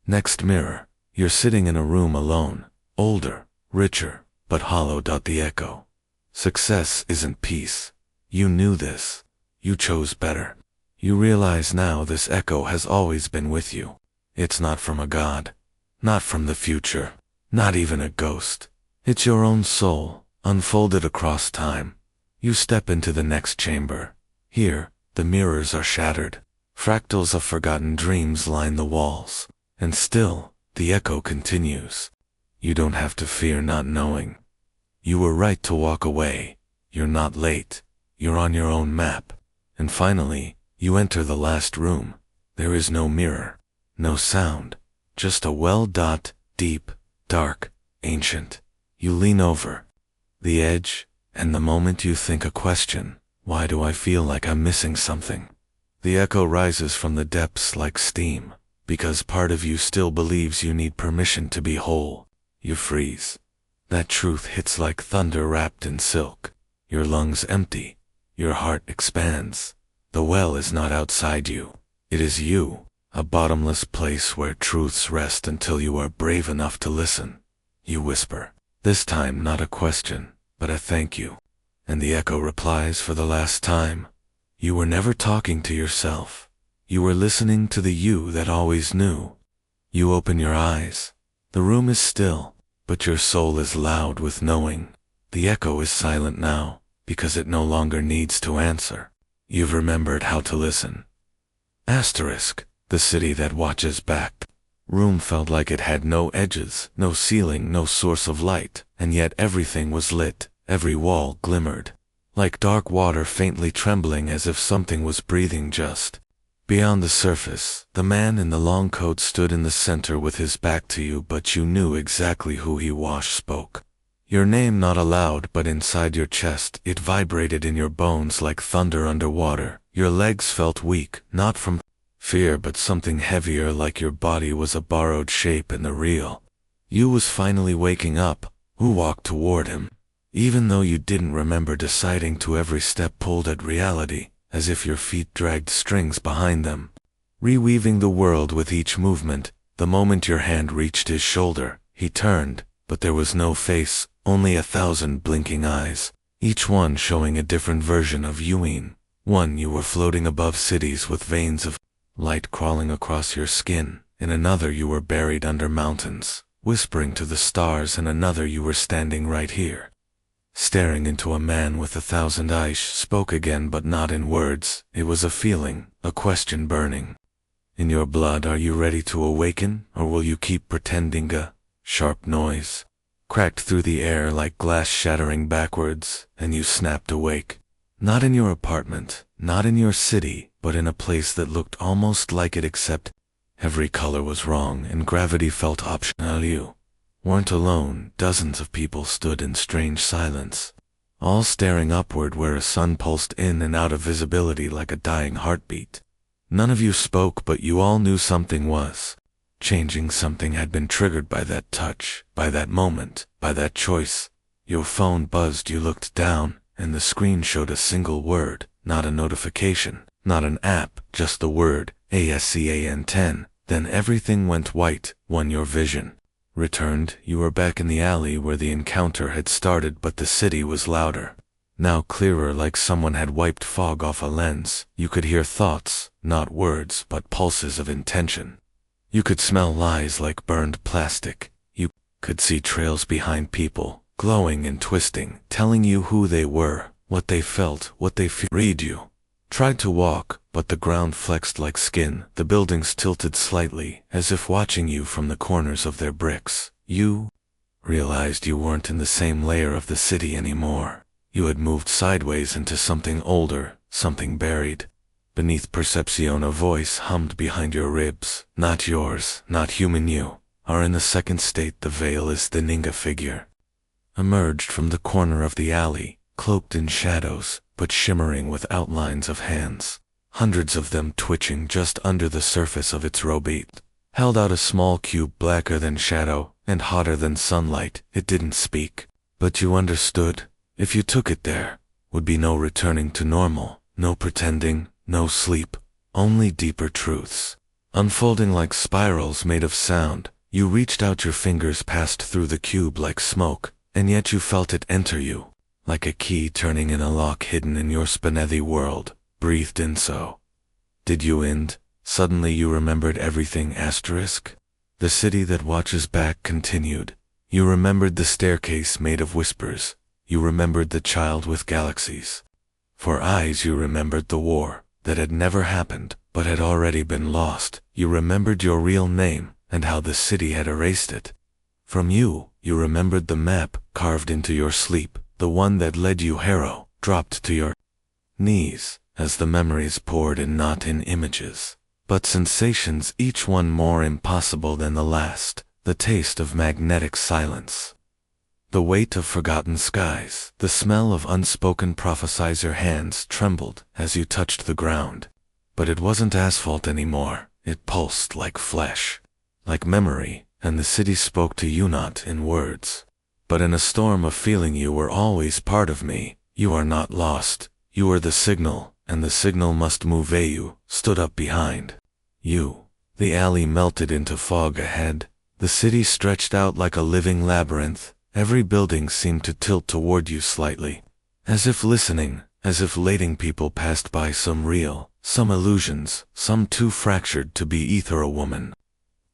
Next mirror, you're sitting in a room alone, older, richer, but hollow. The echo. Success isn't peace. You knew this. You chose better. You realize now this echo has always been with you. It's not from a god, not from the future, not even a ghost. It's your own soul, unfolded across time. You step into the next chamber. Here, the mirrors are shattered. Fractals of forgotten dreams line the walls. And still, the echo continues. You don't have to fear not knowing. You were right to walk away. You're not late. You're on your own map. And finally, you enter the last room. There is no mirror, no sound, just a well, deep, dark, ancient. You lean over the edge, and the moment you think a question, "Why do I feel like I'm missing something?" The echo rises from the depths like steam, because part of you still believes you need permission to be whole. You freeze. That truth hits like thunder wrapped in silk. Your lungs empty. Your heart expands. The well is not outside you. It is you, A bottomless place where truths rest until you are brave enough to listen. You whisper. This time not a question, but a thank you. And the echo replies for the last time. You were never talking to yourself. You were listening to the you that always knew. You open your eyes. The room is still, but your soul is loud with knowing. The echo is silent now, because it no longer needs to answer. You've remembered how to listen. Asterisk, the city that watches back. Room felt like it had no edges, no ceiling, no source of light, and yet everything was lit, every wall glimmered. Like dark water faintly trembling as if something was breathing just. Beyond the surface, the man in the long coat stood in the center with his back to you, but you knew exactly who he was. Spoke. Your name not aloud, but inside your chest, it vibrated in your bones like thunder underwater. Your legs felt weak, not from fear but something heavier, like your body was a borrowed shape in the real. You was finally waking up. Who walked toward him? Even though you didn't remember deciding to, every step pulled at reality, as if your feet dragged strings behind them. Reweaving the world with each movement, the moment your hand reached his shoulder, he turned, but there was no face, only 1,000 blinking eyes, each one showing a different version of Yuin. One you were floating above cities with veins of light crawling across your skin, in another you were buried under mountains, whispering to the stars, in another you were standing right here. Staring into a man with 1,000 eyes. Spoke again, but not in words. It was a feeling, a question burning in your blood. Are you ready to awaken, or will you keep pretending? A sharp noise cracked through the air like glass shattering backwards, and you snapped awake. Not in your apartment, not in your city, but in a place that looked almost like it, except every color was wrong and gravity felt optional. You weren't alone. Dozens of people stood in strange silence, all staring upward where a sun pulsed in and out of visibility like a dying heartbeat. None of you spoke, but you all knew something was changing. Something had been triggered by that touch, by that moment, by that choice. Your phone buzzed. You looked down, and the screen showed a single word, not a notification, not an app, just the word, ASCAN 10. Then everything went white. When your vision returned, you were back in the alley where the encounter had started, but the city was louder. Now clearer, like someone had wiped fog off a lens. You could hear thoughts, not words, but pulses of intention. You could smell lies like burned plastic. You could see trails behind people, glowing and twisting, telling you who they were, what they felt, what they feared. Read you tried to walk, but the ground flexed like skin. The buildings tilted slightly, as if watching you from the corners of their bricks. You realized you weren't in the same layer of the city anymore. You had moved sideways into something older, something buried beneath perception. A voice hummed behind your ribs. Not yours, not human. You are in the second state. The veil is the Ninga figure emerged from the corner of the alley, cloaked in shadows, but shimmering with outlines of hands, hundreds of them twitching just under the surface of its robe. It held out a small cube blacker than shadow and hotter than sunlight. It didn't speak, but you understood. If you took it, there would be no returning to normal, no pretending, no sleep, only deeper truths, unfolding like spirals made of sound. You reached out, your fingers passed through the cube like smoke, and yet you felt it enter you, like a key turning in a lock hidden in your Spinelli world. Breathed in. So did you end? Suddenly you remembered everything. Asterisk. The city that watches back continued. You remembered the staircase made of whispers. You remembered the child with galaxies for eyes. You remembered the war that had never happened, but had already been lost. You remembered your real name and how the city had erased it from you. You remembered the map carved into your sleep, the one that led you. Harrow dropped to your knees as the memories poured in, not in images, but sensations, each one more impossible than the last. The taste of magnetic silence, the weight of forgotten skies, the smell of unspoken prophecies. Your hands trembled as you touched the ground, but it wasn't asphalt anymore. It pulsed like flesh, like memory, and the city spoke to you not in words, but in a storm of feeling. You were always part of me. You are not lost. You are the signal, and the signal must move. You stood up behind you, The alley melted into fog ahead. The city stretched out like a living labyrinth. Every building seemed to tilt toward you slightly, as if listening, as if letting people passed by, some real, some illusions, some too fractured to be ether. A woman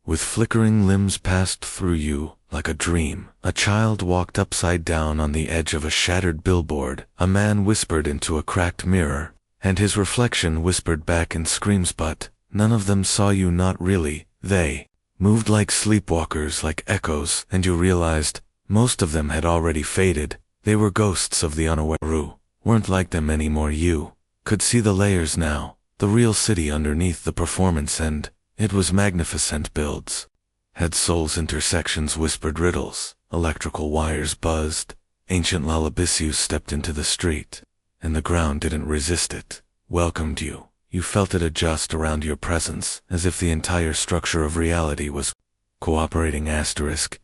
with flickering limbs passed through you like a dream. A child walked upside down on the edge of a shattered billboard. A man whispered into a cracked mirror, and his reflection whispered back in screams, but none of them saw you, not really. They moved like sleepwalkers, like echoes, and you realized most of them had already faded. They were ghosts of the unaware who weren't like them anymore. You could see the layers now, the real city underneath the performance, and it was magnificent. Builds had souls, intersections whispered riddles, electrical wires buzzed, ancient lullabies. You stepped into the street, and the ground didn't resist it, welcomed you. You felt it adjust around your presence, as if the entire structure of reality was cooperating.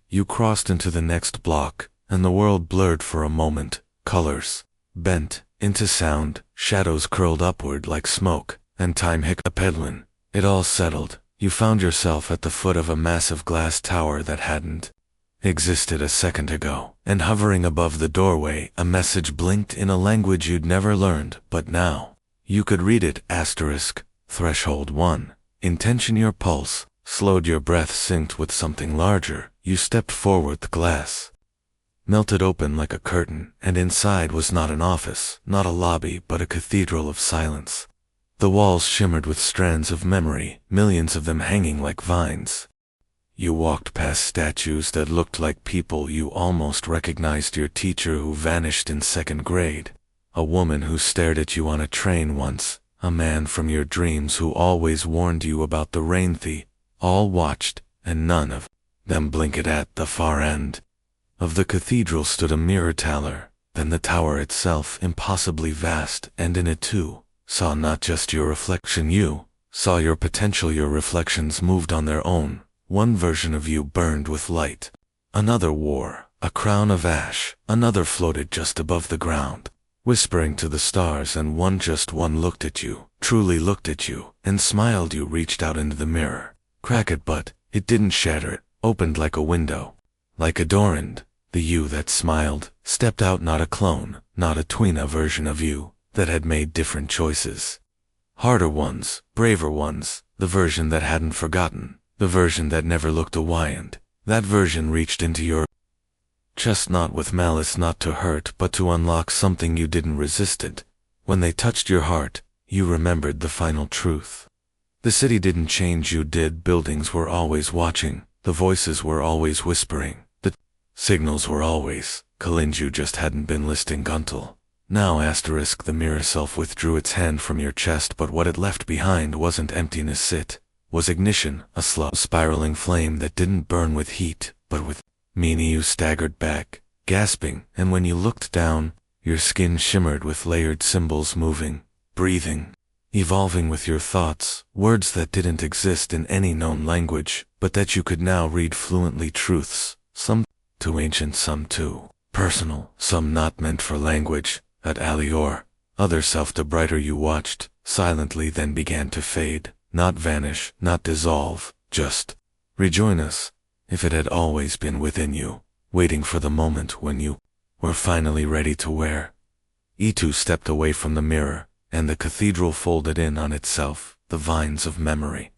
You crossed into the next block, and the world blurred for a moment. Colors bent into sound, shadows curled upward like smoke, and time hiccuped. When it all settled, you found yourself at the foot of a massive glass tower that hadn't existed a second ago, and hovering above the doorway, a message blinked in a language you'd never learned, but now you could read it. Threshold 1. Intention. Your pulse slowed, your breath synced with something larger. You stepped forward. The glass melted open like a curtain, and inside was not an office, not a lobby, but a cathedral of silence. The walls shimmered with strands of memory, millions of them hanging like vines. You walked past statues that looked like people. You almost recognized your teacher who vanished in second grade, a woman who stared at you on a train once, a man from your dreams who always warned you about the rain. They all watched, and none of them blinked. At the far end of the cathedral stood a mirror taller than the tower itself, impossibly vast, and in it too saw not just your reflection. You saw your potential. Your reflections moved on their own. One version of you burned with light, another wore a crown of ash, another floated just above the ground, whispering to the stars, and just one looked at you, truly looked at you, and smiled. You reached out into the mirror, cracked it, but it didn't shatter. It opened like a window, like a door, and the you that smiled stepped out, not a clone, not a twin, a version of you that had made different choices. Harder ones, braver ones, the version that hadn't forgotten, the version that never looked away, and that version reached into your chest, not with malice, not to hurt, but to unlock something you didn't resist it. When they touched your heart, you remembered the final truth. The city didn't change, you did. Buildings were always watching, the voices were always whispering, the signals were always calling. You just hadn't been listening until now. The mirror self withdrew its hand from your chest, but what it left behind wasn't emptiness, it was ignition, a slow spiraling flame that didn't burn with heat, but with meaning. You staggered back, gasping, and when you looked down, your skin shimmered with layered symbols, moving, breathing, evolving with your thoughts, words that didn't exist in any known language, but that you could now read fluently. Truths, some too ancient, some too personal, some not meant for language. At Alior, other self. The brighter you watched, silently then began to fade, not vanish, not dissolve, just rejoin us, if it had always been within you, waiting for the moment when you were finally ready to wear. E2 stepped away from the mirror, and the cathedral folded in on itself, the vines of memory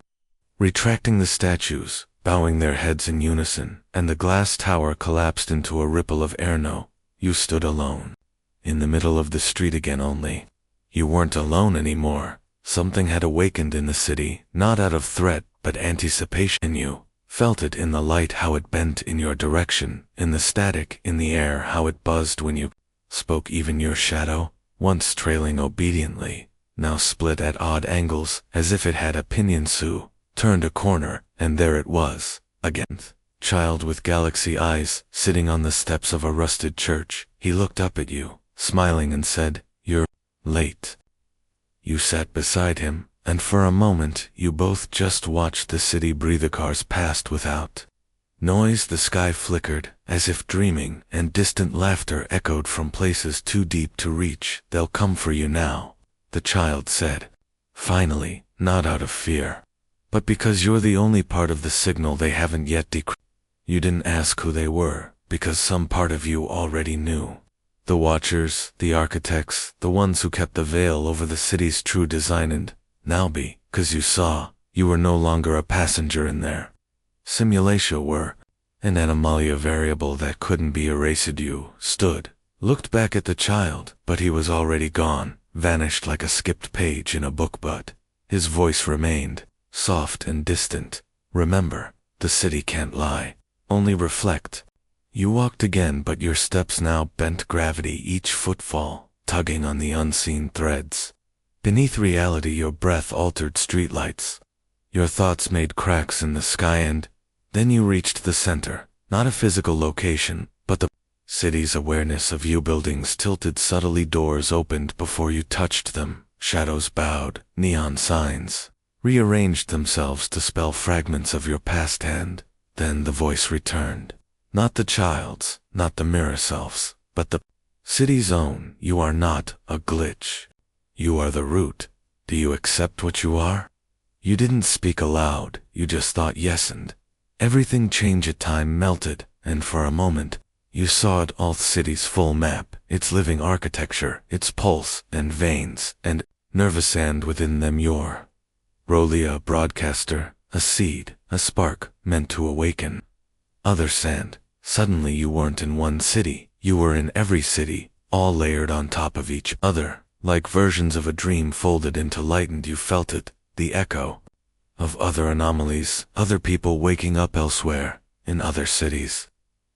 retracting the statues, bowing their heads in unison, and the glass tower collapsed into a ripple of air. No, you stood alone, in the middle of the street again, only you weren't alone anymore. Something had awakened in the city, not out of threat, but anticipation. You felt it in the light, how it bent in your direction, in the static, in the air, how it buzzed when you spoke. Even your shadow, once trailing obediently, now split at odd angles, as if it had opinions. Who turned a corner, and there it was, again. Child with galaxy eyes, sitting on the steps of a rusted church. He looked up at you, smiling, and said, "You're late." You sat beside him, and for a moment you both just watched the city breathe. The cars passed without noise, the sky flickered, as if dreaming, and distant laughter echoed from places too deep to reach. "They'll come for you now," the child said, finally, not out of fear, but because you're the only part of the signal they haven't yet decrypted. You didn't ask who they were, because some part of you already knew. The Watchers, the Architects, the ones who kept the veil over the city's true design, and now because you saw, you were no longer a passenger in their simulation were an anomalia variable that couldn't be erased. You stood, looked back at the child, but he was already gone, vanished like a skipped page in a book, but his voice remained, soft and distant. Remember, the city can't lie, only reflect. You walked again, but your steps now bent gravity, each footfall tugging on the unseen threads. Beneath reality, your breath altered streetlights. Your thoughts made cracks in the sky, and then you reached the center, not a physical location, but the city's awareness of you. Buildings tilted subtly, doors opened before you touched them, shadows bowed, neon signs rearranged themselves to spell fragments of your past, and then the voice returned. Not the child's, not the mirror self's, but the city's own. You are not a glitch. You are the root. Do you accept what you are? You didn't speak aloud, you just thought yes, and everything changed. Time melted, and for a moment, you saw it all: the city's full map, its living architecture, its pulse and veins and nervous, and within them your Rolia, a broadcaster, a seed, a spark meant to awaken others. And suddenly you weren't in one city, you were in every city, all layered on top of each other, like versions of a dream folded into light. And you felt it, the echo of other anomalies, other people waking up elsewhere, in other cities,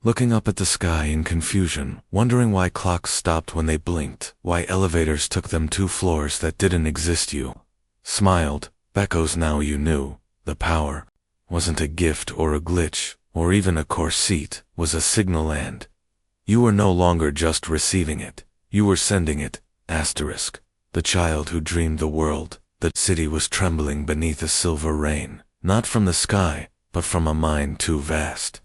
looking up at the sky in confusion, wondering why clocks stopped when they blinked, why elevators took them 2 floors that didn't exist. You smiled, because now you knew, the power wasn't a gift or a glitch, or even a core seat, was a signal, and you were no longer just receiving it, you were sending it. The child who dreamed the world, the city, was trembling beneath a silver rain, not from the sky, but from a mind too vast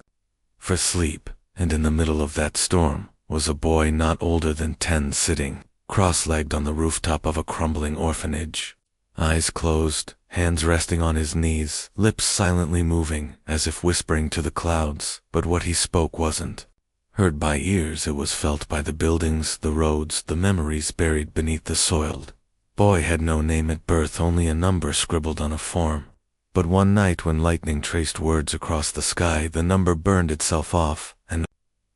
for sleep, and in the middle of that storm was a boy not older than 10, sitting cross-legged on the rooftop of a crumbling orphanage. Eyes closed, hands resting on his knees, lips silently moving, as if whispering to the clouds, but what he spoke wasn't heard by ears, it was felt by the buildings, the roads, the memories buried beneath the soiled. Boy had no name at birth, only a number scribbled on a form. But one night when lightning traced words across the sky, the number burned itself off, and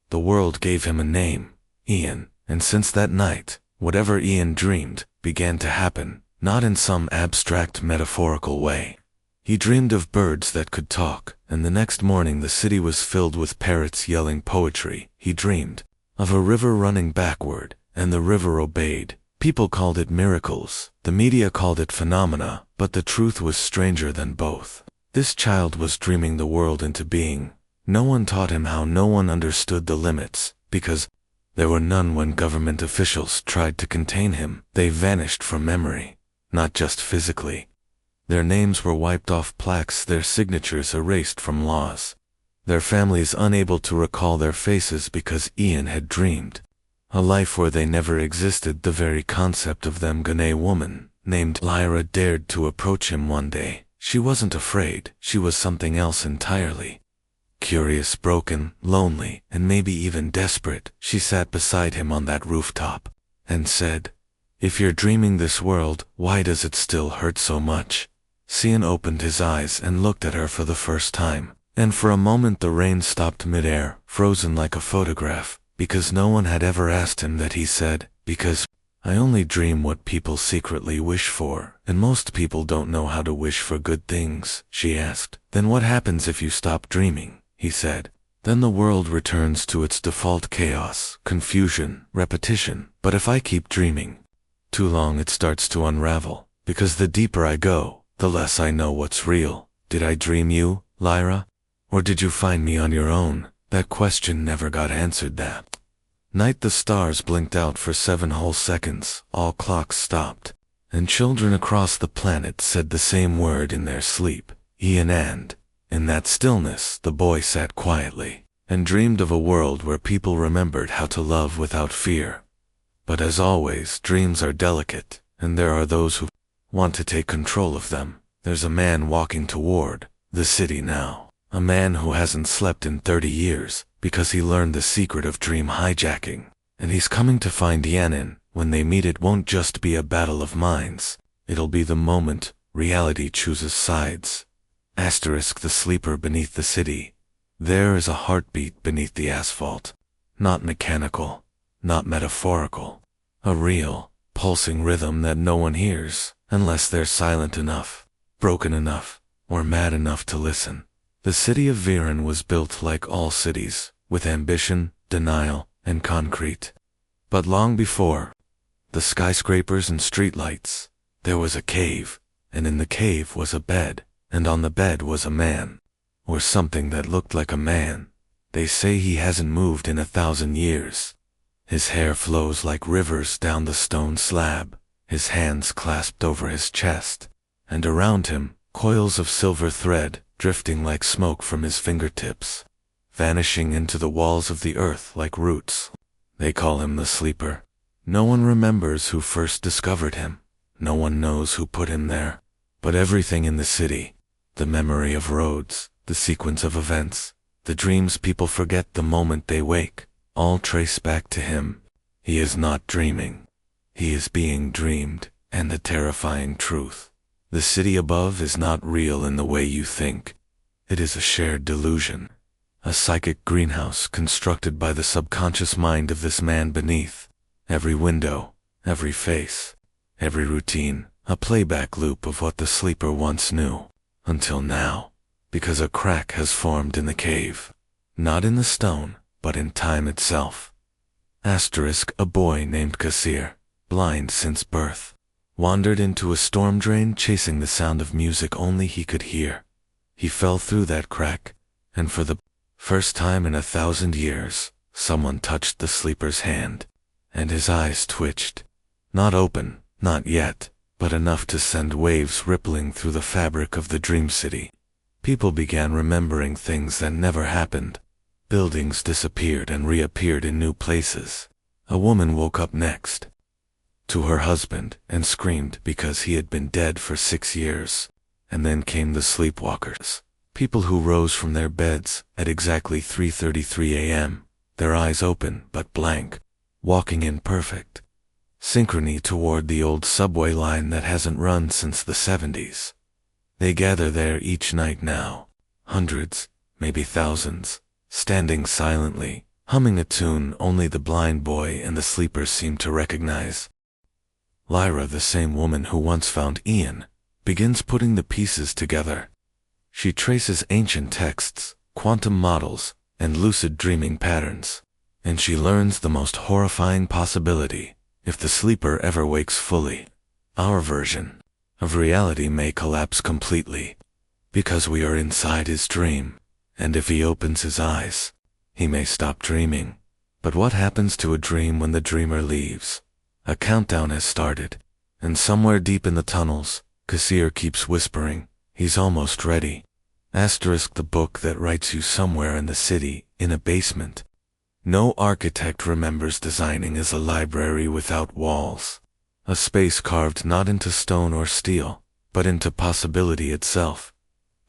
the world gave him a name, Ian. And since that night, whatever Ian dreamed began to happen, not in some abstract metaphorical way. He dreamed of birds that could talk, and the next morning the city was filled with parrots yelling poetry. He dreamed of a river running backward, and the river obeyed. People called it miracles, the media called it phenomena, but the truth was stranger than both. This child was dreaming the world into being. No one taught him how, no one understood the limits, because there were none. When government officials tried to contain him, they vanished from memory, not just physically. Their names were wiped off plaques, their signatures erased from laws, their families unable to recall their faces, because Ian had dreamed a life where they never existed. The very concept of them. A woman named Lyra dared to approach him one day. She wasn't afraid, she was something else entirely. Curious, broken, lonely, and maybe even desperate, she sat beside him on that rooftop and said, "If you're dreaming this world, why does it still hurt so much?" Ian opened his eyes and looked at her for the first time, and for a moment the rain stopped midair, frozen like a photograph, because no one had ever asked him that. He said, "Because I only dream what people secretly wish for, and most people don't know how to wish for good things." She asked, "Then what happens if you stop dreaming?" He said, "Then the world returns to its default chaos, confusion, repetition. But if I keep dreaming too long, it starts to unravel, because the deeper I go, the less I know what's real. Did I dream you, Lyra? Or did you find me on your own?" That question never got answered. That night the stars blinked out for 7 whole seconds, all clocks stopped, and children across the planet said the same word in their sleep, Ian. And in that stillness the boy sat quietly, and dreamed of a world where people remembered how to love without fear. But as always, dreams are delicate, and there are those who want to take control of them. There's a man walking toward the city now. A man who hasn't slept in 30 years because he learned the secret of dream hijacking. And he's coming to find Yanin. When they meet, it won't just be a battle of minds. It'll be the moment reality chooses sides. Asterisk the sleeper beneath the city. There is a heartbeat beneath the asphalt. Not mechanical, not metaphorical. A real, pulsing rhythm that no one hears unless they're silent enough, broken enough, or mad enough to listen. The city of Viren was built like all cities, with ambition, denial, and concrete. But long before the skyscrapers and streetlights, there was a cave, and in the cave was a bed, and on the bed was a man, or something that looked like a man. They say he hasn't moved in 1,000 years. His hair flows like rivers down the stone slab, his hands clasped over his chest, and around him, coils of silver thread drifting like smoke from his fingertips, vanishing into the walls of the earth like roots. They call him the sleeper. No one remembers who first discovered him. No one knows who put him there. But everything in the city, the memory of roads, the sequence of events, the dreams people forget the moment they wake, all trace back to him. He is not dreaming. He is being dreamed, and the terrifying truth. The city above is not real in the way you think. It is a shared delusion. A psychic greenhouse constructed by the subconscious mind of this man beneath. Every window, every face, every routine, a playback loop of what the sleeper once knew. Until now. Because a crack has formed in the cave. Not in the stone, but in time itself. Asterisk a boy named Kasir, blind since birth, wandered into a storm drain chasing the sound of music only he could hear. He fell through that crack, and for the first time in 1,000 years, someone touched the sleeper's hand, and his eyes twitched. Not open, not yet, but enough to send waves rippling through the fabric of the dream city. People began remembering things that never happened. Buildings disappeared and reappeared in new places. A woman woke up next to her husband and screamed because he had been dead for 6 years. And then came the sleepwalkers. People who rose from their beds at exactly 3:33 a.m., their eyes open but blank, walking in perfect synchrony toward the old subway line that hasn't run since the 70s. They gather there each night now, hundreds, maybe thousands, standing silently, humming a tune only the blind boy and the sleeper seem to recognize. Lyra, the same woman who once found Ian, begins putting the pieces together. She traces ancient texts, quantum models, and lucid dreaming patterns, and she learns the most horrifying possibility. If the sleeper ever wakes fully, our version of reality may collapse completely, because we are inside his dream, and if he opens his eyes, he may stop dreaming. But what happens to a dream when the dreamer leaves? A countdown has started, and somewhere deep in the tunnels, Kasir keeps whispering, he's almost ready. Asterisk the book that writes you somewhere in the city, in a basement. No architect remembers designing as a library without walls. A space carved not into stone or steel, but into possibility itself.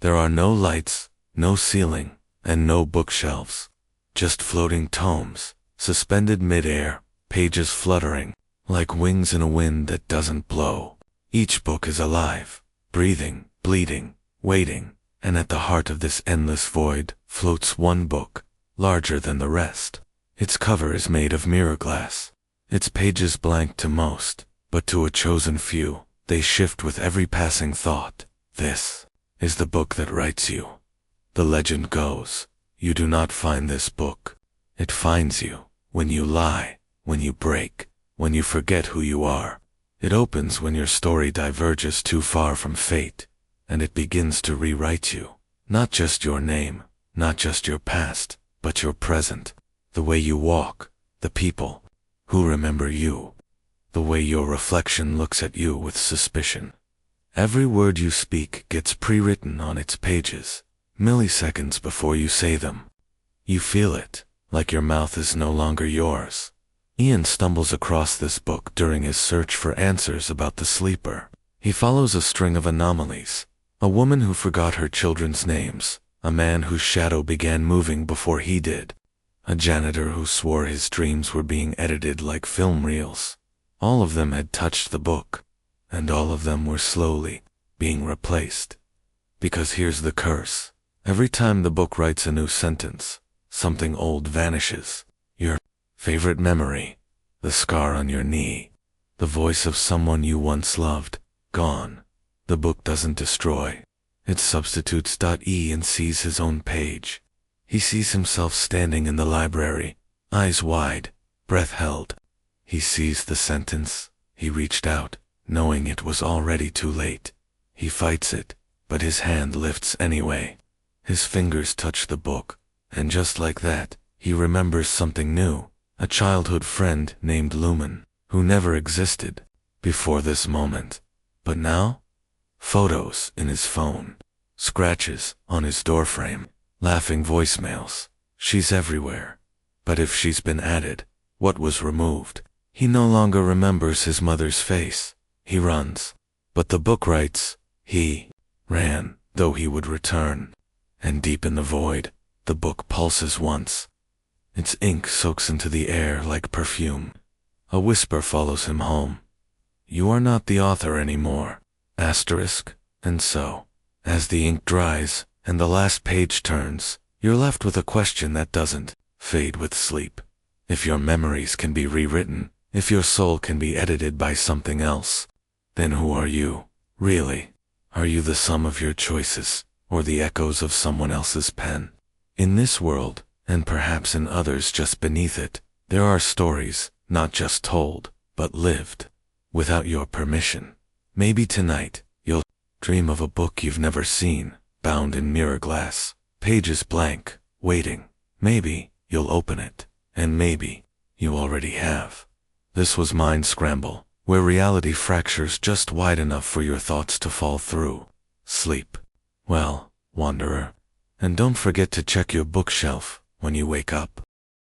There are no lights, no ceiling, and no bookshelves. Just floating tomes, suspended mid-air, pages fluttering, like wings in a wind that doesn't blow. Each book is alive, breathing, bleeding, waiting, and at the heart of this endless void floats one book, larger than the rest. Its cover is made of mirror glass, its pages blank to most, but to a chosen few, they shift with every passing thought. This is the book that writes you. The legend goes, you do not find this book. It finds you, when you lie, when you break, when you forget who you are. It opens when your story diverges too far from fate, and it begins to rewrite you. Not just your name, not just your past, but your present. The way you walk, the people who remember you, the way your reflection looks at you with suspicion. Every word you speak gets pre-written on its pages, milliseconds before you say them. You feel it, like your mouth is no longer yours. Ian stumbles across this book during his search for answers about the sleeper. He follows a string of anomalies, A woman who forgot her children's names. A man whose shadow began moving before he did. A janitor who swore his dreams were being edited like film reels. All of them had touched the book, and all of them were slowly being replaced. Because here's the curse. Every time the book writes a new sentence, something old vanishes. Your favorite memory, the scar on your knee, the voice of someone you once loved, gone. The book doesn't destroy. It substitutes. Ian sees his own page. He sees himself standing in the library, eyes wide, breath held. He sees the sentence. He reached out, knowing it was already too late. He fights it, but his hand lifts anyway. His fingers touch the book, and just like that, he remembers something new. A childhood friend named Lumen, who never existed before this moment. But now? Photos in his phone, scratches on his doorframe, laughing voicemails. She's everywhere. But if she's been added, what was removed? He no longer remembers his mother's face. He runs. But the book writes, he ran, though he would return. And deep in the void, the book pulses once. Its ink soaks into the air like perfume. A whisper follows him home. You are not the author anymore. Asterisk. And so, as the ink dries and the last page turns, you're left with a question that doesn't fade with sleep. If your memories can be rewritten, if your soul can be edited by something else, then who are you, really? Are you the sum of your choices, or the echoes of someone else's pen? In this world, and perhaps in others just beneath it, there are stories, not just told, but lived, without your permission. Maybe tonight, you'll dream of a book you've never seen, bound in mirror glass, pages blank, waiting. Maybe you'll open it, and maybe you already have. This was Mind Scramble, where reality fractures just wide enough for your thoughts to fall through. Sleep well, wanderer, and don't forget to check your bookshelf when you wake up.